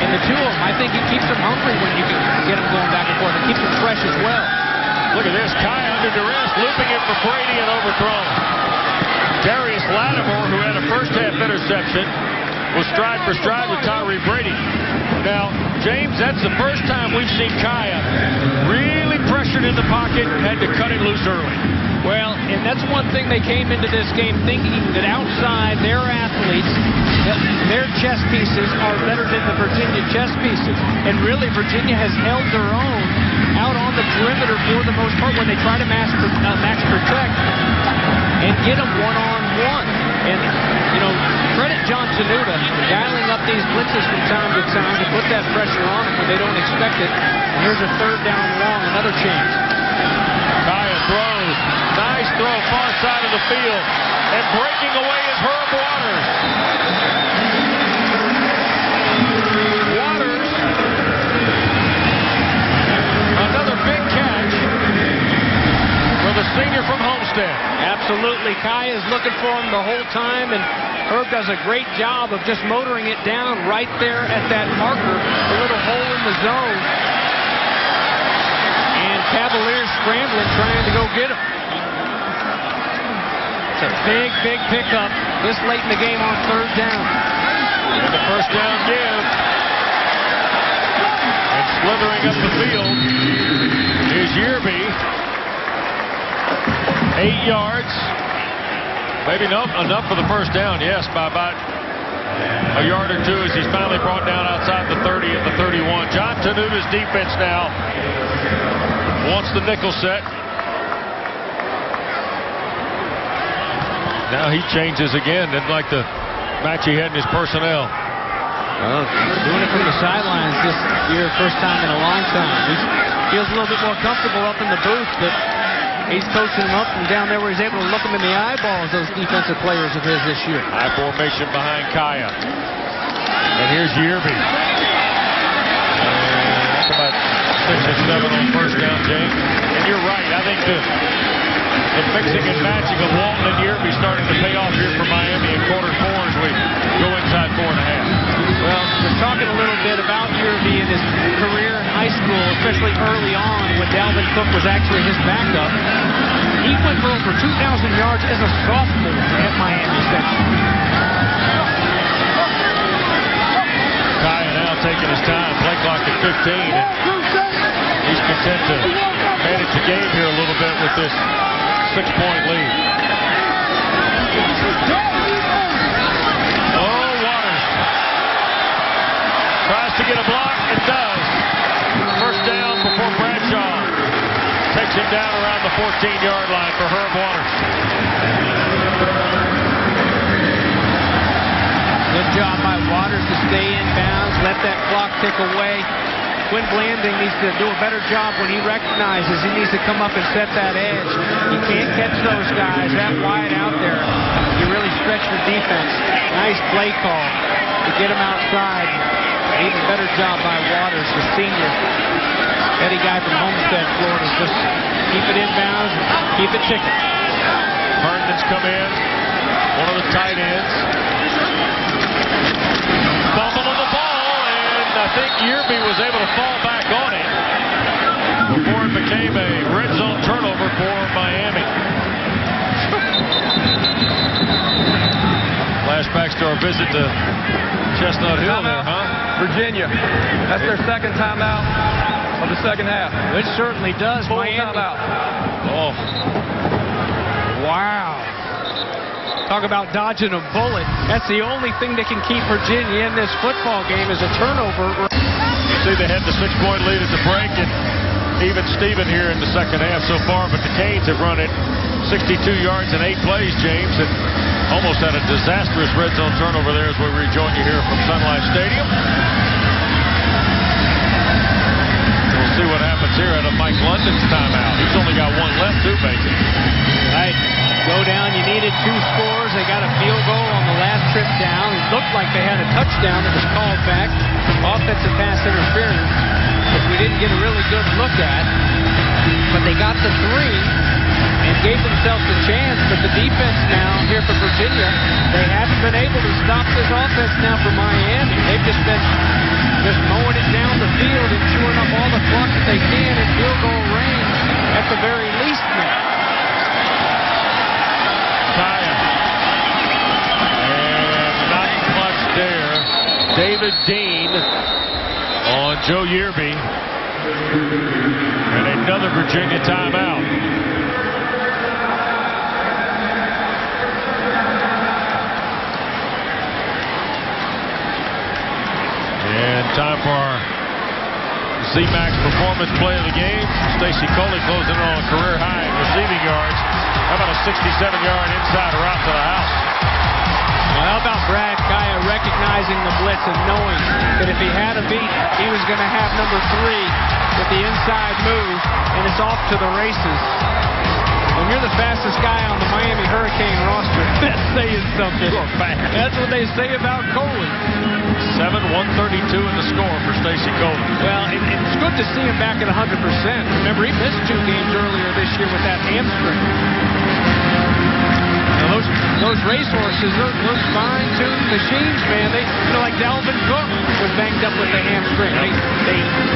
And the two of them, I think it keeps them hungry when you can get them going back and forth. It keeps them fresh as well. Look at this. Kaya under duress, looping it for Brady and overthrown. Darius Lattimore, who had a first-half interception, was stride for stride with Tyree Brady. Now, James, that's the first time we've seen Kaya really pressured in the pocket, had to cut it loose early. Well, and that's one thing they came into this game thinking that outside their athletes, their chess pieces are better than the Virginia chess pieces. And really, Virginia has held their own out on the perimeter for the most part when they try to max protect and get them one-on-one. And, you know, credit John Tenuta dialing up these blitzes from time to time to put that pressure on them when they don't expect it. And here's a third down long, another chance. Kaya throws. Nice throw, far side of the field. And breaking away is Herb Waters. Waters. Another big catch for the senior from Homestead. Absolutely. Kaya is looking for him the whole time, and Herb does a great job of just motoring it down right there at that marker, a little hole in the zone. And Cavaliers scrambling, trying to go get him. It's a big, big pickup this late in the game on third down. And the first down give. And slithering up the field is Yearby. 8 yards. Maybe enough for the first down. Yes, by about a yard or two as he's finally brought down outside the 30 at the 31. John Tenuta's defense now wants the nickel set. Now he changes again. Didn't like the match he had in his personnel. Well, doing it from the sidelines this year, first time in a long time. He feels a little bit more comfortable up in the booth, but he's coaching them up from down there where he's able to look them in the eyeballs, those defensive players of his this year. High formation behind Kaya. And here's Yearby. That's about 6 or 7 on first down, James. And you're right. I think the mixing and matching of Walton and Yearby starting to pay off here for Miami in quarter 4 as we go inside 4.5. Well, we're talking a little bit about Yearby in his career in high school, especially early on when Dalvin Cook was actually his backup. He went for over 2,000 yards as a sophomore at Miami Central. Kaya now taking his time, play clock at 15. And he's content to manage the game here a little bit with this 6-point lead. Oh, Waters tries to get a block and does. First down before Bradshaw takes him down around the 14-yard line for Herb Waters. Good job by Waters to stay in bounds, let that clock tick away. Quinn Blanding needs to do a better job when he recognizes he needs to come up and set that edge. He can't catch those guys that wide out there. You really stretch the defense. Nice play call to get him outside. Even better job by Waters, the senior. Eddie guy from Homestead, Florida. Just keep it in bounds, keep it ticking. Herndon's come in, one of the tight ends. Fumble on the ball, and I think Yearby was able to fall back on it before it became a red zone turnover for Miami. Flashbacks to our visit to Chestnut Hill there, huh? Virginia. That's their second timeout of the second half. It certainly does. Full Miami. timeout. Oh. Wow. Talk about dodging a bullet. That's the only thing that can keep Virginia in this football game is a turnover. You see they had the 6-point lead at the break, and even Steven here in the second half so far, but the Canes have run it 62 yards in 8 plays, James, and almost had a disastrous red zone turnover there as we rejoin you here from Sun Life Stadium. We'll see what happens here out of Mike London's timeout. He's only got one left, too, basically. Right. Go down. You needed 2 scores. They got a field goal on the last trip down. It looked like they had a touchdown that was called back. Offensive pass interference, which we didn't get a really good look at. But they got the 3 and gave themselves a chance. But the defense now here for Virginia, they haven't been able to stop this offense now for Miami. They've just been mowing it down the field and chewing up all the clock that they can in field goal range at the very least now. And not much there. David Dean on Joe Yearby. And another Virginia timeout. And time for our Z-Max performance play of the game. Stacy Coley closing on a career high in receiving yards. How about a 67-yard inside route to the house? Well, how about Brad Kaya recognizing the blitz and knowing that if he had a beat, he was going to have number 3 with the inside move, and it's off to the races. When you're the fastest guy on the Miami Hurricane roster, that's saying something. That's what they say about Coley. 7-132 in the score for Stacy Coley. Well, it's good to see him back at 100%. Remember, he missed 2 games earlier this year with that hamstring. Now those racehorses, those fine-tuned machines, man, they, like Dalvin Cook was banged up with the hamstring. They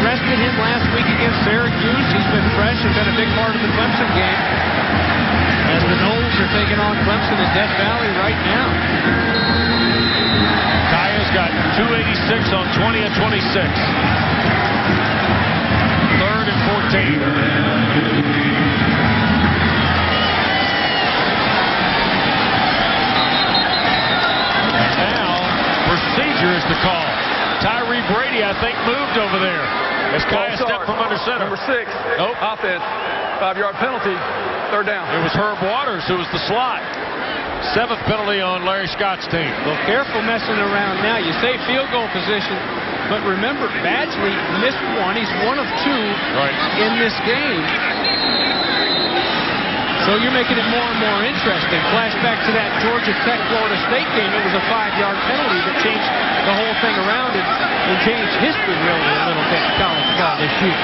rested him last week against Syracuse. He's been fresh and been a big part of the Clemson game. As the Noles are taking on Clemson in Death Valley right now. Kaya's got 286 on 20 and 26. 3rd and 14. Now, procedure is the call. Tyree Brady, I think, moved over there as Kaya stepped from under center. Number 6. Nope. Offense. 5-yard penalty. 3rd down. It was Herb Waters who was the slot. 7th penalty on Larry Scott's team. Well, careful messing around now. You say field goal position, but remember, Badgley missed 1. He's 1 of 2 in this game. So you're making it more and more interesting. Flashback to that Georgia Tech-Florida State game. It was a 5-yard penalty that changed the whole thing around and changed history really a little bit in college football this year.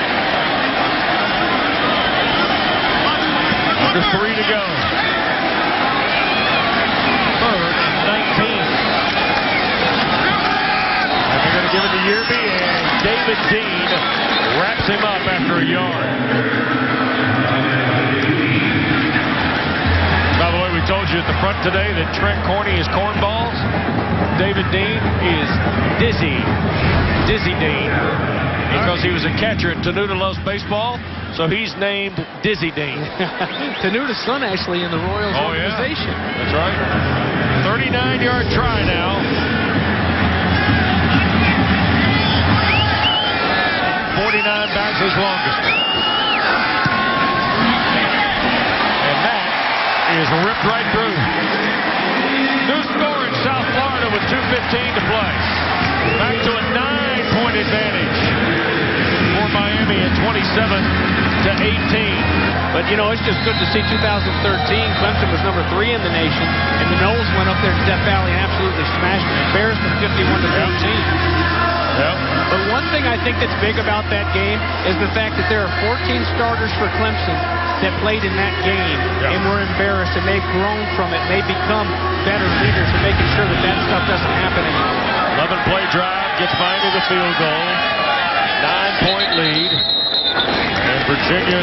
Under 3 to go. 3rd and 19. And they're going to give it to Yearby, and David Dean wraps him up after a yard. By the way, we told you at the front today that Trent Corney is cornballs. David Dean is Dizzy Dean, because he was a catcher and Tenuta loves baseball, so he's named Dizzy Dean. Tenuta's son actually in the Royals organization. Yeah. That's right. 39-yard try now. 49 bounces longest. And that is ripped right through. New score in South Florida with 2:15 to play. Back to a 9-point advantage for Miami at 27-18. But, it's just good to see 2013. Clemson was number 3 in the nation, and the Noles went up there to Death Valley and absolutely smashed them. Embarrassed them 51-13. Yep. But one thing I think that's big about that game is the fact that there are 14 starters for Clemson that played in that game and were embarrassed, and they've grown from it. And they've become better leaders in making sure that stuff doesn't happen anymore. 11-play drive gets Miami the field goal. 9-point lead. And Virginia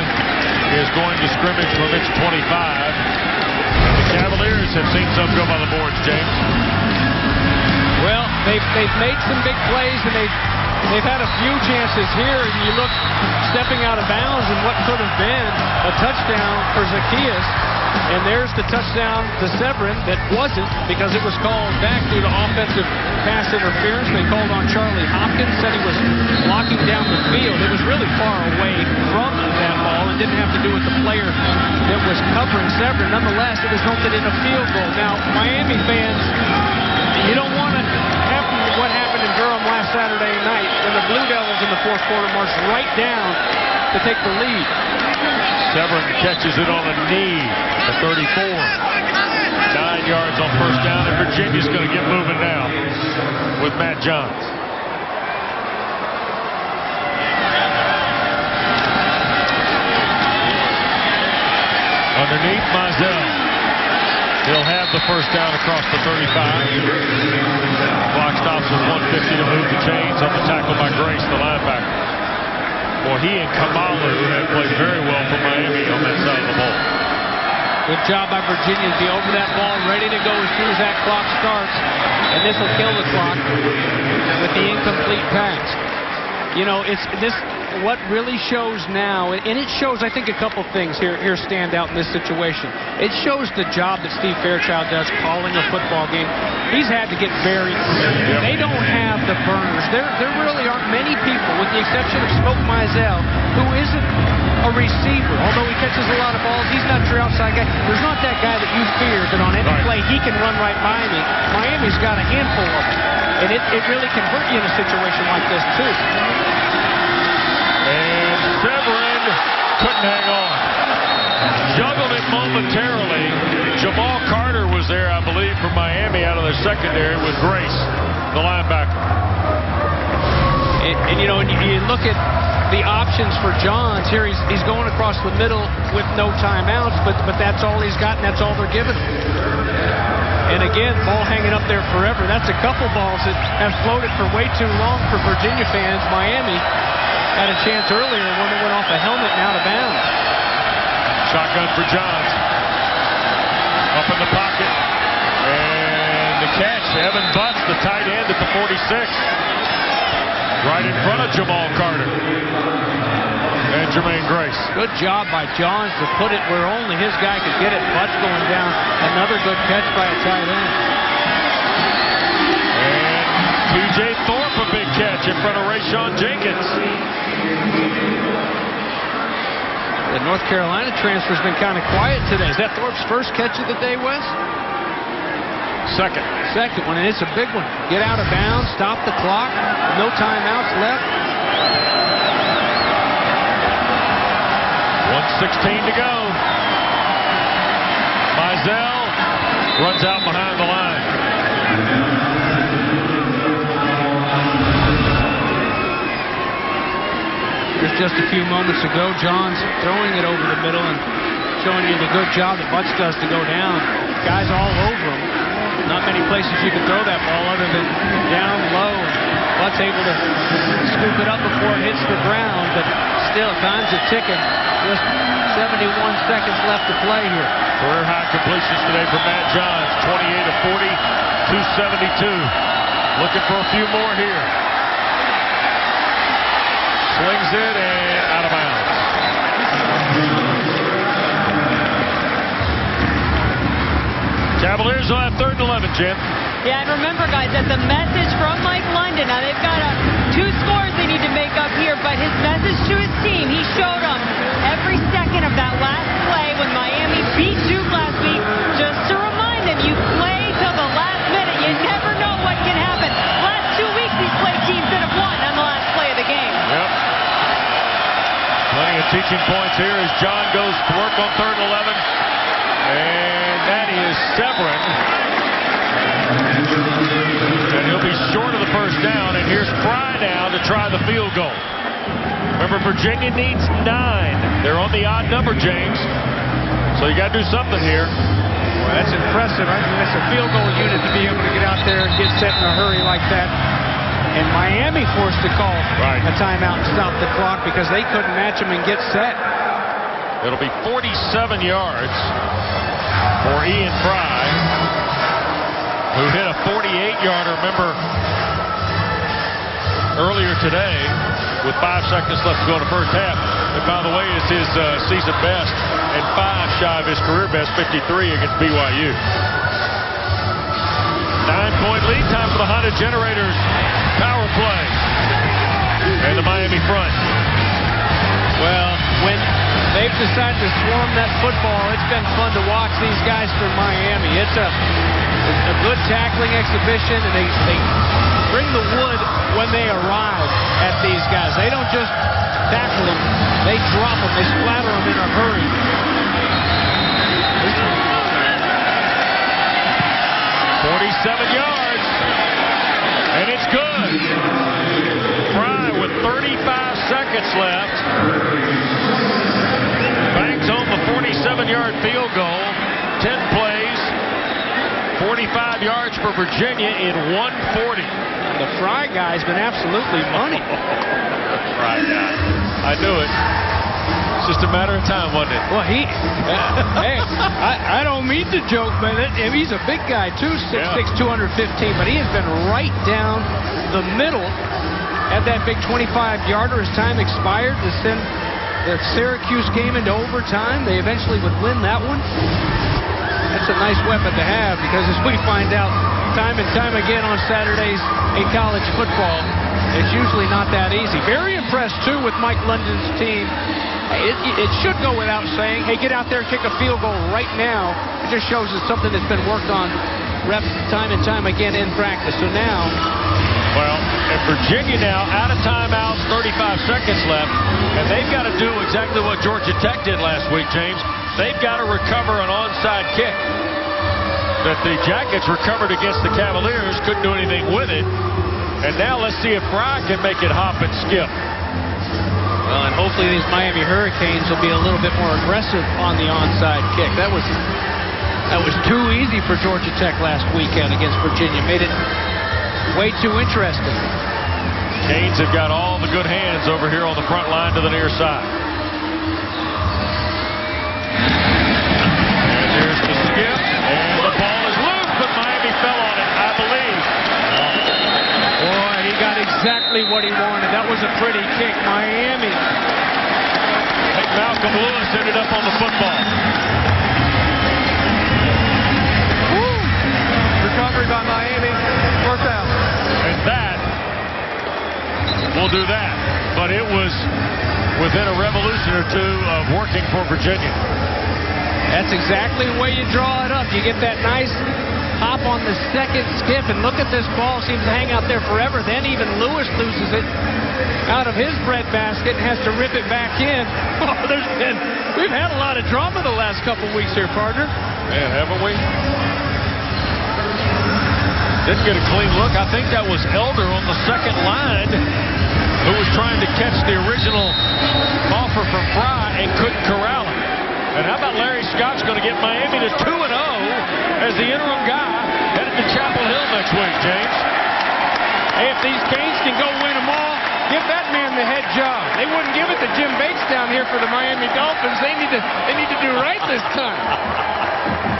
is going to scrimmage from its 25. And the Cavaliers have seen some go by the boards, James. Well, they've made some big plays, and they've had a few chances here, and you look stepping out of bounds and what could have been a touchdown for Zacchaeus. And there's the touchdown to Severin that wasn't, because it was called back due to offensive pass interference. They called on Charlie Hopkins, said he was blocking down the field. It was really far away from that ball and didn't have to do with the player that was covering Severin. Nonetheless, it resulted in a field goal. Now, Miami fans, you don't want to happen what happened in Durham last Saturday night when the Blue Devils in the fourth quarter marched right down to take the lead. Severin catches it on a knee at 34. 9 yards on first down, and Virginia's going to get moving now with Matt Johns. Underneath Mizell. He'll have the first down across the 35. Clock stops with 1:50 to move the chains on the tackle by Grace, the linebacker. Well, he and Kamalu have played very well for Miami on that side of the ball. Good job by Virginia to be over that ball, ready to go as soon as that clock starts. And this will kill the clock with the incomplete pass. You know, what really shows now, and it shows, I think, a couple things here stand out in this situation. It shows the job that Steve Fairchild does calling a football game. He's had to get very creative. They don't have the burners. There really aren't many people, with the exception of Smoke Mizell, who isn't a receiver. Although he catches a lot of balls, he's not your outside guy. There's not that guy that you fear that on any play he can run right by me. Miami's got a handful of them. And it really can hurt you in a situation like this, too. And Severin couldn't hang on. Juggled it momentarily. Jamal Carter was there, I believe, from Miami out of their secondary with Grace, the linebacker. And you know, you look at the options for Johns here. He's going across the middle with no timeouts, but that's all he's got, and that's all they're giving. And again, ball hanging up there forever. That's a couple balls that have floated for way too long for Virginia fans. Miami had a chance earlier, one that went off a helmet and out of bounds. Shotgun for Johns. Up in the pocket. And the catch, Evan Butts, the tight end at the 46. Right in front of Jamal Carter. And Jermaine Grace. Good job by Johns to put it where only his guy could get it. Butts going down. Another good catch by a tight end. And T.J. Thorpe, a big catch in front of Rayshawn Jenkins. The North Carolina transfer's been kind of quiet today. Is that Thorpe's first catch of the day, Wes? Second one, and it's a big one. Get out of bounds, stop the clock. No timeouts left. 1:16 to go. Mizell runs out behind the line. Just a few moments ago, Johns throwing it over the middle and showing you the good job that Butts does to go down. Guys all over him. Not many places you can throw that ball other than down low. Butts able to scoop it up before it hits the ground, but still, time's a ticking. Just 71 seconds left to play here. Career high completions today for Matt Johns. 28 of 40, 272. Looking for a few more here. Swings it and out of bounds. Cavaliers will have 3rd and 11, Jim. Yeah, and remember, guys, that's a message from Mike London. Now, they've got 2 scores they need to make up here, but his message to his team, he showed them every second of that last play when Miami beat Duke last week, just to remind them, you play till the last minute. You never know what can happen. Last 2 weeks, these play teams that have won on the last play of the game. Yep. Plenty of teaching points here as John goes to work on 3rd and 11. And that is Severin. And he'll be short of the first down. And here's Fry now to try the field goal. Remember, Virginia needs 9. They're on the odd number, James. So you got to do something here. That's impressive. I mean, that's a field goal unit to be able to get out there and get set in a hurry like that. And Miami forced to call a timeout and stop the clock because they couldn't match him and get set. It'll be 47 yards for Ian Fry, who hit a 48-yarder, remember, earlier today with 5 seconds left to go in the first half. And by the way, it's his season best and 5 shy of his career best, 53 against BYU. 9-point lead, time for the Honda Generators power play. And the Miami front. Well, when they've decided to swarm that football, it's been fun to watch these guys from Miami. It's a good tackling exhibition, and they bring the wood when they arrive at these guys. They don't just tackle them, they drop them, they splatter them in a hurry. 47 yards, and it's good. Fry with 35 seconds left banks home a 47-yard field goal. 10 plays, 45 yards for Virginia in 140. The Fry guy's been absolutely money. The Fry guy. I knew it. It's just a matter of time, wasn't it? Well, hey, I don't mean to joke, but he's a big guy too, 6'6", 215, but he has been right down the middle at that big 25-yarder as time expired to send the Syracuse game into overtime. They eventually would win that one. That's a nice weapon to have because, as we find out time and time again on Saturdays in college football, it's usually not that easy. Very impressed, too, with Mike London's team. It should go without saying, hey, get out there and kick a field goal right now. It just shows it's something that's been worked on reps time and time again in practice. So now... Well, and Virginia now out of timeouts, 35 seconds left, and they've got to do exactly what Georgia Tech did last week, James. They've got to recover an onside kick that the Jackets recovered against the Cavaliers, couldn't do anything with it. And now let's see if Fry can make it hop and skip. Well, and hopefully these Miami Hurricanes will be a little bit more aggressive on the onside kick. That was too easy for Georgia Tech last weekend against Virginia. Made it way too interesting. Canes have got all the good hands over here on the front line to the near side. And there's the skip, and the ball is loose, but Miami fell on it, I believe. Boy, he got exactly what he wanted. That was a pretty kick. Miami. I think Malcolm Lewis ended up on the football. Woo! Recovery by Miami. First down. And that will do that. But it was within a revolution or two of working for Virginia. That's exactly the way you draw it up. You get that nice hop on the second skip, and look at this ball. Seems to hang out there forever. Then even Lewis loses it out of his breadbasket and has to rip it back in. Oh, we've had a lot of drama the last couple weeks here, partner. Yeah, haven't we? Didn't get a clean look. I think that was Elder on the second line who was trying to catch the original offer from Fry and couldn't corral it. And how about Larry Scott's going to get Miami to 2-0 as the interim guy headed to Chapel Hill next week, James? Hey, if these Canes can go win them all, give that man the head job. They wouldn't give it to Jim Bates down here for the Miami Dolphins. They need to do right this time.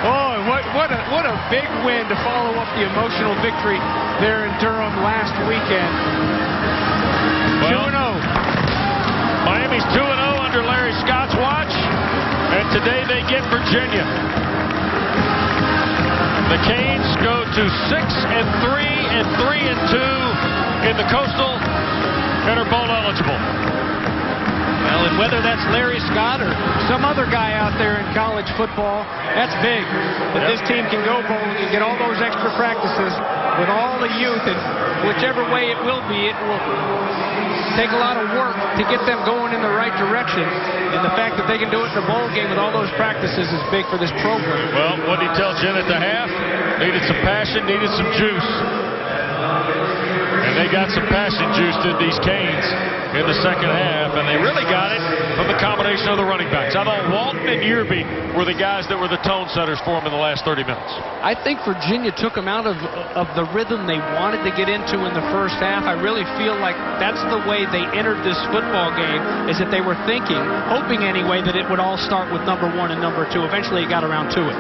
Oh, what a big win to follow up the emotional victory there in Durham last weekend. Well, 2-0. Miami's 2-0 under Larry Scott's watch, and today they get Virginia. The Canes go to 6-3 and 3-2 in the Coastal and are bowl eligible. Well, and whether that's Larry Scott or some other guy out there in college football, that's big. That this team can go bowling and get all those extra practices with all the youth, and whichever way it will be, it will take a lot of work to get them going in the right direction. And the fact that they can do it in the bowl game with all those practices is big for this program. Well, what did he tell Jen at the half? Needed some passion, needed some juice. And they got some passion juice in these Canes. in the second half, and they really got it from the combination of the running backs. I thought Walton and Yearby were the guys that were the tone setters for them in the last 30 minutes. I think Virginia took them out of the rhythm they wanted to get into in the first half. I really feel like that's the way they entered this football game, is that they were thinking, hoping anyway, that it would all start with number 1 and number 2. Eventually it got around to it.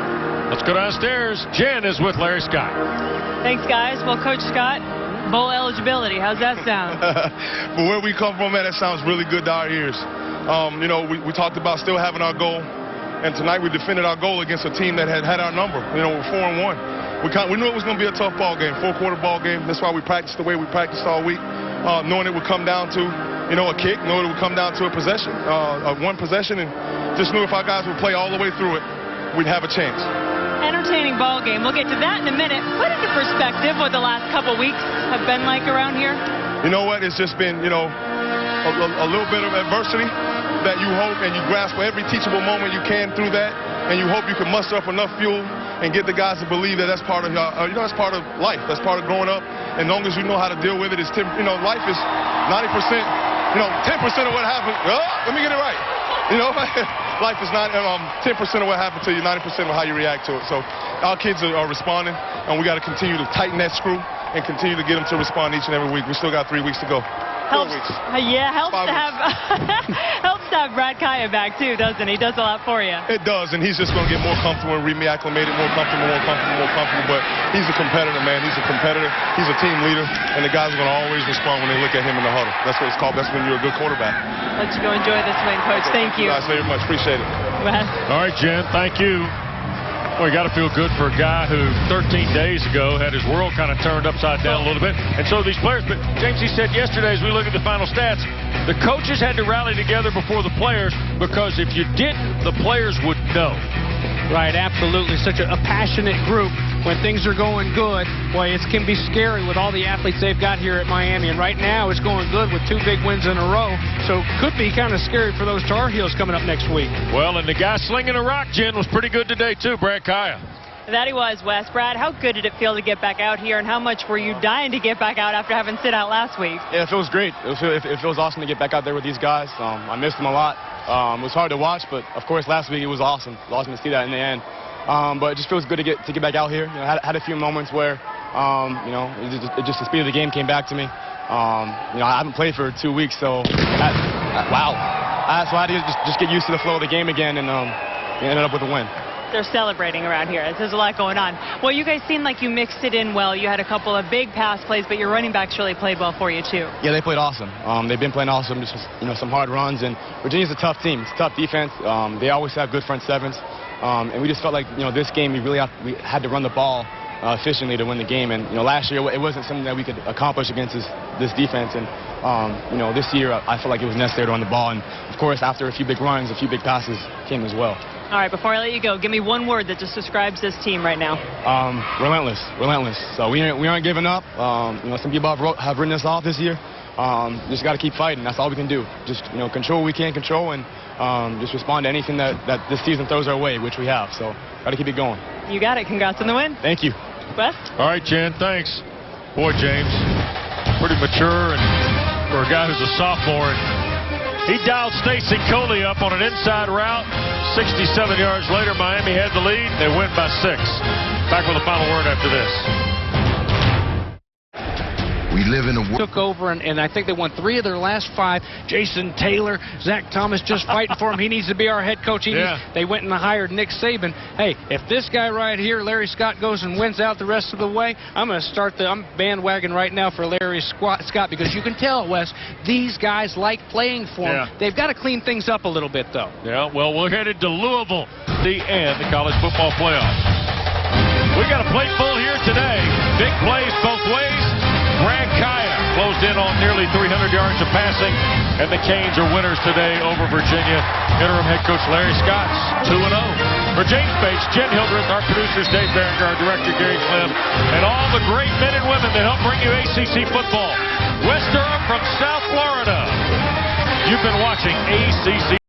Let's go downstairs. Jen is with Larry Scott. Thanks, guys. Well, Coach Scott, bowl eligibility, how's that sound? But where we come from, man, that sounds really good to our ears. You know, we talked about still having our goal, and tonight we defended our goal against a team that had our number. You know, we're 4-1. We knew it was going to be a tough ball game, 4-quarter ball game. That's why we practiced the way we practiced all week, knowing it would come down to, you know, a kick, knowing it would come down to a possession, one possession, and just knew if our guys would play all the way through it, we'd have a chance. Entertaining ball game. We'll get to that in a minute. Put into perspective what the last couple weeks have been like around here. You know what? It's just been, you know, a little bit of adversity that you hope and you grasp for every teachable moment you can through that, and you hope you can muster up enough fuel and get the guys to believe that that's part of, you know, that's part of life. That's part of growing up. And as long as you know how to deal with it, you know, life is 90%, you know, 10% of what happens. Let me get it right. You know, life is not 10% of what happened to you, 90% of how you react to it. So our kids are responding, and we got to continue to tighten that screw and continue to get them to respond each and every week. We still got 3 weeks to go. Helps to have Brad Kaya back too, doesn't he? Does a lot for you. It does, and he's just going to get more comfortable and re-acclimated, more comfortable. But he's a competitor, man. He's a competitor. He's a team leader, and the guys are going to always respond when they look at him in the huddle. That's what it's called. That's when you're a good quarterback. Let you go enjoy this win, Coach. Thank you. Guys, very much. Appreciate it. Wes. All right, Jen. Thank you. Well, you got to feel good for a guy who 13 days ago had his world kind of turned upside down a little bit. And so these players, but James, he said yesterday as we look at the final stats, the coaches had to rally together before the players, because if you didn't, the players would know. Right, absolutely. Such a passionate group. When things are going good, boy, it can be scary with all the athletes they've got here at Miami. And right now, it's going good with 2 big wins in a row. So could be kind of scary for those Tar Heels coming up next week. Well, and the guy slinging a rock, Jen, was pretty good today, too, Brad Kaya. That he was, Wes. Brad, how good did it feel to get back out here, and how much were you dying to get back out after having sit out last week? Yeah, it feels great. It feels awesome to get back out there with these guys. I missed them a lot. It was hard to watch, but of course last week it was awesome. It was awesome to see that in the end. But it just feels good to get back out here. You know, had a few moments where, you know, just the speed of the game came back to me. You know, I haven't played for 2 weeks, so wow. So I had to just get used to the flow of the game again, and ended up with a win. They're celebrating around here. There's a lot going on. Well, you guys seemed like you mixed it in well. You had a couple of big pass plays, but your running backs really played well for you, too. Yeah, they played awesome. They've been playing awesome, just, you know, some hard runs. And Virginia's a tough team. It's a tough defense. They always have good front sevens. And we just felt like, you know, this game we had to run the ball efficiently to win the game. And, you know, last year it wasn't something that we could accomplish against this defense. And, you know, this year I felt like it was necessary to run the ball. And, of course, after a few big runs, a few big passes came as well. All right, before I let you go, give me one word that just describes this team right now. Relentless. So we aren't giving up. You know, some people have written us off this year. Just got to keep fighting. That's all we can do. Just, you know, control what we can control, and just respond to anything that this season throws our way, which we have. So got to keep it going. You got it. Congrats on the win. Thank you. Wes? All right, Jen, thanks. Boy, James, pretty mature, and for a guy who's a sophomore. He dialed Stacy Coley up on an inside route. 67 yards later, Miami had the lead. They win by 6. Back with a final word after this. We live in a world. Took over, and I think they won 3 of their last 5. Jason Taylor, Zach Thomas just fighting for him. He needs to be our head coach. They went and hired Nick Saban. Hey, if this guy right here, Larry Scott, goes and wins out the rest of the way, I'm going to start I'm bandwagon right now for Larry Scott, because you can tell, Wes, these guys like playing for him. They've got to clean things up a little bit, though. Yeah, well, we're headed to Louisville, the college football playoffs. We got a plate full here today. Big plays both ways. Brad Kaya closed in on nearly 300 yards of passing, and the Canes are winners today over Virginia. Interim head coach Larry Scott's 2-0. For James Bates, Jen Hildreth, our producers Dave Barringer, our director Gary Clem, and all the great men and women that help bring you ACC football. West Durham from South Florida. You've been watching ACC.